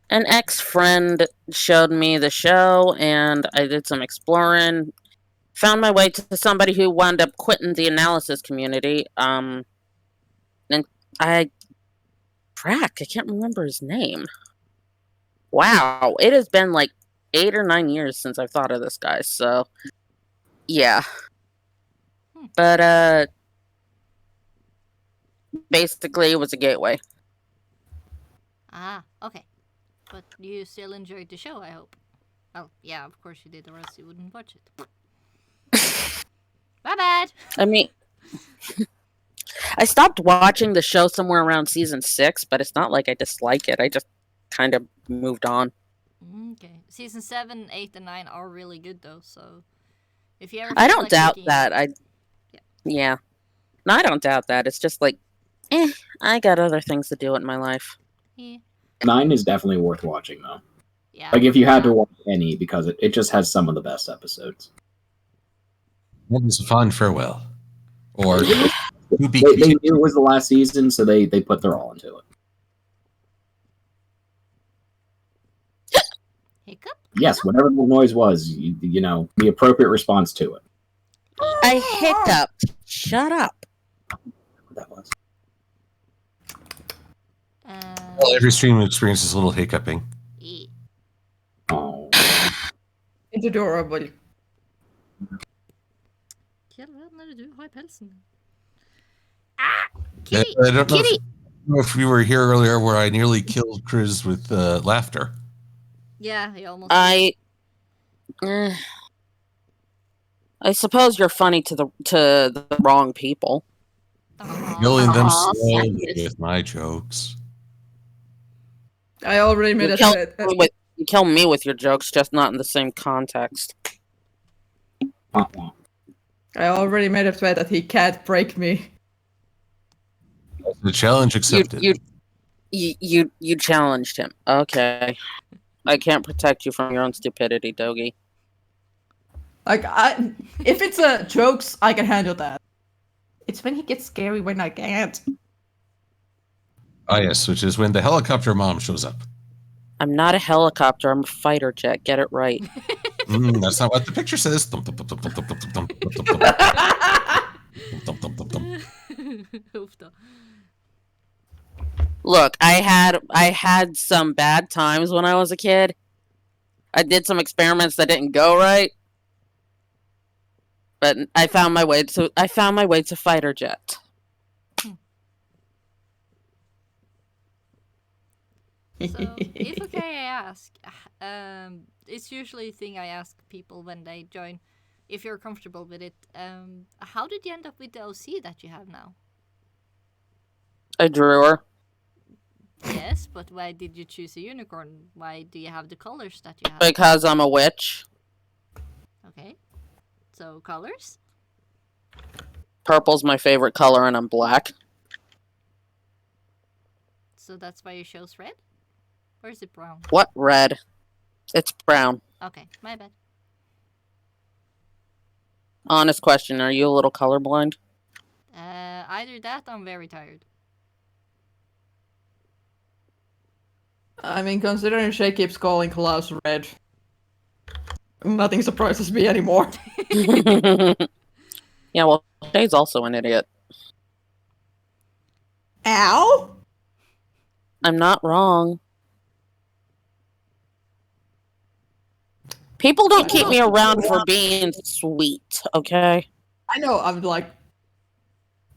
An ex-friend showed me the show, and I did some exploring. Found my way to somebody who wound up quitting the analysis community. And I can't remember his name. Wow, it has been like 8 or 9 years since I've thought of this guy, so yeah. But basically it was a gateway. Ah, okay. But you still enjoyed the show, I hope. Well, yeah, of course you did, or else you wouldn't watch it. My bad! I mean, I stopped watching the show somewhere around season 6, but it's not like I dislike it. I just kind of moved on. Okay. Season 7, 8, and 9 are really good, though, so... If you ever I feel don't like doubt looking that. at it- Yeah. No, I don't doubt that. It's just like, I got other things to do in my life. Yeah. 9 is definitely worth watching, though. Yeah. Like, if you had to watch any, because it just has some of the best episodes. It was a fond farewell. Or to be They knew it was the last season, so they put their all into it. Hiccup? Yes, whatever the noise was, you know, the appropriate response to it. I hiccuped. Shut up. That was. Well, every stream experiences a little hiccuping. Yeah. Oh. It's adorable. Hva er det du har i pelsen? Ah! Kitty! I don't know Kitty! if you were here earlier where I nearly killed Chris with laughter. Yeah, he almost... I suppose you're funny to the wrong people. Killing them Aw. slowly with my jokes. I already made You a kill, threat. you kill me with your jokes, just not in the same context. I already made a threat that he can't break me. The challenge accepted. You challenged him. Okay. I can't protect you from your own stupidity, Dogi. Like, if it's jokes, I can handle that. It's when he gets scary when I can't. Ah, yes, which is when the helicopter mom shows up. I'm not a helicopter, I'm a fighter jet. Get it right. That's not what the picture says. Thump, thump, thump, thump, thump, thump, thump, thump, thump, thump, thump, thump, thump, thump. Uff da. Look, I had some bad times when I was a kid. I did some experiments that didn't go right. But I found my way to fighter jet. So, if okay, I ask, it's usually a thing I ask people when they join, if you're comfortable with it, how did you end up with the OC that you have now? I drew her. Yes, but why did you choose a unicorn? Why do you have the colors that you have? Because I'm a witch. Okay, so colors? Purple's my favorite color and I'm black. So that's why you chose red? Or is it brown? What red? It's brown. Okay, my bad. Honest question, are you a little colorblind? Either that or I'm very tired. I mean, considering Shay keeps calling Klaus red, nothing surprises me anymore. Yeah, well, Shay's also an idiot. Ow! I'm not wrong. People don't keep me around for being sweet, okay? I know. I'm like,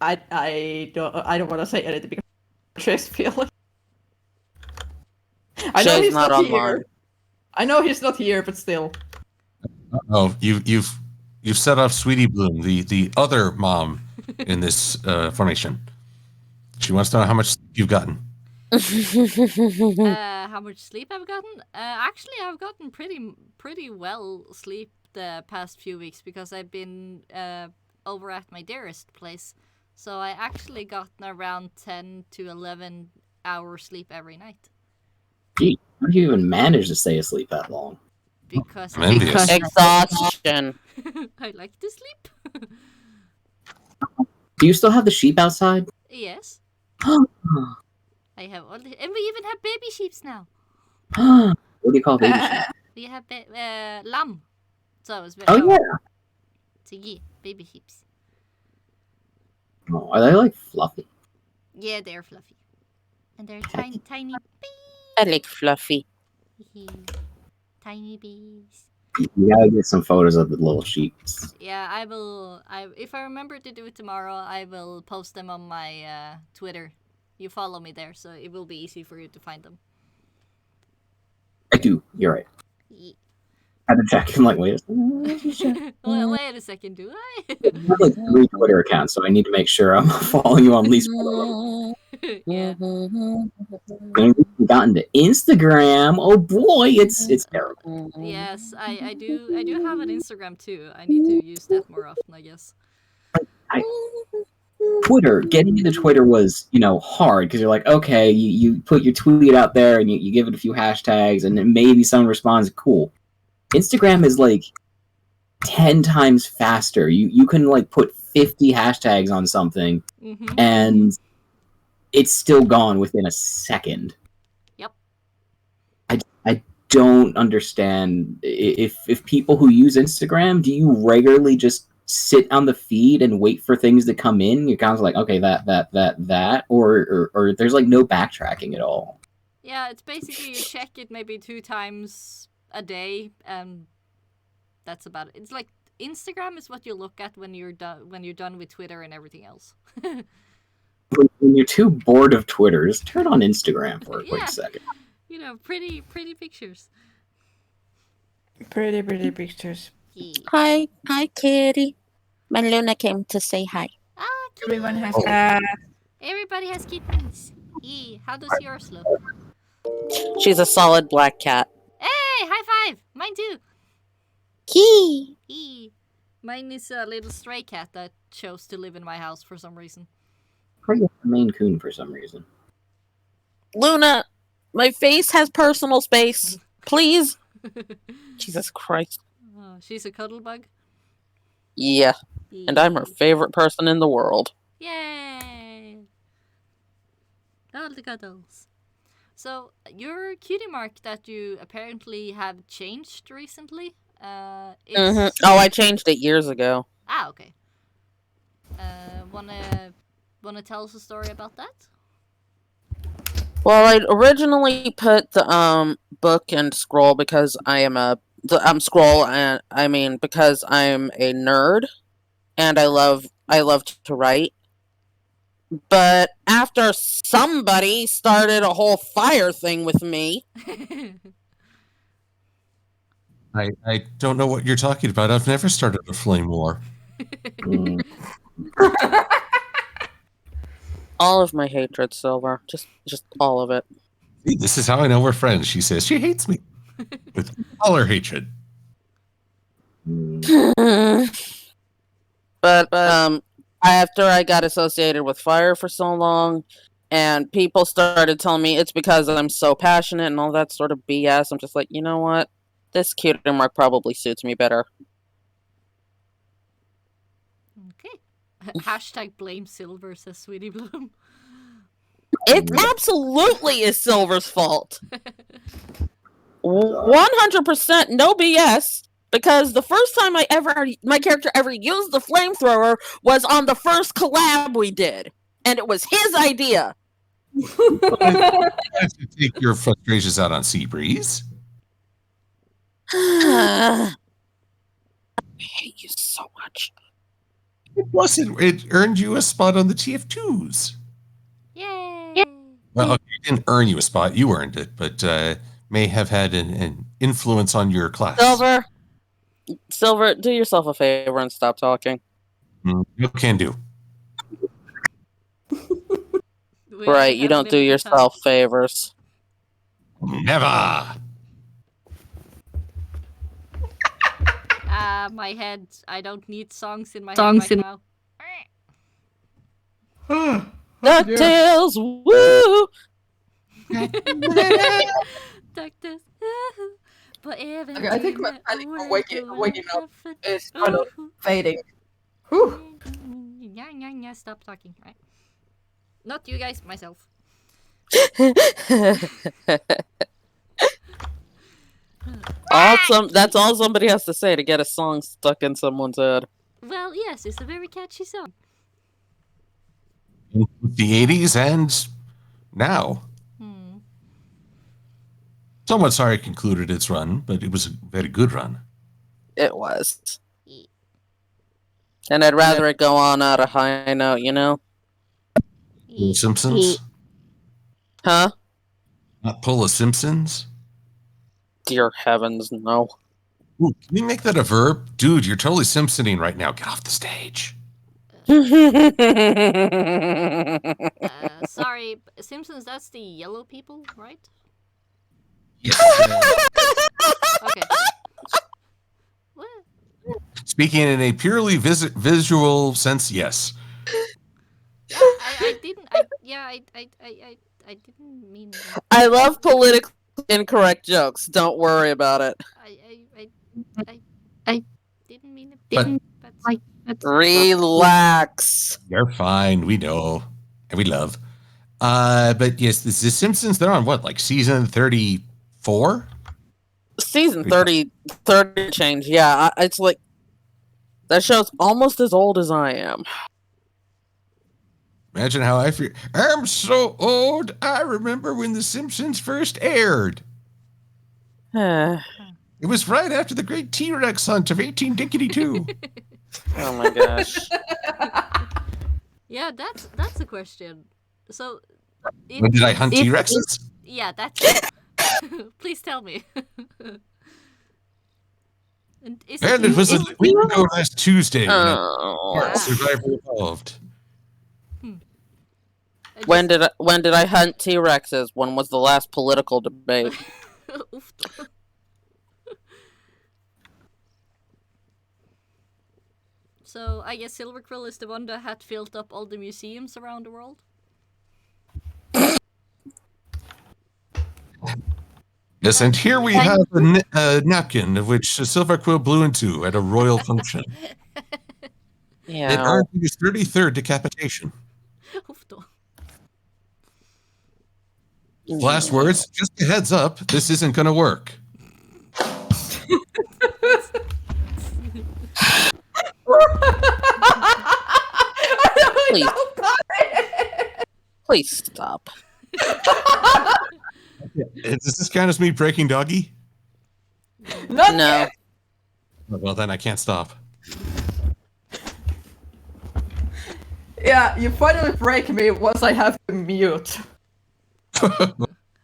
I don't want to say anything because Shay's feeling. I know Shay's he's not not online. here. I know he's not here, but still. Oh, you've set off Sweetie Bloom, the other mom in this formation. She wants to know how much you've gotten. How much sleep I've gotten? Actually, I've gotten pretty well sleep the past few weeks because I've been over at my dearest place. So I actually gotten around 10 to 11 hours sleep every night. Gee, how do you even manage to stay asleep that long? Because I'm envious. Exhaustion. I like to sleep. Do you still have the sheep outside? Yes. I have all and we even have baby sheeps now. What do you call baby sheep? We have lamb. So it's Oh yeah. Sige, baby sheeps. Oh, are they like fluffy? Yeah, they're fluffy. And they're tiny, tiny I like fluffy. bees. Tiny bees. You gotta get some photos of the little sheeps. Yeah, I will. If I remember to do it tomorrow, I will post them on my Twitter. You follow me there, so it will be easy for you to find them. I do. You're right. Ye- I had to check. I'm like, wait a second. Well, wait a second, do I? I have like 3 Twitter accounts, so I need to make sure I'm following you on at least one of them. Yeah. And we've gotten to Instagram. Oh boy, it's terrible. Yes, I do have an Instagram too. I need to use that more often, I guess. Twitter, getting into Twitter was, hard because you're like, okay, you put your tweet out there and you give it a few hashtags and then maybe someone responds, cool. Instagram is like 10 times faster. You can like put 50 hashtags on something and it's still gone within a second. Yep. I don't understand if people who use Instagram, do you regularly just sit on the feed and wait for things to come in? You're kind of like, okay, that, or there's like no backtracking at all. Yeah, it's basically you check it maybe 2 times a day, and that's about it. It's like Instagram is what you look at when you're done with Twitter and everything else. When you're too bored of Twitter, just turn on Instagram for a quick second. Pretty pictures. Pretty pictures. Yeah. Hi, kitty. My Luna came to say hi. Ah, Everyone has everybody has kittens. How does yours look? She's a solid black cat. Hey, high five! Mine too. Key. Mine is a little stray cat that chose to live in my house for some reason. Probably a Maine Coon for some reason. Luna, my face has personal space. Please. Jesus Christ. Oh, she's a cuddle bug. Yeah, and I'm her favorite person in the world. Yay! All the cuddles. So, your cutie mark that you apparently have changed recently, Oh, I changed it years ago. Ah, okay. Wanna tell us a story about that? Well, I originally put the book and scroll because I am scroll, and I mean because I'm a nerd and I love to write. But after somebody started a whole fire thing with me, I don't know what you're talking about. I've never started a flame war. all of my hatred, Silver, just all of it. See, this is how I know we're friends. She says she hates me with all her hatred. But after I got associated with fire for so long, and people started telling me it's because I'm so passionate and all that sort of BS, I'm just like, you know what? This cutie mark probably suits me better. Okay. Hashtag blame Silver, says Sweetie Bloom. It absolutely is Silver's fault. 100% no BS. Because the first time my character ever used the flamethrower was on the first collab we did, and it was his idea. You have to take your frustrations out on Seabreeze. I hate you so much. It earned you a spot on the TF2s. Yay! Well, it didn't earn you a spot. You earned it, but may have had an influence on your class. Silver, do yourself a favor and stop talking. You can do. Right, you don't do yourself favors. Never. My head. I don't need songs in my head right now. DuckTales, woo! DuckTales, but even Okay, I think my panic for waking up is kind of fading. Whew. Yeah, stop talking, right? Not you guys, myself. Awesome. That's all somebody has to say to get a song stuck in someone's head. Well, yes, it's a very catchy song. The 80s and now. Hmm. Somewhat sorry it concluded its run, but it was a very good run. It was. Ye- And I'd rather it go on at a high note, you know? The ye- Simpsons? Huh? Not pull a Simpsons? Dear heavens, no. Ooh, can you make that a verb? Dude, you're totally Simpsoning right now. Get off the stage. Sorry, Simpsons, that's the yellow people, right? Yes. Okay. What? Speaking in a purely visual sense, yes. I didn't. I didn't mean. I love politically incorrect jokes. Don't worry about it. I didn't mean it. But- Relax. You're fine. We know. And we love. But yes, the Simpsons, they're on what, like season 34? Season 30 change. Yeah, it's like that show's almost as old as I am. Imagine how I feel. I'm so old. I remember when The Simpsons first aired. Oh It was right after the great T-Rex hunt of 18-2. my gosh. Yeah, that's a question. So, When did I hunt T-Rexes? yeah, that's it. Please tell me. And And it was a week ago last Tuesday when Oh. Survivor evolved. When did I hunt T-Rexes? When was the last political debate? So I guess Silver Quill is the one that had filled up all the museums around the world. Yes, and here we have a napkin of which Silver Quill blew into at a royal function. It Yeah. earned his 33rd decapitation. Last words, just a heads up, this isn't going to work. Please. Please stop. Does this count as me breaking Doggy? Not No. yet. Well, then I can't stop. Yeah, you finally break me once I have to mute.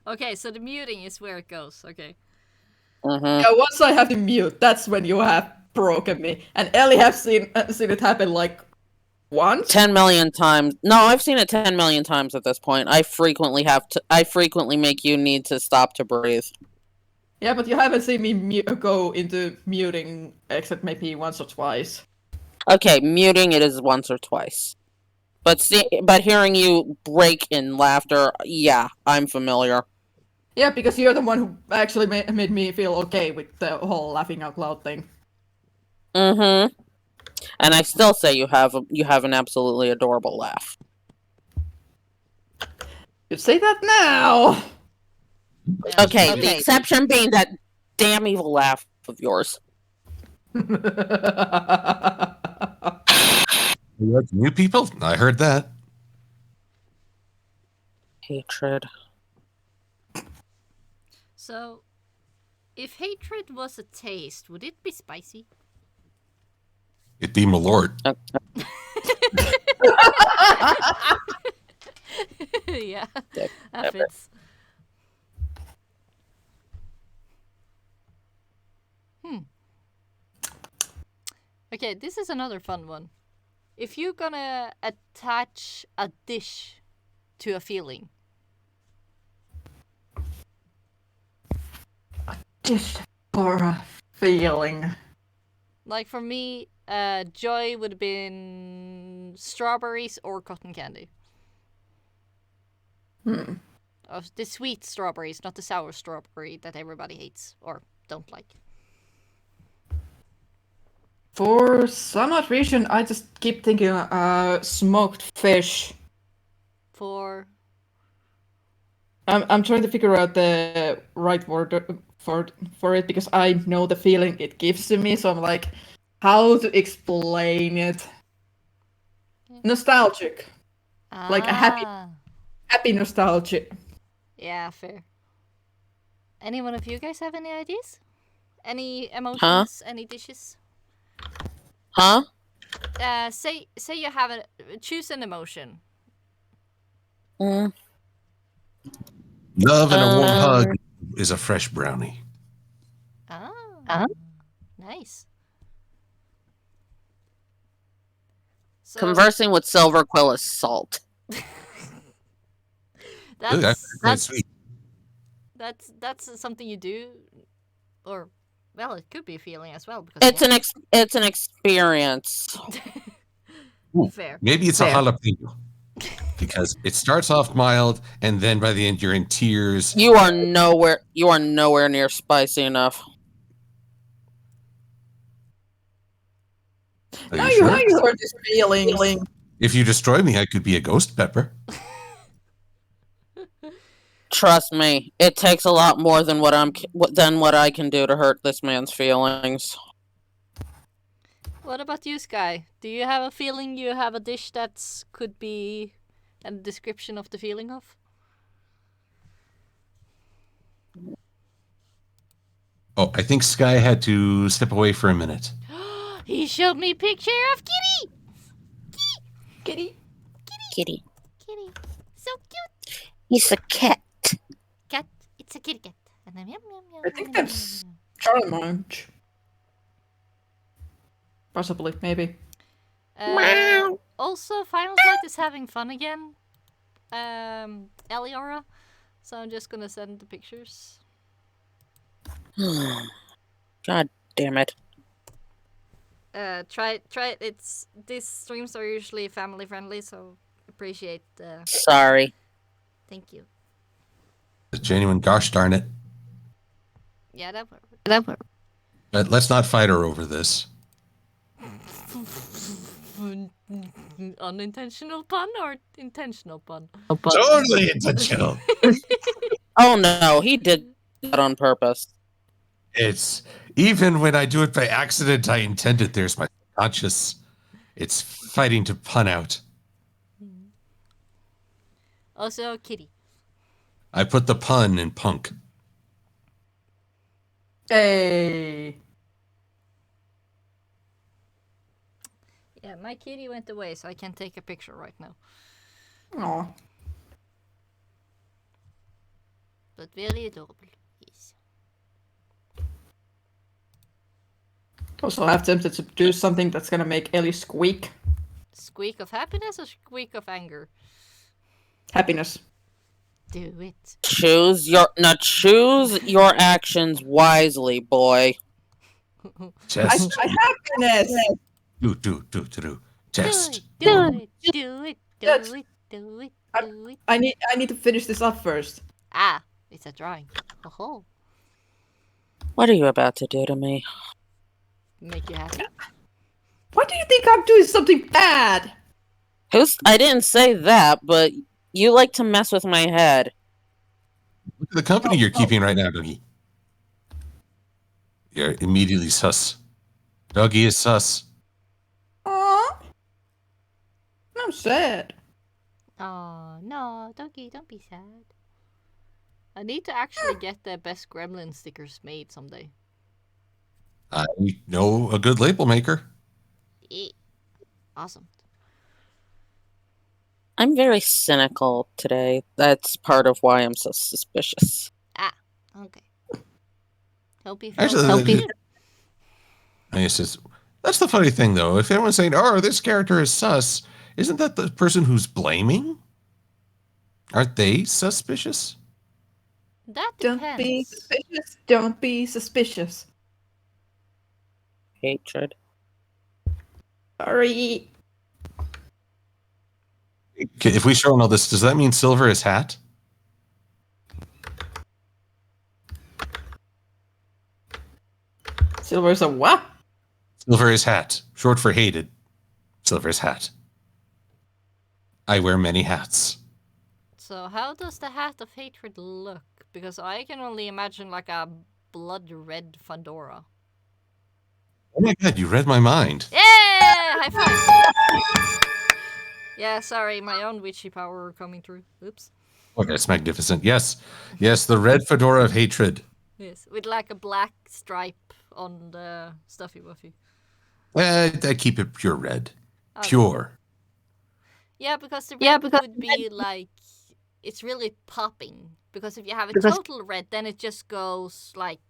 Okay, so the muting is where it goes. Okay. Mm-hmm. Yeah, once I have to mute, that's when you have broken me. And Ellie has seen it happen like once. 10 million times. No, I've seen it 10 million times at this point. I frequently make you need to stop to breathe. Yeah, but you haven't seen me go into muting except maybe once or twice. Okay, muting it is once or twice. But hearing you break in laughter, yeah, I'm familiar. Yeah, because you're the one who actually made me feel okay with the whole laughing out loud thing. Mm-hmm. And I still say you have an absolutely adorable laugh. You say that now. Okay, the exception being that damn evil laugh of yours. New people? I heard that. Hatred. So, if hatred was a taste, would it be spicy? It'd be my lord. Yeah, that fits. Okay, this is another fun one. If you're gonna attach a dish to a feeling, Dish for a feeling. like for me, joy would have been strawberries or cotton candy. Of the sweet strawberries, not the sour strawberry that everybody hates or don't like. For some odd reason, I just keep thinking smoked fish. For I'm trying to figure out the right word for it because I know the feeling it gives to me. So I'm like, how to explain it? Nostalgic, like a happy nostalgia. Yeah, fair. Any one of you guys have any ideas? Any emotions? Any dishes? Huh? Say you have choose an emotion. Mm. Love and a warm hug is a fresh brownie. Ah, nice. So, Conversing with Silver Quill is salt. that's Quite sweet. that's something you do, or well, it could be a feeling as well because It's an experience. Fair. Maybe it's a jalapeno. Because it starts off mild, and then by the end you're in tears. You are nowhere near spicy enough. Are Now you you sure? heard this feeling. If you destroy me, I could be a ghost pepper. Trust me, it takes a lot more than what I can do to hurt this man's feelings. What about you, Sky? Do you have a feeling? You have a dish that could be a description of the feeling of? Oh, I think Sky had to step away for a minute. He showed me a picture of Kitty. Kitty. Kitty. Kitty, so cute. He's a cat. Cat. It's a kitty cat. And then yum yum yum. I think that's Charmange. Possibly, maybe. Also, Final Flight is having fun again. Eliyora. So I'm just gonna send the pictures. God damn it. Try it. These streams are usually family friendly, so appreciate. Sorry. Thank you. A genuine gosh darn it. Yeah, that worked. But let's not fight her over this. Unintentional pun or intentional pun? Totally intentional. Oh no, he did that on purpose. It's even when I do it by accident, I intend it. There's my conscious. It's fighting to pun out. Also, Kitty. I put the pun in punk. Hey. Yeah, my kitty went away, so I can't take a picture right now. Aw. But very adorable. Yes. Also, I'm tempted to do something that's gonna make Ellie squeak. Squeak of happiness or squeak of anger? Happiness. Do it. Choose your actions wisely, boy. Just Happiness. do. Just. Do it. I need to finish this up first. Ah, it's a drawing. Oh, What are you about to do to me? make you happy. Why do you think I'm doing something bad? I didn't say that, but you like to mess with my head. Look at the company you're keeping right now, Dougie. You're immediately sus. Dougie is sus. Aww. I'm sad. Oh no, Dogi, don't be sad. I need to actually get the best gremlin stickers made someday. I know a good label maker. Awesome. I'm very cynical today. That's part of why I'm so suspicious. Ah, okay. Hope you feel Actually, that's the funny thing, though. If anyone's saying, "Oh, this character is sus," isn't that the person who's blaming? Aren't they suspicious? That depends. Don't be suspicious. Don't be suspicious. Hatred. Sorry. Okay, if we show all this, does that mean Silver is hat? Silver's a what? Silver is hat, short for hated. Silver is hat. I wear many hats. So how does the hat of hatred look? Because I can only imagine like a blood red fedora. Oh my god, you read my mind. Yeah! High five! Yeah, sorry, my own witchy power coming through. Oops. Oh, that's magnificent. Yes, the red fedora of hatred. Yes, with like a black stripe on the stuffy wuffy. I keep it pure red. Okay. Pure. Yeah, because the red would be like, it's really popping. Because if you have a total red, then it just goes like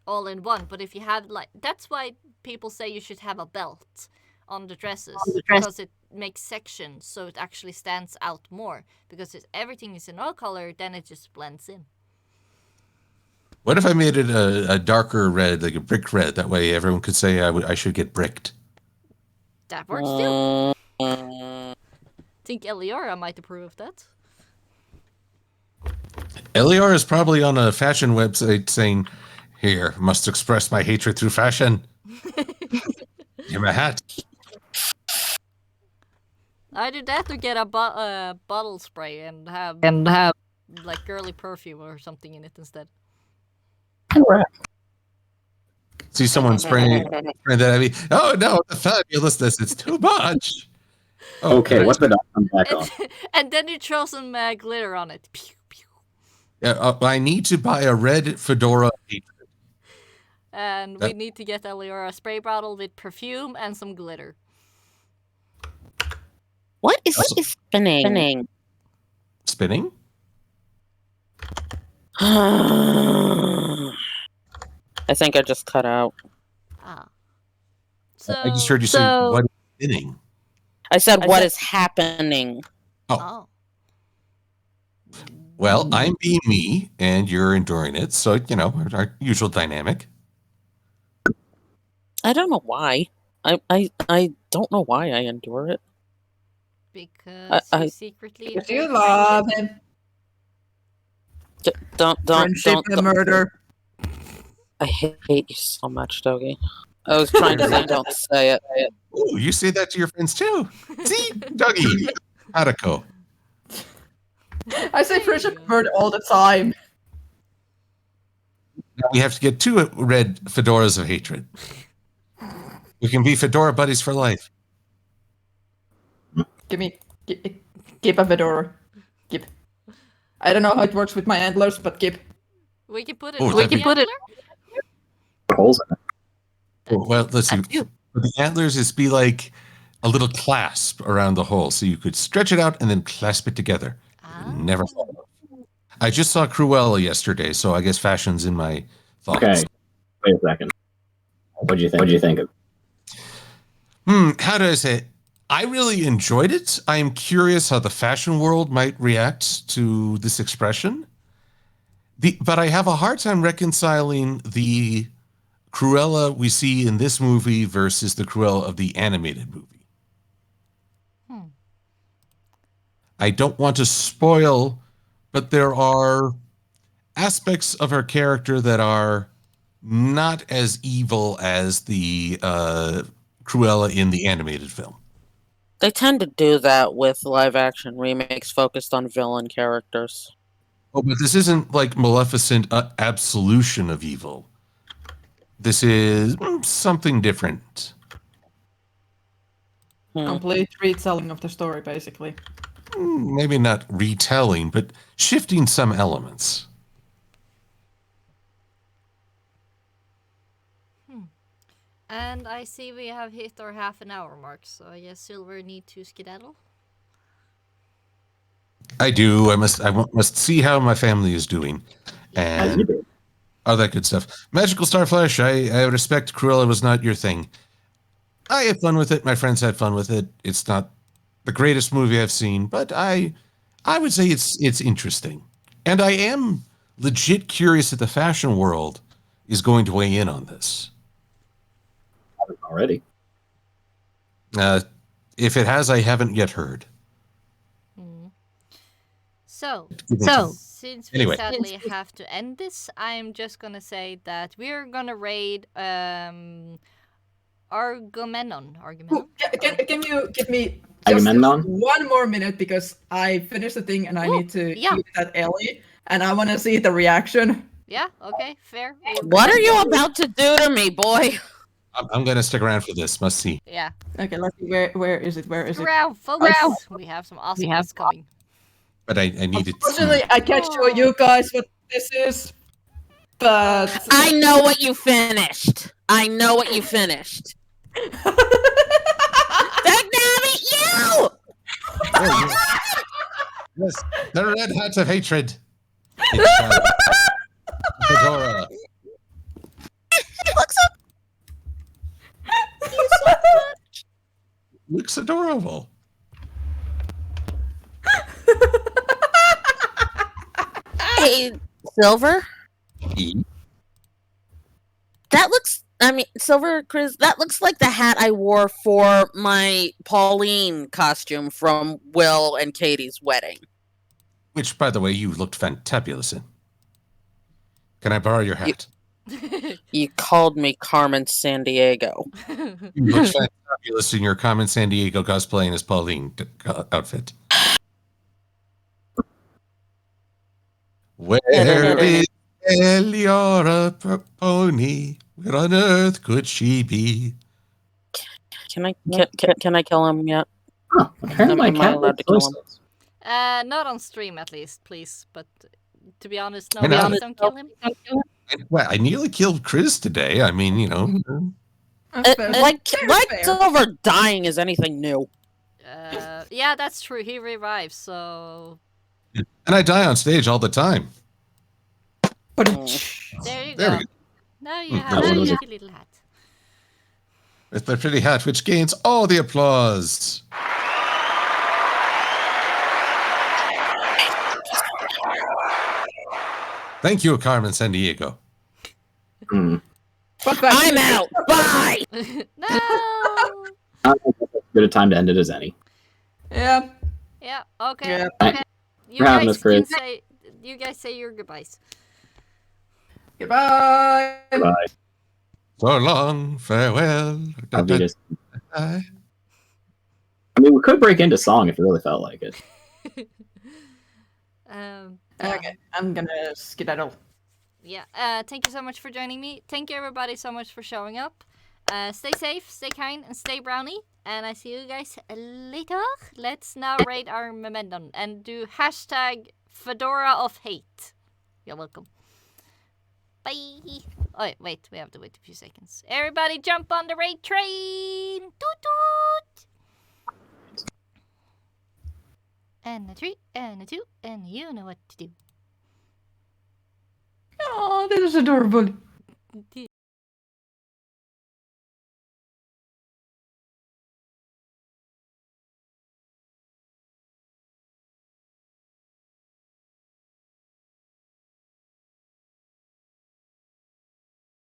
all in one. But if you have like, that's why people say you should have a belt on the dresses. Because it makes sections so it actually stands out more. Because if everything is in all color, then it just blends in. What if I made it a darker red, like a brick red? That way everyone could say I should get bricked. That works too. I think Eliyora might approve of that. Eliyora is probably on a fashion website saying, "Here, must express my hatred through fashion." Give me a hat. Either that or get a bottle spray and have like girly perfume or something in it instead. See someone spraying that at me. Oh no, the fabulousness, it's too much. Oh, Okay, what's the dot come back on? And then you throw some glitter on it. Pew, pew. I need to buy a red fedora. And we need to get Eliyora a spray bottle with perfume and some glitter. What is spinning? Spinning? I think I just cut out. Ah. I just heard you say, what is spinning? I said, what is happening? Oh. Well, I'm being me, and you're enduring it. So, our usual dynamic. I don't know why. I don't know why I endure it. Because you secretly... If you love him. Don't Friendship and murder. I hate you so much, Dogi. I was trying to say don't say it. Ooh, you say that to your friends too. See, Dogi, Attico. I say friendship and murder all the time. Now we have to get 2 red fedoras of hatred. We can be fedora buddies for life. Keep a fedora. Keep. I don't know how it works with my antlers, but keep. We can put it. Holes in it. Well, let's see. The antlers is be like a little clasp around the hole, so you could stretch it out and then clasp it together. Never fall off. I just saw Cruella yesterday, so I guess fashion's in my thoughts. Okay, wait a second. What'd you think of? How do I say it? I really enjoyed it. I am curious how the fashion world might react to this expression. But I have a hard time reconciling the Cruella we see in this movie versus the Cruella of the animated movie. I don't want to spoil, but there are aspects of her character that are not as evil as the Cruella in the animated film. They tend to do that with live-action remakes focused on villain characters. Oh, but this isn't like Maleficent absolution of evil. This is something different. Complete retelling of the story, basically. Maybe not retelling, but shifting some elements. And I see we have hit our half-an-hour mark, so I guess Silver need to skedaddle. I do. I must see how my family is doing, and all that good stuff. Magical Starflash. I respect Cruella was not your thing. I had fun with it. My friends had fun with it. It's not the greatest movie I've seen, but I would say it's interesting, and I am legit curious if the fashion world is going to weigh in on this. Already. If it has, I haven't yet heard. So since we sadly have to end this, I'm just gonna say that we're gonna raid Argumenon. Can you give me just one more minute, because I finished the thing and I need to eat that Ellie, and I want to see the reaction. Yeah. Okay. Fair. What are you about to do to me, boy? I'm gonna stick around for this. Must see. Yeah. Okay, let's see. Where is it? Where is it? Round, folks. We have some awesomeness coming. But I needed to. Unfortunately, I can't show you guys what this is. But I know what you finished. I know what you finished. Dynamic, you! Yes, the red hat of hatred. It's Fedora. Looks adorable. Hey, Silver? That looks, Silver, Chris, that looks like the hat I wore for my Pauline costume from Will and Katie's wedding. Which, by the way, you looked fantabulous in. Can I borrow your hat? You called me Carmen Sandiego. You look fantabulous in your Carmen Sandiego cosplaying as Pauline outfit. Where is Eliyora Brony? Where on earth could she be? Can I kill him yet? Huh, apparently Am I allowed to kill him? Not on stream, at least, please. But to be honest, no, Why not? please don't kill him. Well, I nearly killed Chris today. I mean, you know. Like Silver dying is anything new. Yeah, that's true. He revives, so And I die on stage all the time. but there you There go. we go. Now you Mm, have that a was pretty little hat. With my pretty hat, which gains all the applause. Thank you, Carmen Sandiego. Hmm. I'm out. Bye. No. As good a time to end it as any. Yeah. Yeah. Okay. Yeah. Okay. You We're having guys us, Chris. say your goodbyes. Goodbye. Bye. So long, farewell. Auf Wiedersehen. Bye. I mean, we could break into song if we really felt like it. Yeah. Okay, I'm gonna skedaddle. Yeah. Thank you so much for joining me. Thank you everybody so much for showing up. Stay safe, stay kind, and stay brownie. And I see you guys later. Let's now rate our momentum and do hashtag Fedora of Hate. You're welcome. Bye. Oh, wait. We have to wait a few seconds. Everybody jump on the raid train. Toot toot. And a 3, and a 2, and you know what to do. Oh, this is adorable.